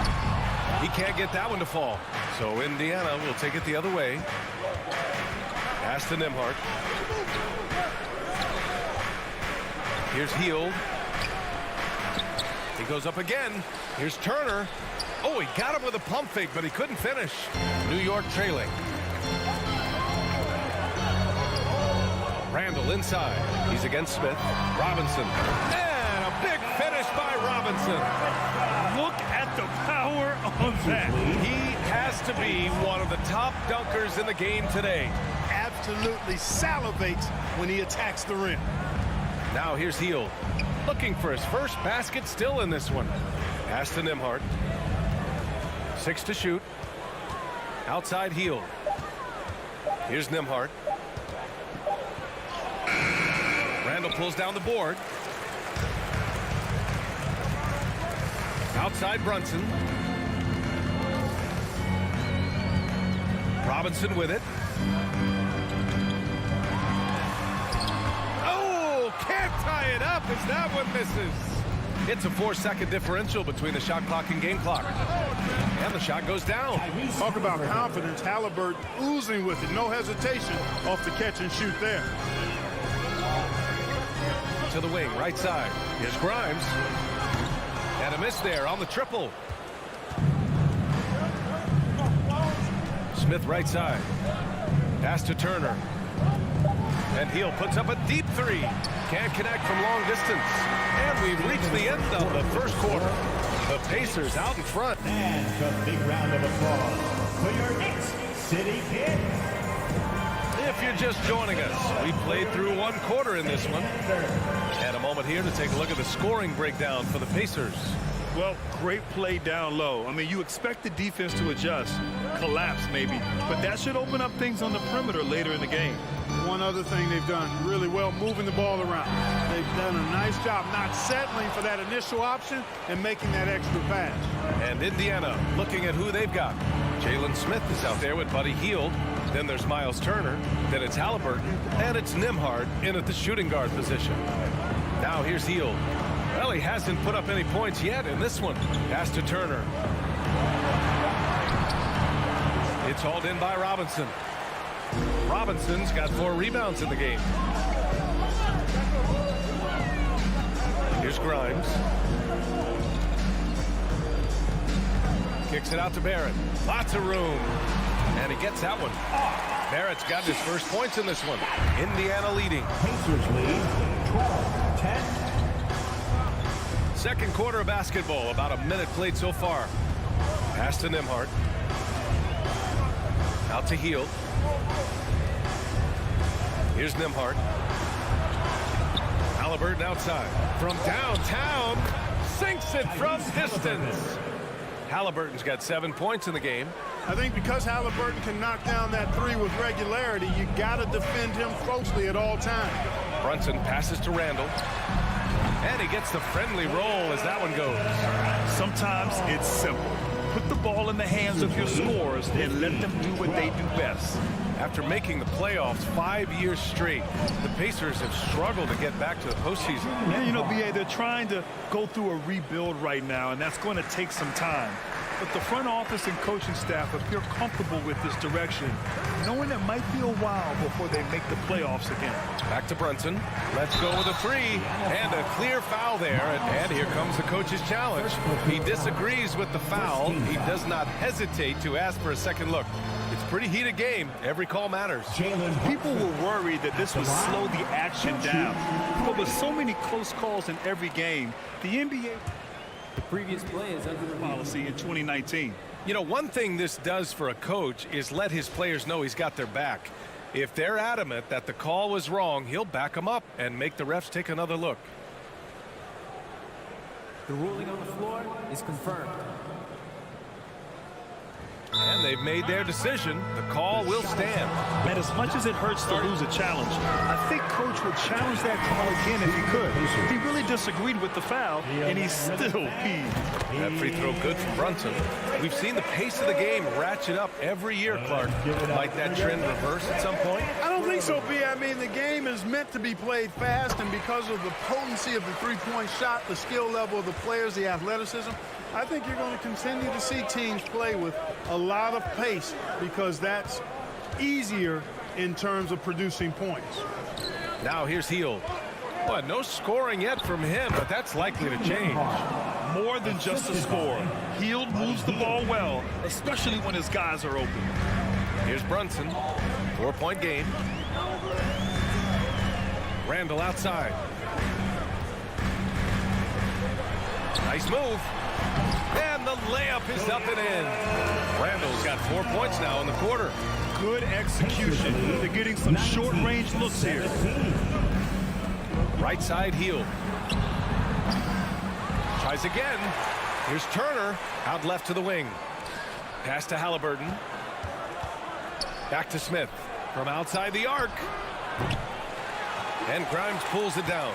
He can't get that one to fall. So Indiana will take it the other way. Pass to Nembhard. Here's Hield. He goes up again. Here's Turner. Oh, he got him with a pump fake, but he couldn't finish. New York trailing. Randall inside. He's against Smith. Robinson. And a big finish by Robinson. Look at the power on that. He has to be one of the top dunkers in the game today. Absolutely salivates when he attacks the rim. Now here's Hield. Looking for his first basket still in this one. Pass to Nembhard. 6 to shoot. Outside Hield. Here's Nembhard. Randall pulls down the board. Outside Brunson. Robinson with it. Oh, can't tie it up as that one misses. It's a 4-second differential between the shot clock and game clock. And the shot goes down. Talk about confidence. Halliburton oozing with it. No hesitation off the catch and shoot there. To the wing, right side. Here's Grimes. And a miss there on the triple. Smith right side. Pass to Turner. And Hield puts up a deep 3. Can't connect from long distance. And we've reached the end of the first quarter. The Pacers out in front. And a big round of applause for your Knicks City Kid. If you're just joining us, we played through one quarter in this one. And a moment here to take a look at the scoring breakdown for the Pacers. Well, great play down low. I mean, you expect the defense to adjust, collapse maybe, but that should open up things on the perimeter later in the game. One other thing they've done really well, moving the ball around. They've done a nice job not settling for that initial option and making that extra pass. And Indiana looking at who they've got. Jalen Smith is out there with Buddy Hield. Then there's Miles Turner. Then it's Halliburton. And it's Nembhard in at the shooting guard position. Now here's Hield. Well, he hasn't put up any points yet in this one. Pass to Turner. It's hauled in by Robinson. Robinson's got 4 rebounds in the game. Here's Grimes. Kicks it out to Barrett. Lots of room. And he gets that one off. Barrett's got his first points in this one. Indiana leading. Pacers lead 12-10. Second quarter of basketball. About a minute played so far. Pass to Nembhard. Out to Hield. Here's Nembhard. Halliburton outside. From downtown. Sinks it from distance. Halliburton's got 7 points in the game. I think because Halliburton can knock down that three with regularity, you got to defend him closely at all times. Brunson passes to Randall. And he gets the friendly roll as that one goes. Sometimes it's simple. Put the ball in the hands of your scorers and let them do what they do best. After making the playoffs 5 years straight, the Pacers have struggled to get back to the postseason. And you know, B.A., they're trying to go through a rebuild right now, and that's going to take some time. But the front office and coaching staff appear comfortable with this direction, knowing it might be a while before they make the playoffs again. Back to Brunson. Let's go with a three. And a clear foul there. And here comes the coach's challenge. He disagrees with the foul. He does not hesitate to ask for a second look. It's a pretty heated game. Every call matters. People were worried that this would slow the action down. But with so many close calls in every game, the NBA... The previous play is under policy in 2019. You know, one thing this does for a coach is let his players know he's got their back. If they're adamant that the call was wrong, he'll back them up and make the refs take another look. The ruling on the floor is confirmed. And they've made their decision. The call will stand. And as much as it hurts to lose a challenge, I think Coach would challenge that call again if he could. He really disagreed with the foul, and he's still peeved. That free throw good from Brunson. We've seen the pace of the game ratchet up every year, Clark. Might that trend reverse at some point? I don't think so, B. I mean, the game is meant to be played fast, and because of the potency of the three-point shot, the skill level of the players, the athleticism, I think you're going to continue to see teams play with a lot of pace because that's easier in terms of producing points. Now here's Hield. Well, no scoring yet from him, but that's likely to change. More than just a score. Hield moves the ball well, especially when his guys are open. Here's Brunson. 4-point game. Randall outside. Nice move. And the layup is up and in. Randall's got 4 points now in the quarter. Good execution. They're getting some short-range looks here. Right side Hield. Tries again. Here's Turner. Out left to the wing. Pass to Halliburton. Back to Smith. From outside the arc. And Grimes pulls it down.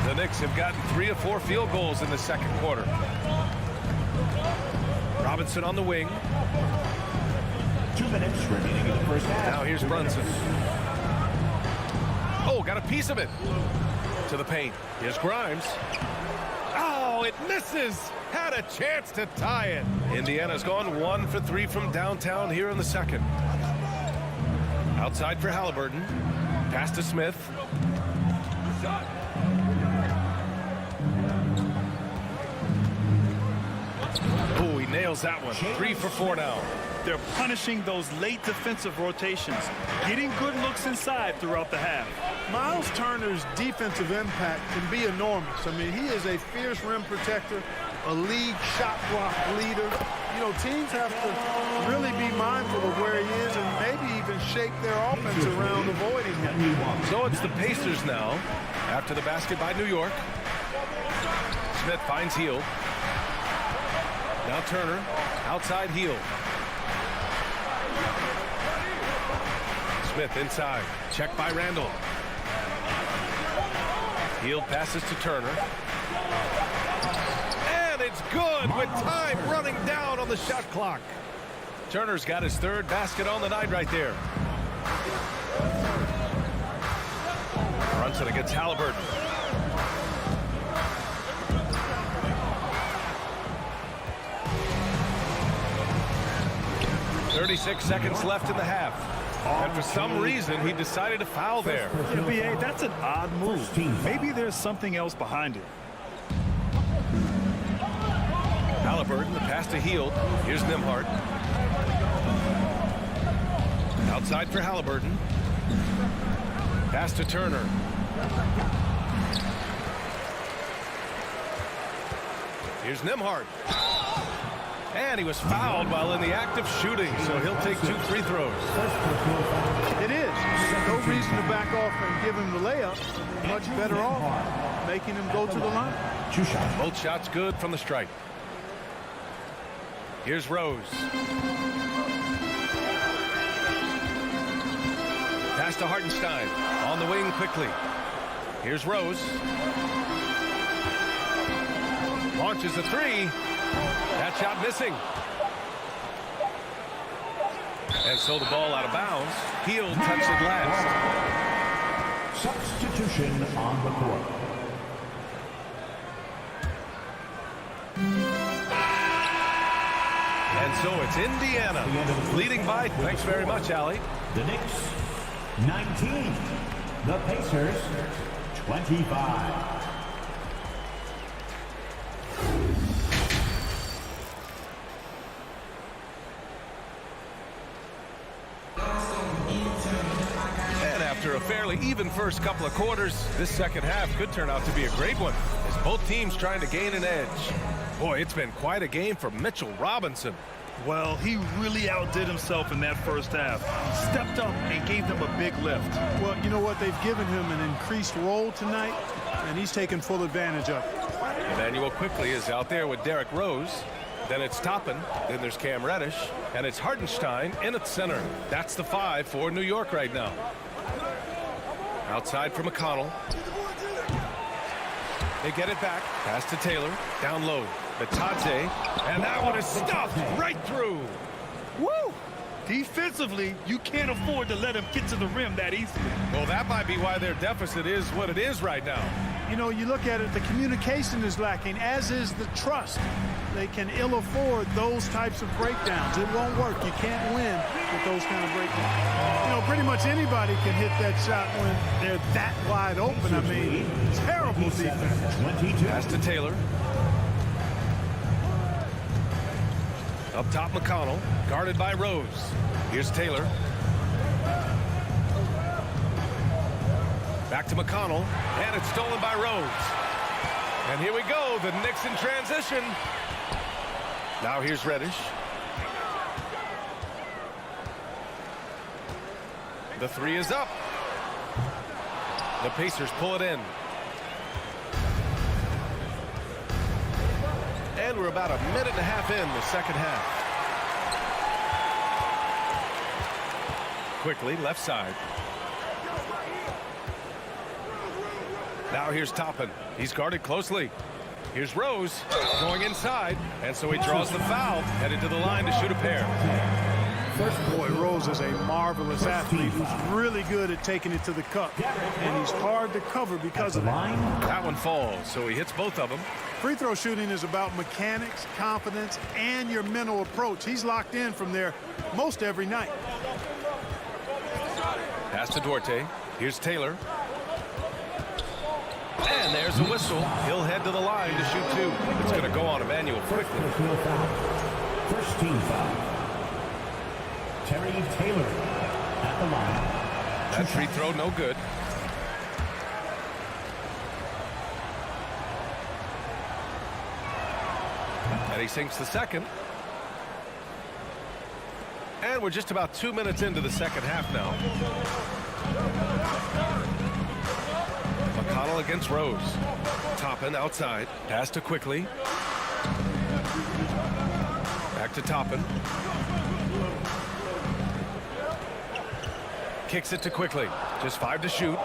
The Knicks have gotten 3 of 4 field goals in the second quarter. Robinson on the wing. 2 minutes remaining in the first half. Now here's Brunson. Oh, got a piece of it. To the paint. Here's Grimes. Oh, it misses. Had a chance to tie it. Indiana's gone 1 for 3 from downtown here in the second. Outside for Halliburton. Pass to Smith. Oh, he nails that one. 3 for 4 now. They're punishing those late defensive rotations, getting good looks inside throughout the half. Miles Turner's defensive impact can be enormous. I mean, he is a fierce rim protector, a league shot block leader. You know, teams have to really be mindful of where he is and maybe even shape their offense around avoiding him. So it's the Pacers now after the basket by New York. Smith finds Hield. Now Turner, outside Hield. Smith inside, checked by Randall. Hield passes to Turner. And it's good with time running down on the shot clock. Turner's got his 3rd basket on the night right there. Brunson against Halliburton. 36 seconds left in the half. And for some reason, he decided to foul there. NBA, that's an odd move. Maybe there's something else behind it. Halliburton, the pass to Hield. Here's Nembhard. Outside for Halliburton. Pass to Turner. Here's Nembhard. And he was fouled while in the act of shooting, so he'll take 2 free throws. It is. No reason to back off and give him the layup. Much better off making him go to the line. Both shots good from the stripe. Here's Rose. Pass to Hartenstein. On the wing quickly. Here's Rose. Launches a 3. That shot missing. And so the ball out of bounds. He'll touch it last. Substitution on the court. And so it's Indiana leading by. Thanks very much, Allie. The Knicks 19. The Pacers 25. After a fairly even first couple of quarters, this second half could turn out to be a great one as both teams trying to gain an edge. Boy, it's been quite a game for Mitchell Robinson. Well, he really outdid himself in that first half. Stepped up and gave them a big lift. Well, you know what? They've given him an increased role tonight, and he's taken full advantage of it. Emmanuel quickly is out there with Derrick Rose. Then it's Toppin. Then there's Cam Reddish. And it's Hartenstein in at center. That's the 5 for New York right now. Outside for McConnell. They get it back. Pass to Taylor. Down low. Batadze. And that one is stuffed right through. Woo! Defensively, you can't afford to let him get to the rim that easily. Well, that might be why their deficit is what it is right now. You know, you look at it, the communication is lacking, as is the trust. They can ill afford those types of breakdowns. It won't work. You can't win with those kind of breakdowns. You know, pretty much anybody can hit that shot when they're that wide open. I mean, terrible defense. Pass to Taylor. Up top, McConnell, guarded by Rose. Here's Taylor. Back to McConnell, and it's stolen by Rose. And here we go, the Knicks in transition. Now here's Reddish. The 3 is up. The Pacers pull it in. And we're about a minute and a half in the second half. Quickly, left side. Now here's Toppin. He's guarded closely. Here's Rose going inside. And so he draws the foul, headed to the line to shoot a pair. Boy, Rose is a marvelous athlete who's really good at taking it to the cup. And he's hard to cover because of that. That one falls, so he hits both of them. Free throw shooting is about mechanics, confidence, and your mental approach. He's locked in from there most every night. Pass to Duarte. Here's Taylor. And there's a whistle. He'll head to the line to shoot 2. It's going to go on Emmanuel quickly. First team foul. Terry Taylor at the line. That free throw no good. And he sinks the second. And we're just about 2 minutes into the second half now. McConnell against Rose. Toppin outside. Pass to Quickly. Back to Toppin. Kicks it to Quickly. Just 5 to shoot.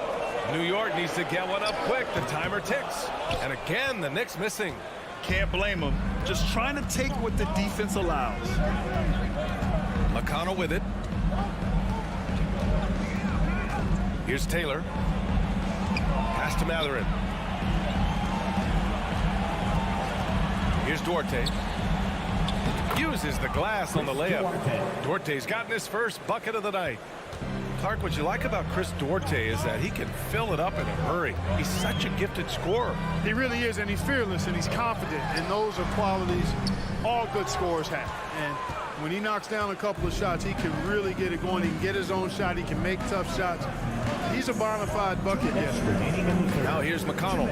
New York needs to get one up quick. The timer ticks. And again, the Knicks missing. Can't blame him. Just trying to take what the defense allows. McConnell with it. Here's Taylor. Pass to Matherin. Here's Duarte. Uses the glass on the layup. Duarte's gotten his first bucket of the night. Clark, what you like about Chris Duarte is that he can fill it up in a hurry. He's such a gifted scorer. He really is, and he's fearless, and he's confident, and those are qualities all good scorers have. And when he knocks down a couple of shots, he can really get it going. He can get his own shot. He can make tough shots. He's a bona fide bucket getter. Now here's McConnell.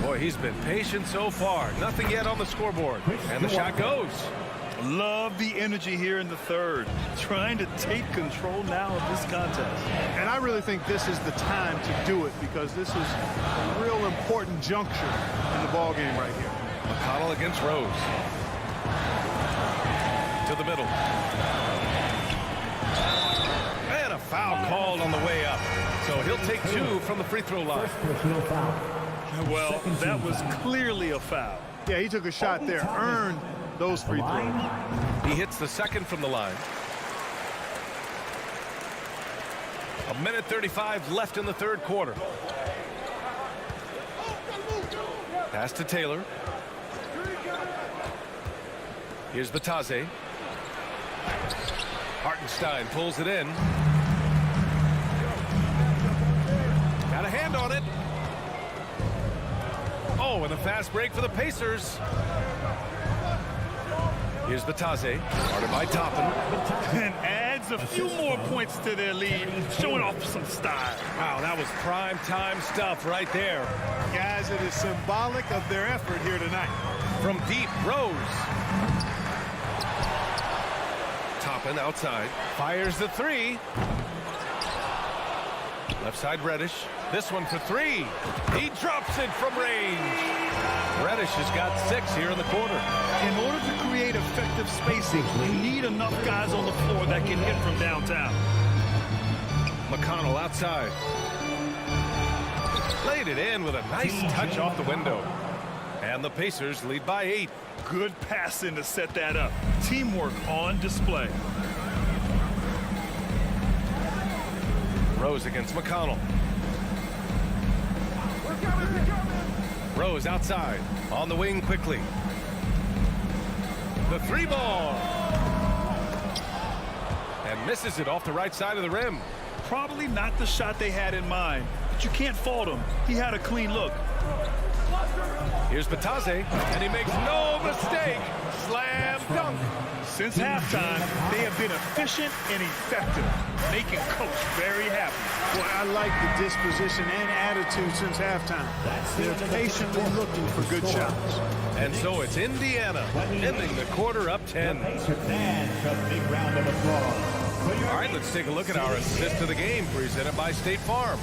Boy, he's been patient so far. Nothing yet on the scoreboard. And the shot goes. Love the energy here in the third. Trying to take control now of this contest. And I really think this is the time to do it because this is a real important juncture in the ball game right here. McConnell against Rose. To the middle. And a foul called on the way up. So he'll take 2 from the free throw line. Well, that was clearly a foul. Yeah, he took a shot there, earned those free throws. He hits the second from the line. 1:35 left in the third quarter. Pass to Taylor. Here's Batase. Hartenstein pulls it in. Got a hand on it. Oh, and a fast break for the Pacers. Here's Batase, guarded by Toppin. And adds a few more points to their lead, showing off some style. Wow, that was prime time stuff right there. Guys, it is symbolic of their effort here tonight. From deep, Rose. Toppin outside, fires the 3. Left side Reddish. This one for 3. He drops it from range. Reddish has got 6 here in the quarter. In order to create effective spacing, you need enough guys on the floor that can hit from downtown. McConnell outside. Laid it in with a nice touch off the window. And the Pacers lead by 8. Good passing to set that up. Teamwork on display. Rose against McConnell. Rose outside. On the wing quickly. The 3 ball. And misses it off the right side of the rim. Probably not the shot they had in mind, but you can't fault him. He had a clean look. Here's Batase, and he makes no mistake. Slam dunk. Since halftime, they have been efficient and effective, making Coach very happy. Well, I like the disposition and attitude since halftime. They're patiently looking for good shots. And so it's Indiana, ending the quarter up 10. All right, let's take a look at our assist of the game, presented by State Farm.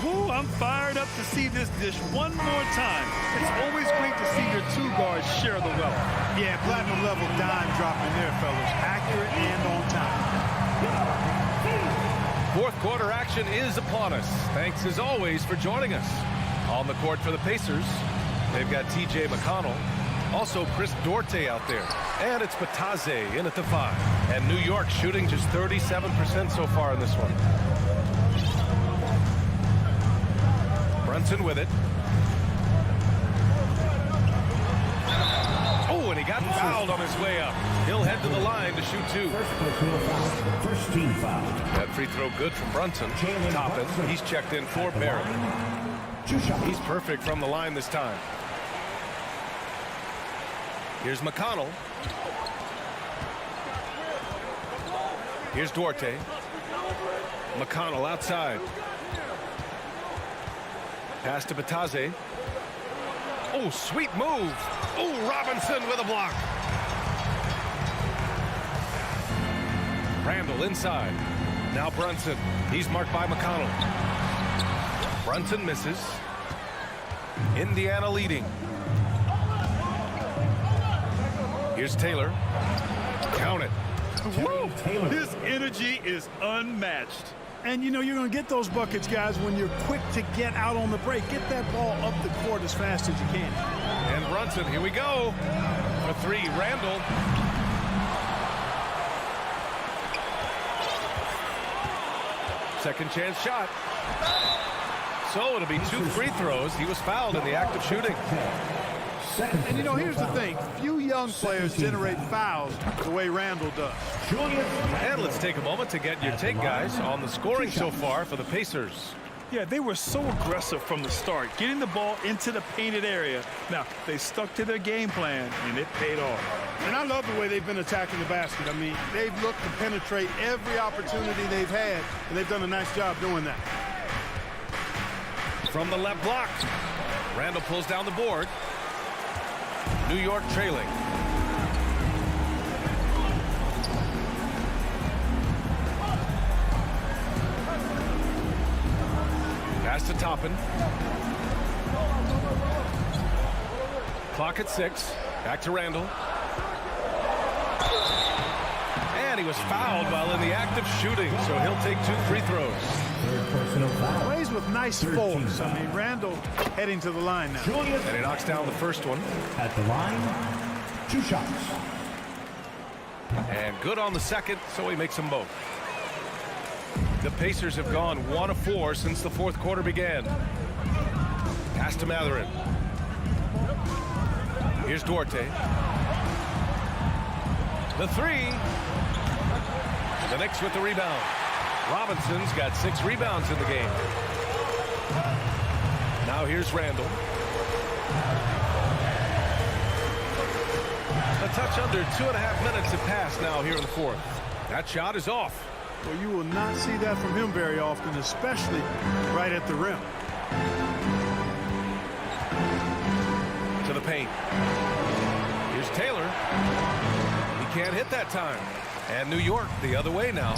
Woo, I'm fired up to see this dish one more time. It's always great to see your 2 guards share the wealth. Yeah, platinum level dime dropping there, fellas. Accurate and on time. Fourth quarter action is upon us. Thanks as always for joining us. On the court for the Pacers, they've got TJ McConnell. Also Chris Duarte out there. And it's Batase in at the 5. And New York shooting just 37% so far in this one. Brunson with it. Oh, and he got fouled on his way up. He'll head to the line to shoot 2. First team foul. That free throw good from Brunson. Toppin, he's checked in for Barrett. He's perfect from the line this time. Here's McConnell. Here's Duarte. McConnell outside. Pass to Batase. Oh, sweet move. Oh, Robinson with a block. Randall inside. Now Brunson. He's marked by McConnell. Brunson misses. Indiana leading. Here's Taylor. Count it. Woo! His energy is unmatched. And, you know, you're going to get those buckets, guys, when you're quick to get out on the break. Get that ball up the court as fast as you can. And Brunson, here we go. For 3, Randall. Second chance shot. So it'll be 2 free throws. He was fouled in the act of shooting. And, you know, here's the thing. Few young players generate fouls the way Randall does. And let's take a moment to get your take, guys, on the scoring so far for the Pacers. Yeah, they were so aggressive from the start, getting the ball into the painted area. Now, they stuck to their game plan, and it paid off. And I love the way they've been attacking the basket. I mean, they've looked to penetrate every opportunity they've had, and they've done a nice job doing that. From the left block, Randall pulls down the board. New York trailing. Pass to Toppin. Clock at 6. Back to Randall. And he was fouled while in the act of shooting, so he'll take 2 free throws. Plays with nice force. I mean, Randall heading to the line now. And he knocks down the first one. At the line, 2 shots. And good on the second, so he makes them both. The Pacers have gone 1 of 4 since the fourth quarter began. Pass to Matherin. Here's Duarte. The 3. The Knicks with the rebound. Robinson's got 6 rebounds in the game. Now here's Randall. A touch under 2.5 minutes have passed now here in the fourth. That shot is off. Well, you will not see that from him very often, especially right at the rim. To the paint. Here's Taylor. He can't hit that time. And New York the other way now.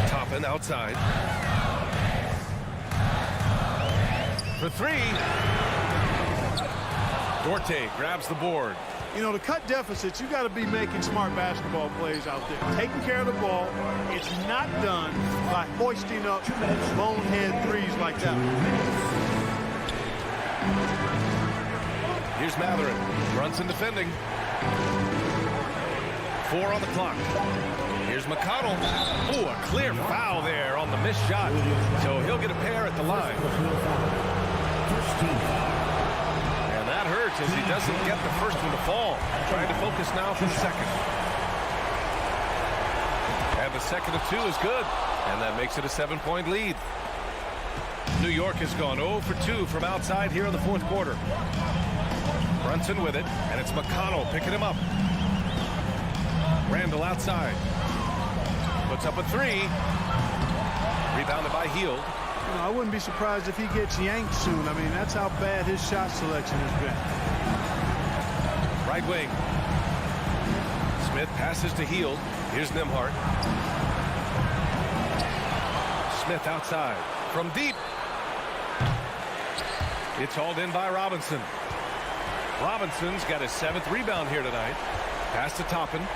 Toppin outside. For 3. Duarte grabs the board. You know, to cut deficits, you got to be making smart basketball plays out there. Taking care of the ball. It's not done by hoisting up bonehead threes like that. Here's Matherin. Brunson defending. 4 on the clock. Here's McConnell. Ooh, a clear foul there on the missed shot. So he'll get a pair at the line. And that hurts as he doesn't get the first one to fall. Trying to focus now for the second. And the second of 2 is good. And that makes it a 7-point lead. New York has gone 0 for 2 from outside here in the fourth quarter. Brunson with it, and it's McConnell picking him up. Randall outside. Puts up a 3. Rebounded by Hield. You know, I wouldn't be surprised if he gets yanked soon. I mean, that's how bad his shot selection has been. Right wing. Smith passes to Hield. Here's Nembhard. Smith outside. From deep. It's hauled in by Robinson. Robinson's got his 7th rebound here tonight. Pass to Toppin.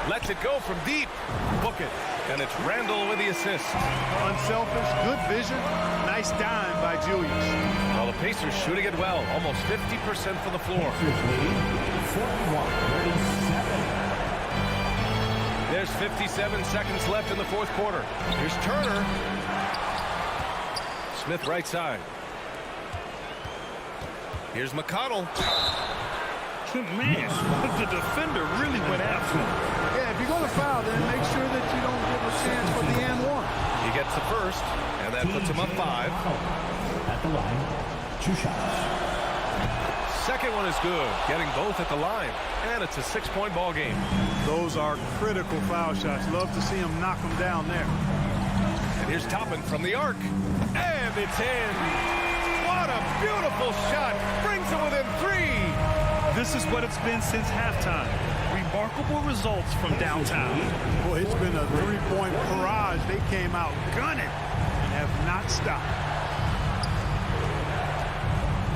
Lets it go from deep. Book it. And it's Randall with the assist. Unselfish, good vision. Nice dime by Julius. Well, the Pacers shooting it well. Almost 50% from the floor. There's 57 seconds left in the fourth quarter. Here's Turner. Smith right side. Here's McConnell. Man, the defender really went after him. Yeah, if you're going to foul, then make sure that you don't give a chance for the and 1. He gets the first, and that puts him up 5. At the line, 2 shots. Second one is good, getting both at the line, and it's a 6-point ball game. Those are critical foul shots. Love to see him knock them down there. And here's Toppin from the arc, and it's in. What a beautiful shot! Brings it within 3. This is what it's been since halftime. Remarkable results from downtown. Boy, it's been a 3-point barrage. They came out gunning and have not stopped.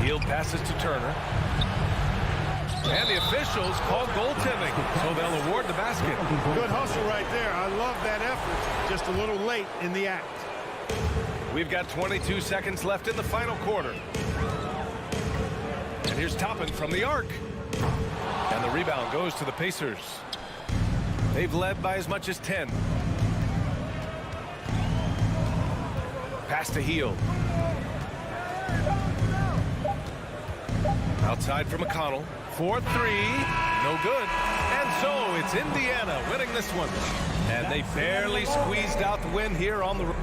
Hield passes to Turner. And the officials call goaltending, so they'll award the basket. Good hustle right there. I love that effort. Just a little late in the act. We've got 22 seconds left in the final quarter. And here's Toppin from the arc. And the rebound goes to the Pacers. They've led by as much as 10. Pass to Hield. Outside for McConnell. 4-3. No good. And so it's Indiana winning this one. And they barely squeezed out the win here on the road.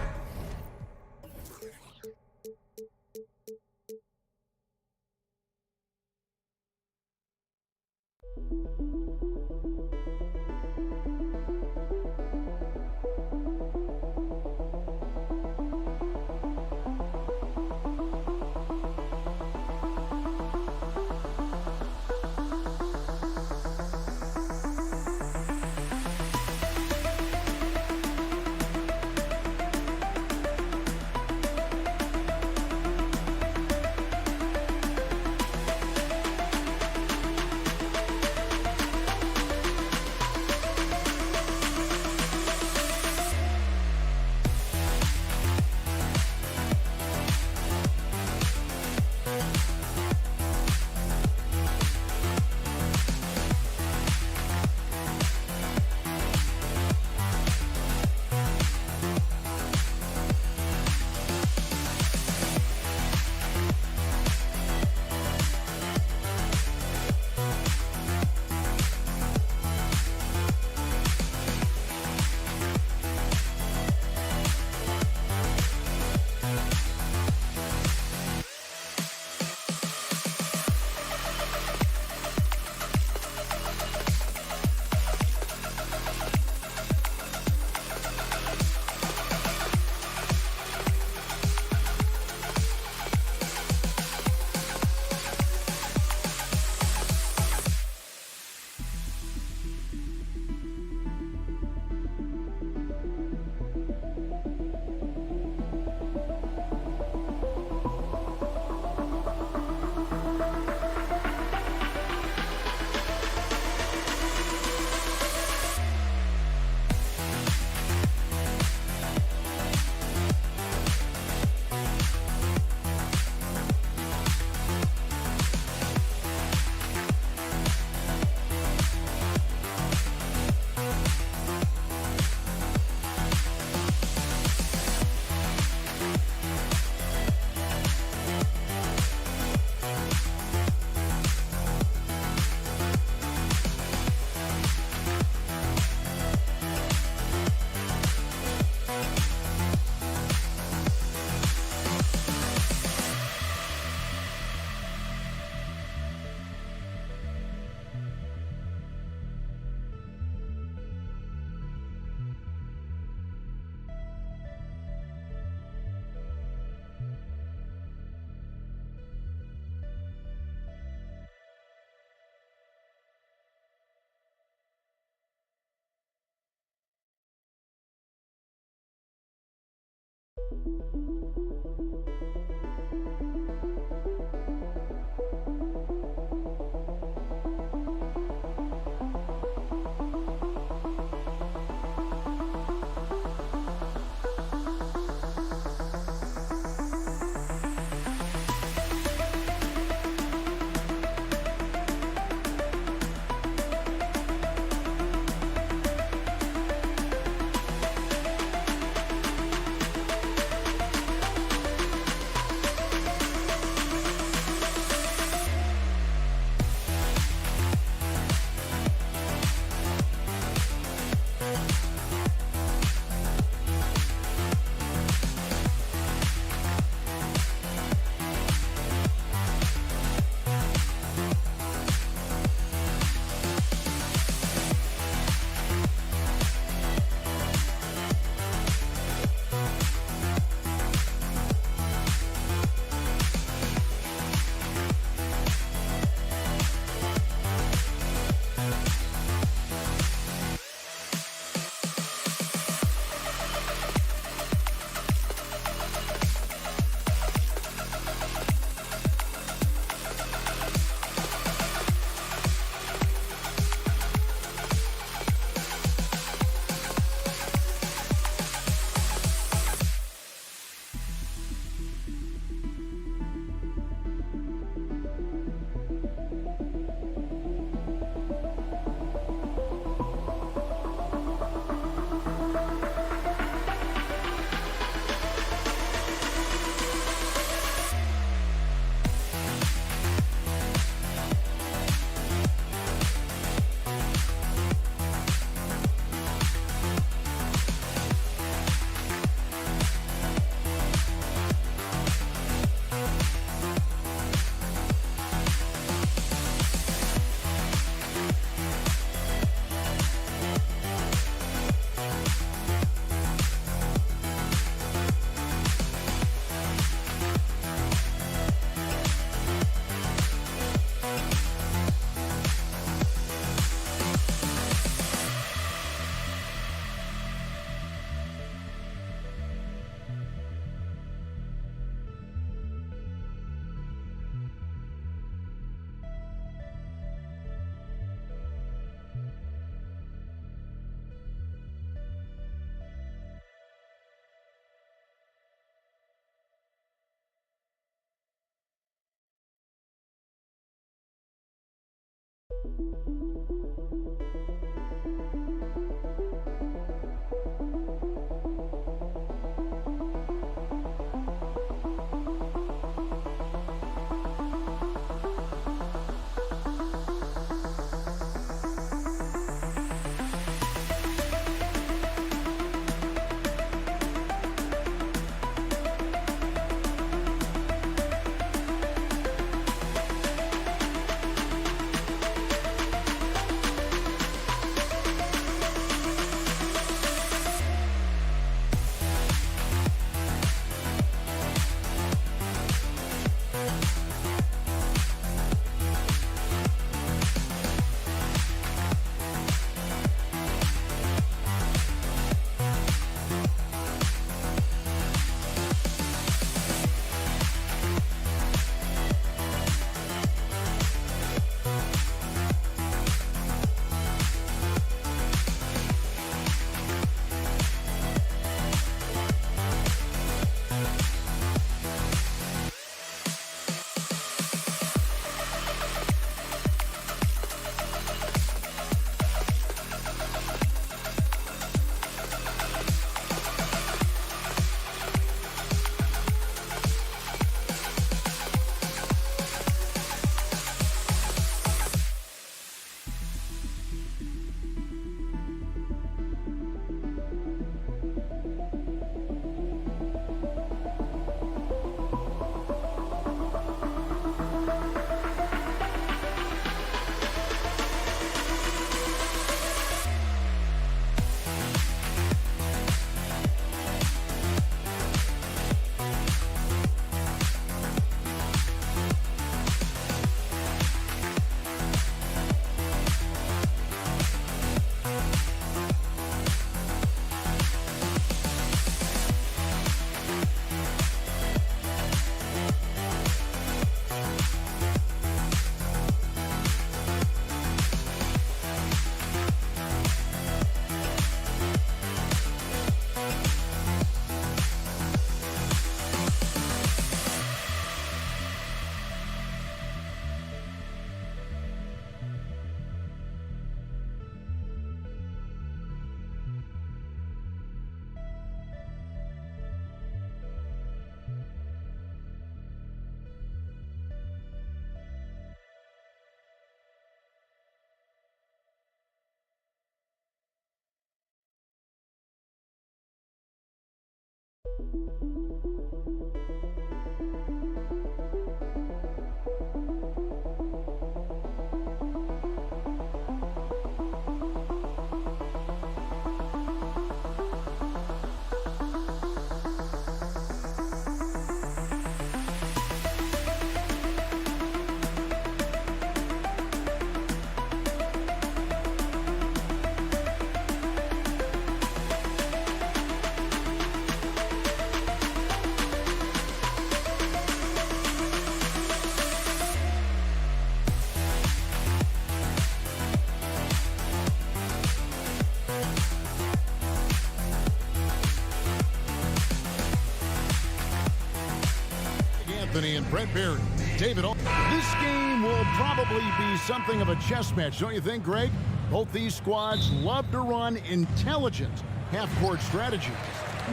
Anthony and Brent Berry. David, this game will probably be something of a chess match, don't you think, Greg? Both these squads love to run intelligent half-court strategies.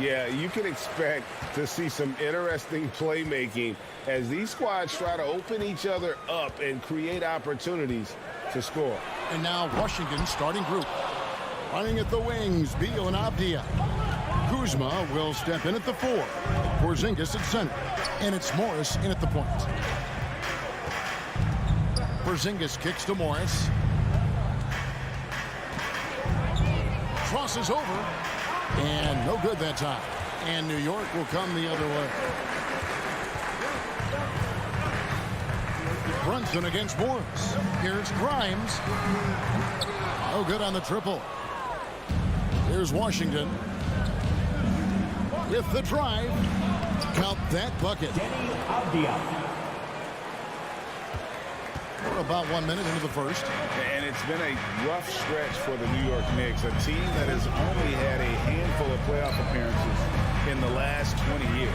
Yeah, you can expect to see some interesting playmaking as these squads try to open each other up and create opportunities to score. And now Washington's starting group. Running at the wings, Beal and Avdia. Kuzma will step in at the 4. Porzingis at center. And it's Morris in at the point. Porzingis kicks to Morris. Crosses over. And no good that time. And New York will come the other way. Brunson against Morris. Here's Grimes. No good on the triple. Here's Washington with the drive. Count that bucket. We're about 1 minute into the first. And it's been a rough stretch for the New York Knicks, a team that has only had a handful of playoff appearances in the last 20 years.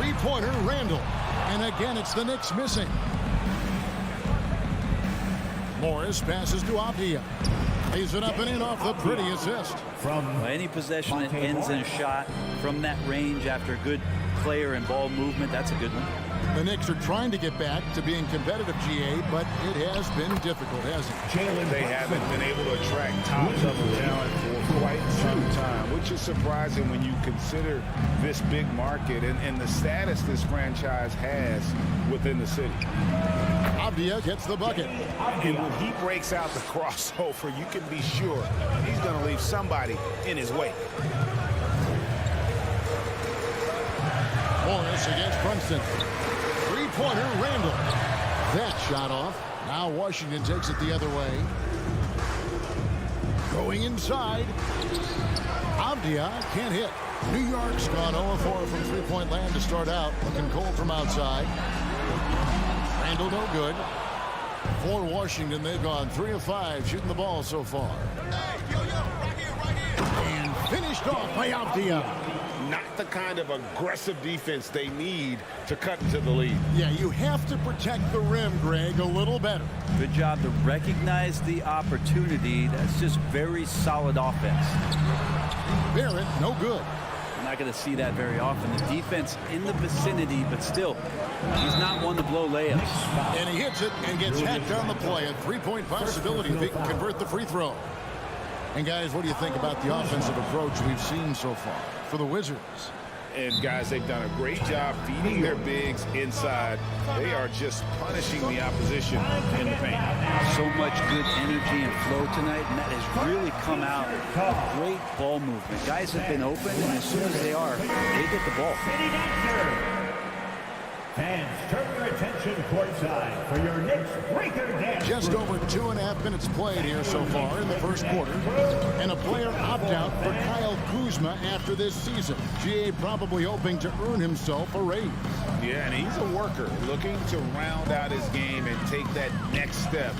Three-pointer, Randall. And again, it's the Knicks missing. Morris passes to Avdia. Lays it up and in off the pretty assist. From Any possession that ends in a shot from that range after good player and ball movement, that's a good one. The Knicks are trying to get back to being competitive, GA, but it has been difficult, hasn't it? They haven't been able to attract top-level talent for quite some time, which is surprising when you consider this big market and the status this franchise has within the city. Avdia gets the bucket. And when he breaks out the crossover, you can be sure he's going to leave somebody in his wake. Morris against Brunson. Three-pointer, Randall. That shot off. Now Washington takes it the other way. Going inside. Avdia can't hit. New York's gone 0-4 from three-point land to start out. Looking cold from outside. Randall no good. For Washington, they've gone 3 of 5 shooting the ball so far. And finished off by Avdia. Not the kind of aggressive defense they need to cut into the lead. Yeah, you have to protect the rim, Greg, a little better. Good job to recognize the opportunity. That's just very solid offense. Barrett, no good. You're not going to see that very often. The defense in the vicinity, but still, he's not one to blow layups. And he hits it and gets hacked on the play. A three-point possibility if he can convert the free throw. And, guys, what do you think about the offensive approach we've seen so far for the Wizards? And, guys, they've done a great job feeding their bigs inside. They are just punishing the opposition in the paint. So much good energy and flow tonight, and that has really come out of great ball movement. Guys have been open, and as soon as they are, they get the ball. Fans, turn your attention courtside for your Knicks breaker dance. Just over 2.5 minutes played here so far in the first quarter. And a player opt-out for Kyle Kuzma after this season. GA probably hoping to earn himself a raise. Yeah, and he's a worker looking to round out his game and take that next step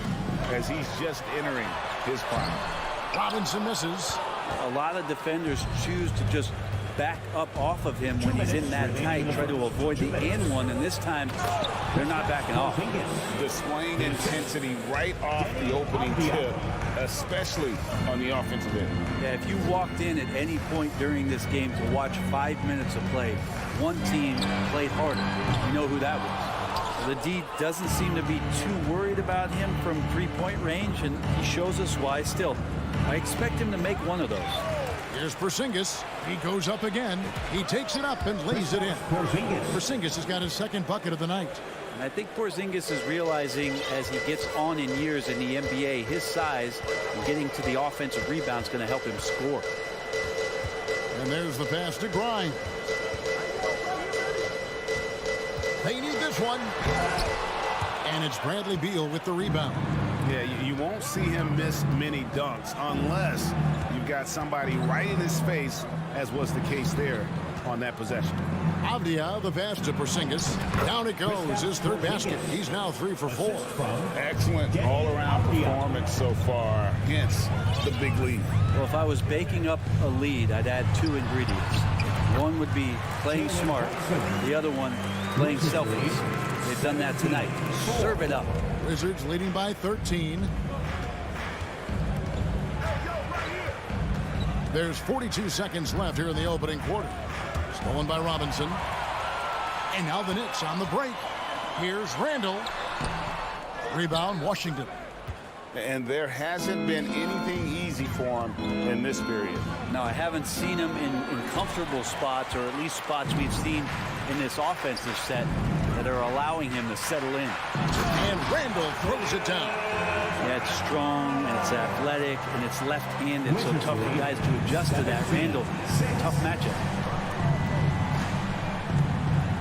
as he's just entering his prime. Robinson misses. A lot of defenders choose to just back up off of him when he's in that tight, try to avoid the and one, and this time they're not backing off. Displaying intensity right off the opening tip, especially on the offensive end. Yeah, if you walked in at any point during this game to watch 5 minutes of play, one team played harder. You know who that was. The D doesn't seem to be too worried about him from three-point range, and he shows us why. Still, I expect him to make one of those. Here's Porzingis. He goes up again. He takes it up and lays it in. Porzingis has got his second bucket of the night. And I think Porzingis is realizing as he gets on in years in the NBA, his size and getting to the offensive rebound is going to help him score. And there's the pass to Grimes. They need this one. And it's Bradley Beal with the rebound. Yeah, you won't see him miss many dunks unless you've got somebody right in his face, as was the case there on that possession. Avdia, the pass to Porzingis. Down it goes, his third basket. He's now 3 for 4. Excellent all-around performance so far, hence the big lead. Well, if I was baking up a lead, I'd add 2 ingredients. One would be playing smart, the other one playing selfish. They've done that tonight. Serve it up. Wizards leading by 13. There's 42 seconds left here in the opening quarter. Stolen by Robinson. And now the Knicks on the break. Here's Randall. Rebound, Washington. And there hasn't been anything easy for him in this period. No, I haven't seen him in comfortable spots, or at least spots we've seen in this offensive set that are allowing him to settle in. And Randall throws it down. Yeah, it's strong, and it's athletic, and it's left-handed, so tough for guys to adjust to that. Randall, tough matchup.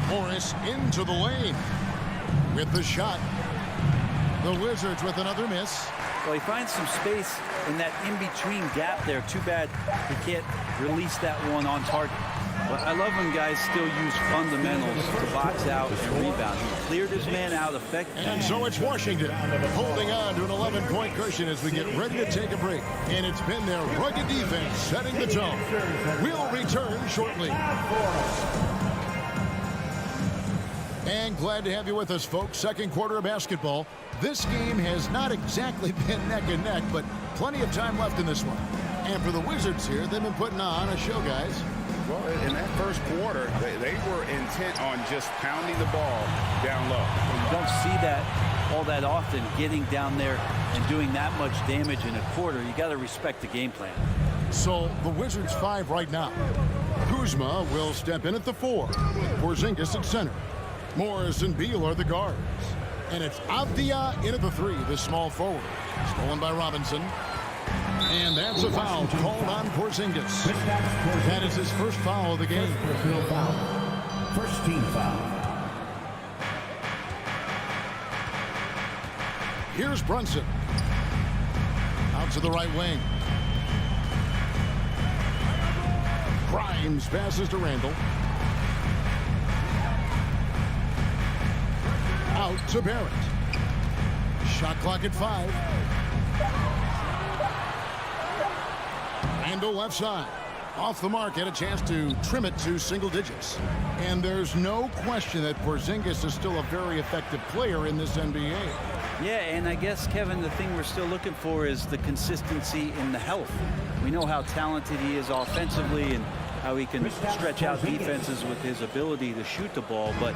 Morris into the lane with the shot. The Wizards with another miss. Well, he finds some space in that in-between gap there. Too bad he can't release that one on target. But I love when guys still use fundamentals to box out and rebound. He cleared his man out effectively. And so it's Washington holding on to an 11-point cushion as we get ready to take a break. And it's been their rugged defense setting the tone. We'll return shortly. And glad to have you with us, folks. Second quarter of basketball. This game has not exactly been neck and neck, but plenty of time left in this one. And for the Wizards here, they've been putting on a show, guys. Well, in that first quarter, they were intent on just pounding the ball down low. You don't see that all that often, getting down there and doing that much damage in a quarter. You got to respect the game plan. So the Wizards 5 right now. Kuzma will step in at the 4. Porzingis at center. Morris and Beal are the guards. And it's Avdia in at the 3, the small forward. Stolen by Robinson. And that's a foul called on Porzingis. That is his first foul of the game. First team foul. Here's Brunson. Out to the right wing. Grimes passes to Randall. Out to Barrett. Shot clock at 5. Randall left side. Off the mark, had a chance to trim it to single digits. And there's no question that Porzingis is still a very effective player in this NBA. Yeah, and I guess, Kevin, the thing we're still looking for is the consistency in the health. We know how talented he is offensively and how he can stretch out defenses with his ability to shoot the ball, but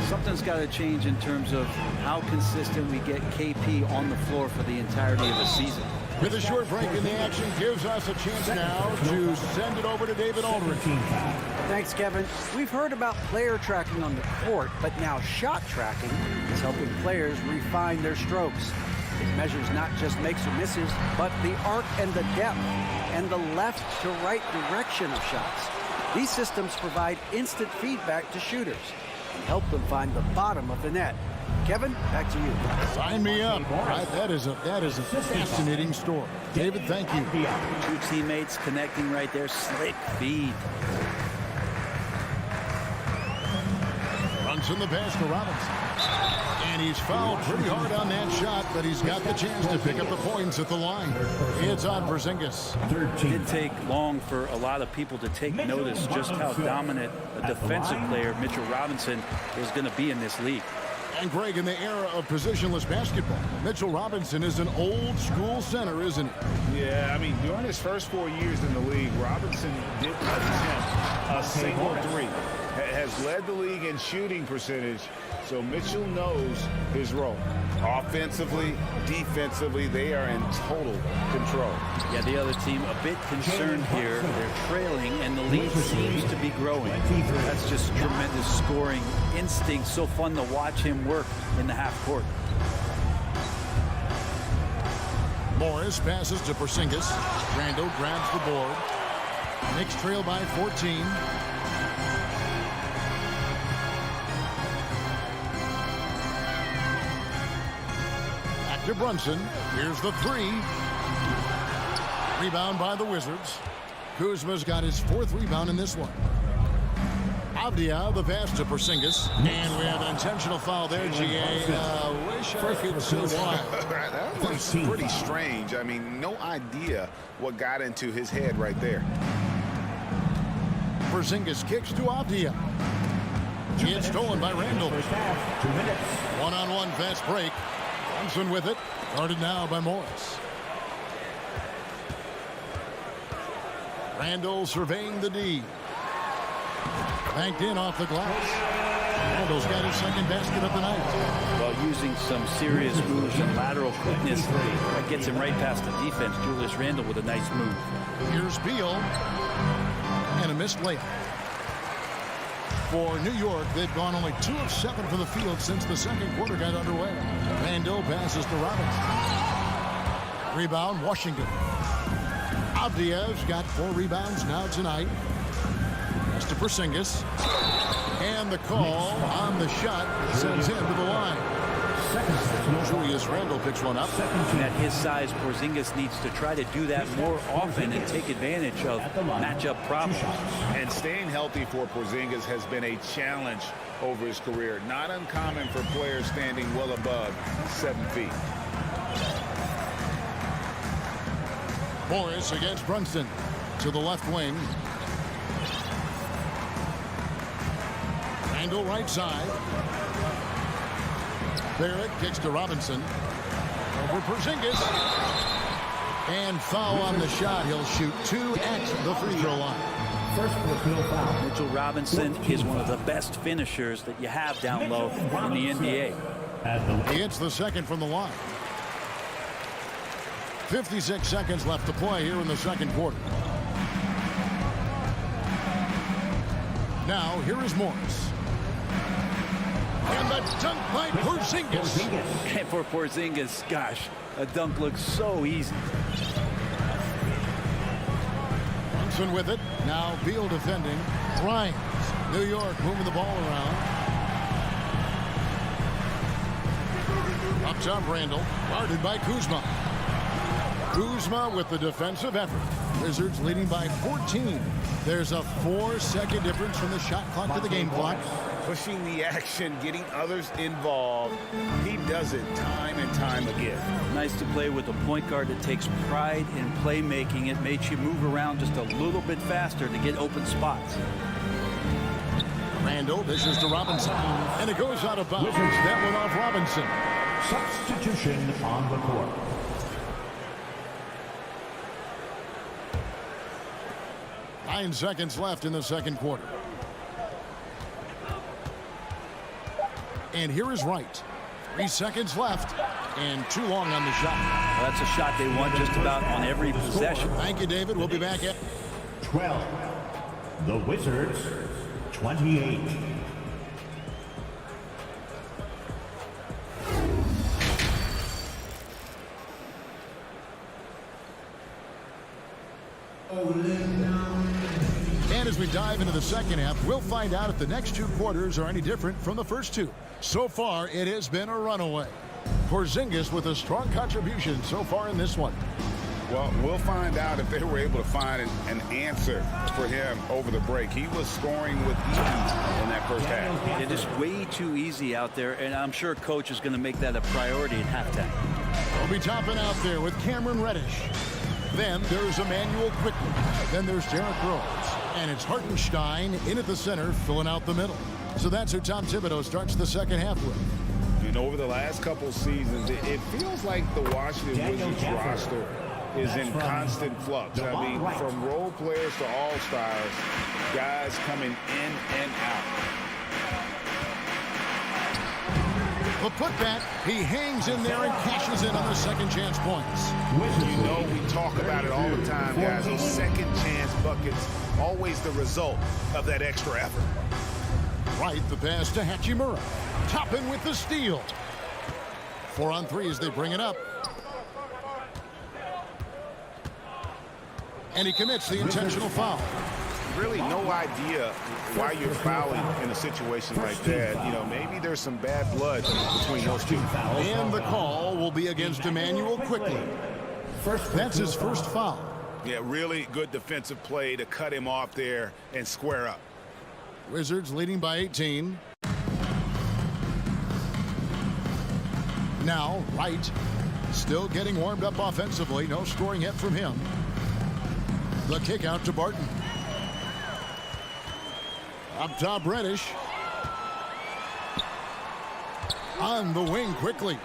something's got to change in terms of how consistent we get KP on the floor for the entirety of the season. With a short break in the action, gives us a chance now to send it over to David Aldridge. Thanks, Kevin. We've heard about player tracking on the court, but now shot tracking is helping players refine their strokes. It measures not just makes or misses, but the arc and the depth and the left to right direction of shots. These systems provide instant feedback to shooters and help them find the bottom of the net. Kevin, back to you. Sign me up. Right, that is a fascinating story. David, thank you. Two teammates connecting right there. Slick feed. Runs in the pass to Robinson. And he's fouled pretty hard on that shot, but he's got the chance to pick up the points at the line. It's on Porzingis. It didn't take long for a lot of people to take notice just how dominant a defensive player Mitchell Robinson is going to be in this league. And Greg, in the era of positionless basketball, Mitchell Robinson is an old school center, isn't he? Yeah, I mean, during his first 4 years in the league, Robinson didn't attempt a single three. Has led the league in shooting percentage, so Mitchell knows his role. Offensively, defensively, they are in total control. Yeah, the other team a bit concerned here. They're trailing, and the lead seems to be growing. That's just tremendous scoring instinct. So fun to watch him work in the half court. Morris passes to Porzingis. Randall grabs the board. Knicks trail by 14. To Brunson. Here's the 3. Rebound by the Wizards. Kuzma's got his 4th rebound in this one. Avdia, the pass to Porzingis. And we have an intentional foul there, GA. Wish I could see why. That was pretty strange. I mean, no idea what got into his head right there. Porzingis kicks to Avdia. It's stolen by Randall. 1-on-1 fast break. Brunson with it. Guarded now by Morris. Randall surveying the D. Banked in off the glass. Randall's got his second basket of the night. While using some serious moves and lateral quickness, that gets him right past the defense. Julius Randle with a nice move. Here's Beal. And a missed layup. For New York, they've gone only 2 of 7 from the field since the second quarter got underway. Randall passes to Robinson. Rebound, Washington. Avdia's got 4 rebounds now tonight. That's to Porzingis. And the call on the shot sends him to the line. Julius Randall picks one up. At his size, Porzingis needs to try to do that more often and take advantage of matchup problems. And staying healthy for Porzingis has been a challenge over his career. Not uncommon for players standing well above 7 feet. Morris against Brunson to the left wing. Randall right side. Barrett kicks to Robinson. Over Porzingis. And foul on the shot. He'll shoot 2 at the free throw line. First personal foul. Mitchell Robinson is one of the best finishers that you have down low in the NBA. He hits the second from the line. 56 seconds left to play here in the second quarter. Now, here is Morris. And the dunk by Porzingis. And for Porzingis, gosh, a dunk looks so easy. Brunson with it. Now Beal defending. Grimes. New York moving the ball around. Up top, Randall. Guarded by Kuzma. Kuzma with the defensive effort. Wizards leading by 14. There's a 4-second difference from the shot clock to the game clock. Pushing the action, getting others involved. He does it time and time again. Nice to play with a point guard that takes pride in playmaking. It makes you move around just a little bit faster to get open spots. Randall dishes to Robinson. And it goes out of bounds. That went off Robinson. Substitution on the court. Nine seconds left in the second quarter. And here is Wright. 3 seconds left. And too long on the shot. Well, that's a shot they want just about on every possession. Thank you, David. We'll be back at 12. The Wizards, 28. And as we dive into the second half, we'll find out if the next 2 quarters are any different from the first 2. So far, it has been a runaway. Porzingis with a strong contribution so far in this one. Well, we'll find out if they were able to find an answer for him over the break. He was scoring with ease in that first half. It is way too easy out there, and I'm sure Coach is going to make that a priority at halftime. We'll be topping out there with Cameron Reddish. Then there's Emmanuel Quickly. Then there's Derrick Rose. And it's Hartenstein in at the center, filling out the middle. So that's who Tom Thibodeau starts the second half with. And over the last couple seasons, it feels like the Washington Wizards roster is in constant flux. I mean, from role players to all-stars, guys coming in and out. The putback, he hangs in there and cashes in on the second chance points. You know, we talk about it all the time, guys. Those second chance buckets, always the result of that extra effort. Right, the pass to Hachimura. Toppin with the steal. 4 on 3 as they bring it up. And he commits the intentional foul. Really no idea why you're fouling in a situation like that. You know, maybe there's some bad blood between those two. And the call will be against Emmanuel Quickly. That's his first foul. Yeah, really good defensive play to cut him off there and square up. Wizards leading by 18. Now, Wright still getting warmed up offensively. No scoring yet from him. The kick out to Barton. Up top, Reddish. On the wing quickly.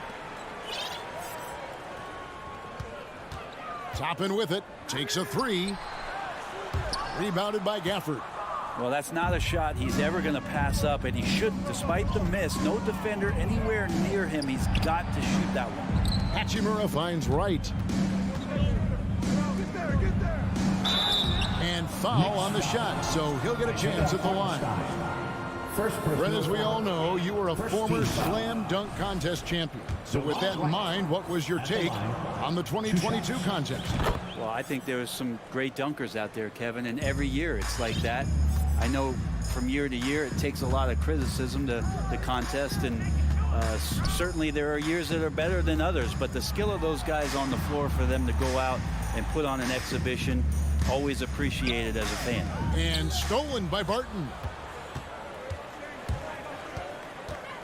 Toppin with it. Takes a 3. Rebounded by Gafford. Well, that's not a shot he's ever going to pass up, and he should, despite the miss. No defender anywhere near him. He's got to shoot that one. Hachimura finds Wright. And foul on the shot, so he'll get a chance at the line. Brett, as we all know, you were a former slam dunk contest champion. So with that in mind, what was your take on the 2022 contest? Well, I think there was some great dunkers out there, Kevin, and every year it's like that. I know from year to year it takes a lot of criticism to the contest, and certainly there are years that are better than others, but the skill of those guys on the floor for them to go out and put on an exhibition, always appreciated as a fan. And stolen by Barton.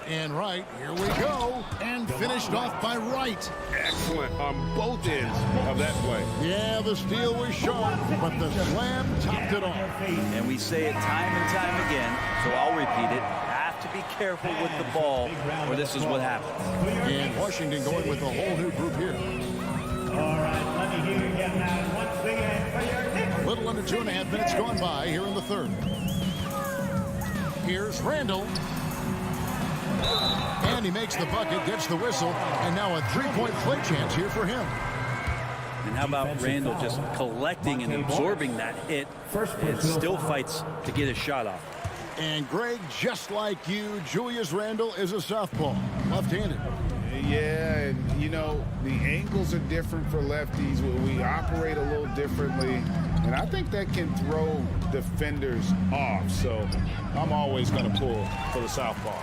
And Wright, here we go. And finished off by Wright. Excellent on both ends of that play. Yeah, the steal was sharp, but the slam topped it off. And we say it time and time again, so I'll repeat it. to be careful with the ball, or this is what happens. And Washington going with a whole new group here. All right, let me hear you get that once again for your Knicks. A little under 2.5 minutes gone by here in the third. Here's Randall. And he makes the bucket, gets the whistle, and now a three-point play chance here for him. And how about Randall just collecting and absorbing that hit and still fights to get his shot off. And Greg, just like you, Julius Randle is a southpaw, left-handed. Yeah, and you know, the angles are different for lefties. We operate a little differently, and I think that can throw defenders off. So I'm always going to pull for the southpaw.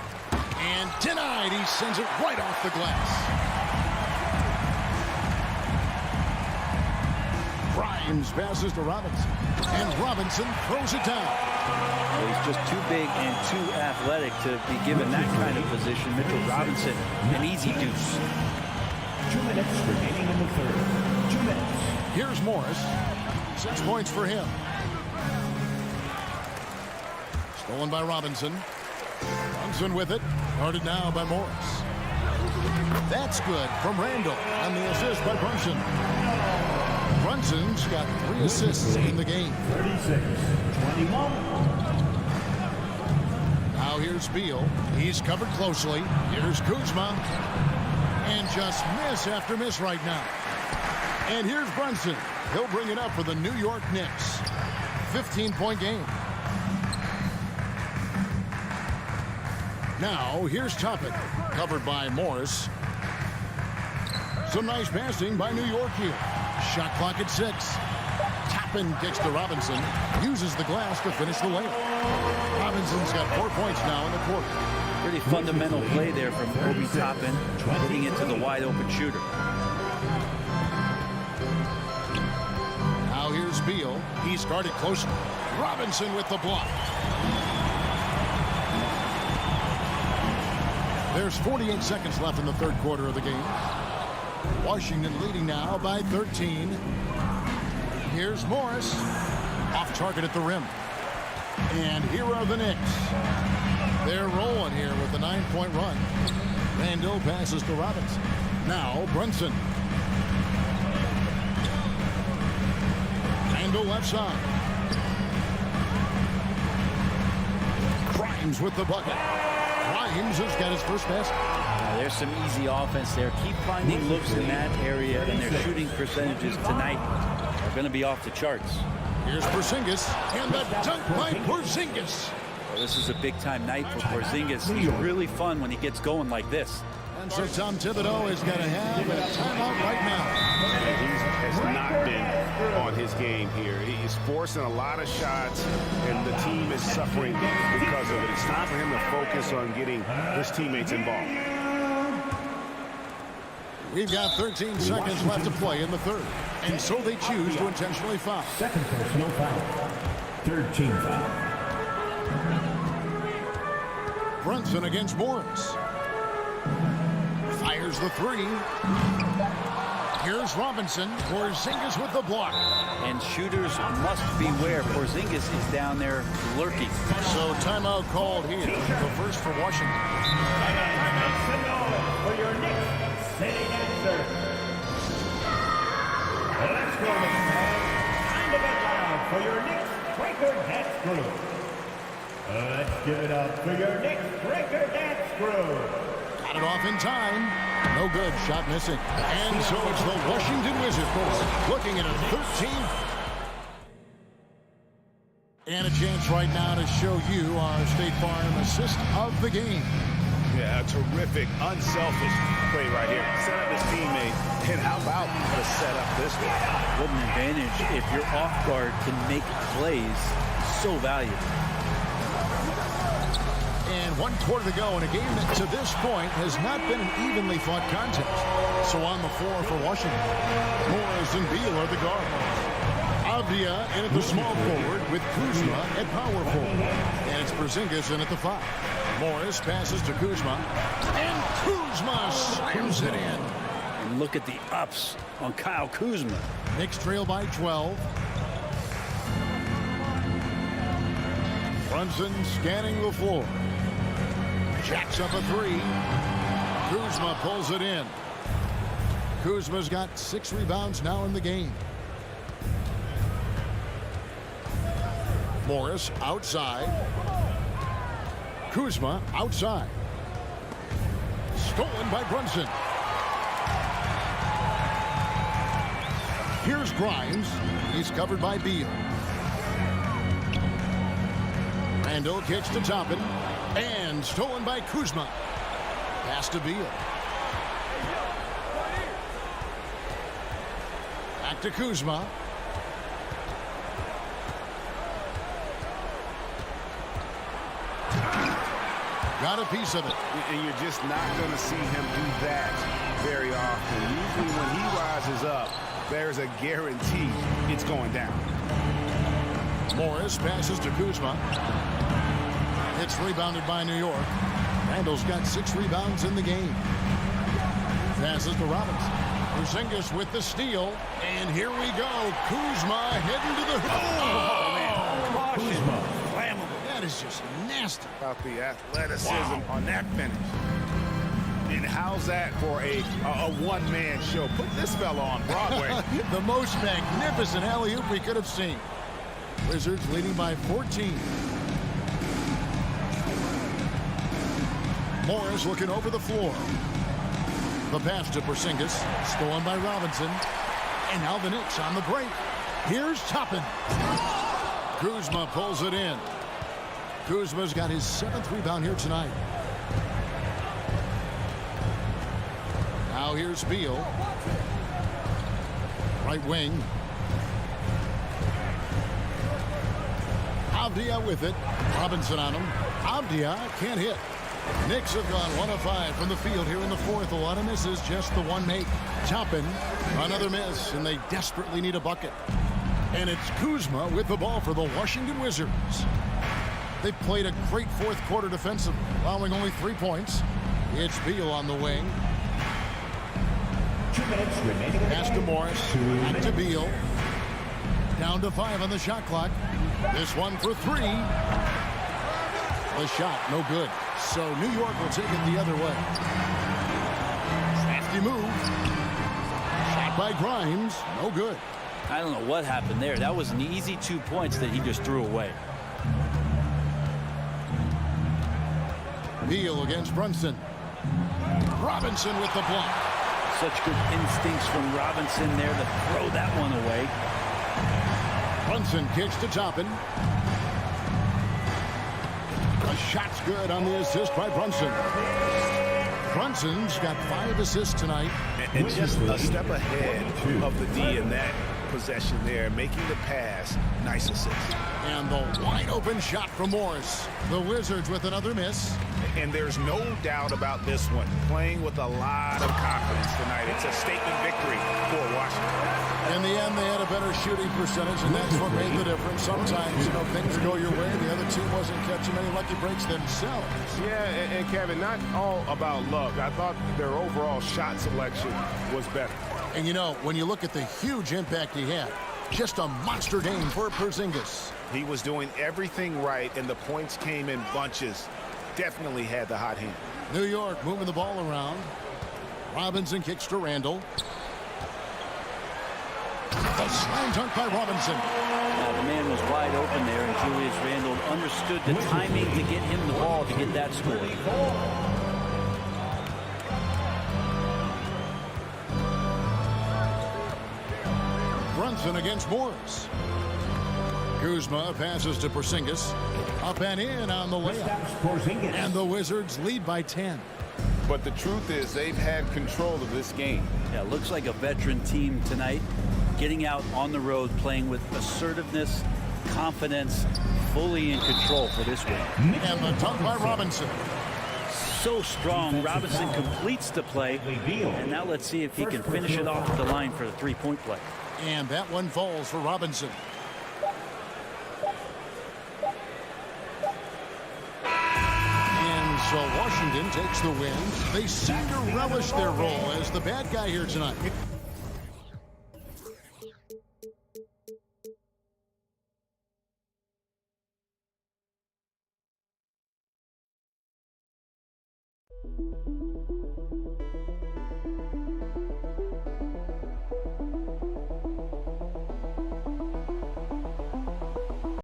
And denied. He sends it right off the glass. Grimes passes to Robinson, and Robinson throws it down. Well, he's just too big and too athletic to be given that kind of position. Mitchell Robinson, an easy deuce. 2 minutes remaining in the third. 2 minutes. Here's Morris. 6 points for him. Stolen by Robinson. Brunson with it. Guarded now by Morris. That's good from Randall. And the assist by Brunson. Brunson's got 3 assists in the game. 36-21. Now here's Beal. He's covered closely. Here's Kuzma. And just miss after miss right now. And here's Brunson. He'll bring it up for the New York Knicks. 15-point game. Now here's Toppin. Covered by Morris. Some nice passing by New York here. Shot clock at 6. Toppin kicks to Robinson. Uses the glass to finish the layup. Robinson's got 4 points now in the quarter. Pretty fundamental play there from Obi Toppin, getting it to the wide open shooter. Now here's Beal. He's guarded closely. Robinson with the block. There's 48 seconds left in the third quarter of the game. Washington leading now by 13. Here's Morris. Off target at the rim. And here are the Knicks. They're rolling here with a 9-point run. Randall passes to Robinson. Now Brunson. Randall left side. Grimes with the bucket. Grimes has got his first basket. There's some easy offense there. Keep finding looks in that area, and their shooting percentages tonight are going to be off the charts. Here's Porzingis, and the dunk by Porzingis. Well, this is a big-time night for Porzingis. He's really fun when he gets going like this. And so Tom Thibodeau has got to have a timeout right now. He has not been on his game here. He's forcing a lot of shots, and the team is suffering because of it. It's time for him to focus on getting his teammates involved. We've got 13 seconds left to play in the third. And so they choose to intentionally foul. Second personal foul. Third team foul. Brunson against Morris. Fires the three. Here's Robinson. Porzingis with the block. And shooters must beware. Porzingis is down there lurking. So timeout called here. The first for Washington. For your Knicks, sitting answer. Let's go, Knicks fans. Time to get loud for your Knicks Breaker Dance Crew. Let's give it up for your Knicks Breaker Dance Crew. Got it off in time. No good. Shot missing. And so it's the Washington Wizards looking at a 13. And a chance right now to show you our State Farm assist of the game. Yeah, a terrific, unselfish play right here. Set up his teammate, and how about the setup this way? What an advantage if your off guard can make plays. So valuable. And 1 quarter to go in a game that to this point has not been an evenly fought contest. So on the floor for Washington, Morris and Beal are the guards. Avdia in at the small forward with Kuzma at power forward. And it's Porzingis in at the 5. Morris passes to Kuzma. And Kuzma slams it in. And look at the ups on Kyle Kuzma. Knicks trail by 12. Brunson scanning the floor. Jacks up a three. Kuzma pulls it in. Kuzma's got 6 rebounds now in the game. Morris outside. Kuzma outside. Stolen by Brunson. Here's Grimes. He's covered by Beal. Randall kicks to Toppin. And stolen by Kuzma. Pass to Beal. Back to Kuzma. Got a piece of it. And you're just not going to see him do that very often. Usually when he rises up, there's a guarantee it's going down. Morris passes to Kuzma. It's rebounded by New York. Randall's got 6 rebounds in the game. Passes to Robinson. Porzingis with the steal. And here we go. Kuzma heading to the hoop. Oh, man. Kuzma. That is just nasty. About the athleticism on that finish. And how's that for a one-man show? Put this fella on Broadway. The most magnificent alley-oop we could have seen. Wizards leading by 14. Morris looking over the floor. The pass to Porzingis. Stolen by Robinson. And now the Knicks on the break. Here's Toppin. Kuzma pulls it in. Kuzma's got his 7th rebound here tonight. Now here's Beal. Right wing. Avdia with it. Robinson on him. Avdia can't hit. Knicks have gone 1 of 5 from the field here in the 4th. A lot of misses, just the one make. Toppin, another miss, and they desperately need a bucket. And it's Kuzma with the ball for the Washington Wizards. They played a great 4th quarter defensively, allowing only 3 points. It's Beal on the wing. 2 minutes remaining. Pass to Morris. Back to Beal. Down to 5 on the shot clock. This one for 3. The shot, no good. So New York will take it the other way. Crafty move. Shot by Grimes, no good. I don't know what happened there. That was an easy 2 points that he just threw away. Beal against Brunson. Robinson with the block. Such good instincts from Robinson there to throw that one away. Brunson kicks to Toppin. The shot's good on the assist by Brunson. Brunson's got 5 assists tonight. And just a step ahead of the D in that possession there, making the pass. Nice assist. And the wide open shot from Morris. The Wizards with another miss. And there's no doubt about this one. Playing with a lot of confidence tonight. It's a statement victory for Washington. In the end, they had a better shooting percentage, and that's what made the difference. Sometimes, things go your way. The other team wasn't catching many lucky breaks themselves. Yeah, and Kevin, not all about luck. I thought their overall shot selection was better. And when you look at the huge impact he had, just a monster game for Porzingis. He was doing everything right, and the points came in bunches. Definitely had the hot hand. New York moving the ball around. Robinson kicks to Randall. The slam dunk by Robinson. Now, the man was wide open there, and Julius Randle understood the timing to get him the ball to get that score. Brunson against Morris. Kuzma passes to Porzingis. Up and in on the layup. And the Wizards lead by 10. But the truth is they've had control of this game. Yeah, looks like a veteran team tonight. Getting out on the road, playing with assertiveness, confidence, fully in control for this win. And the dunk by Robinson. So strong. Robinson completes the play. And now let's see if he can finish it off at the line for the three-point play. And that one falls for Robinson. And so Washington takes the win. They seem to relish their role as the bad guy here tonight.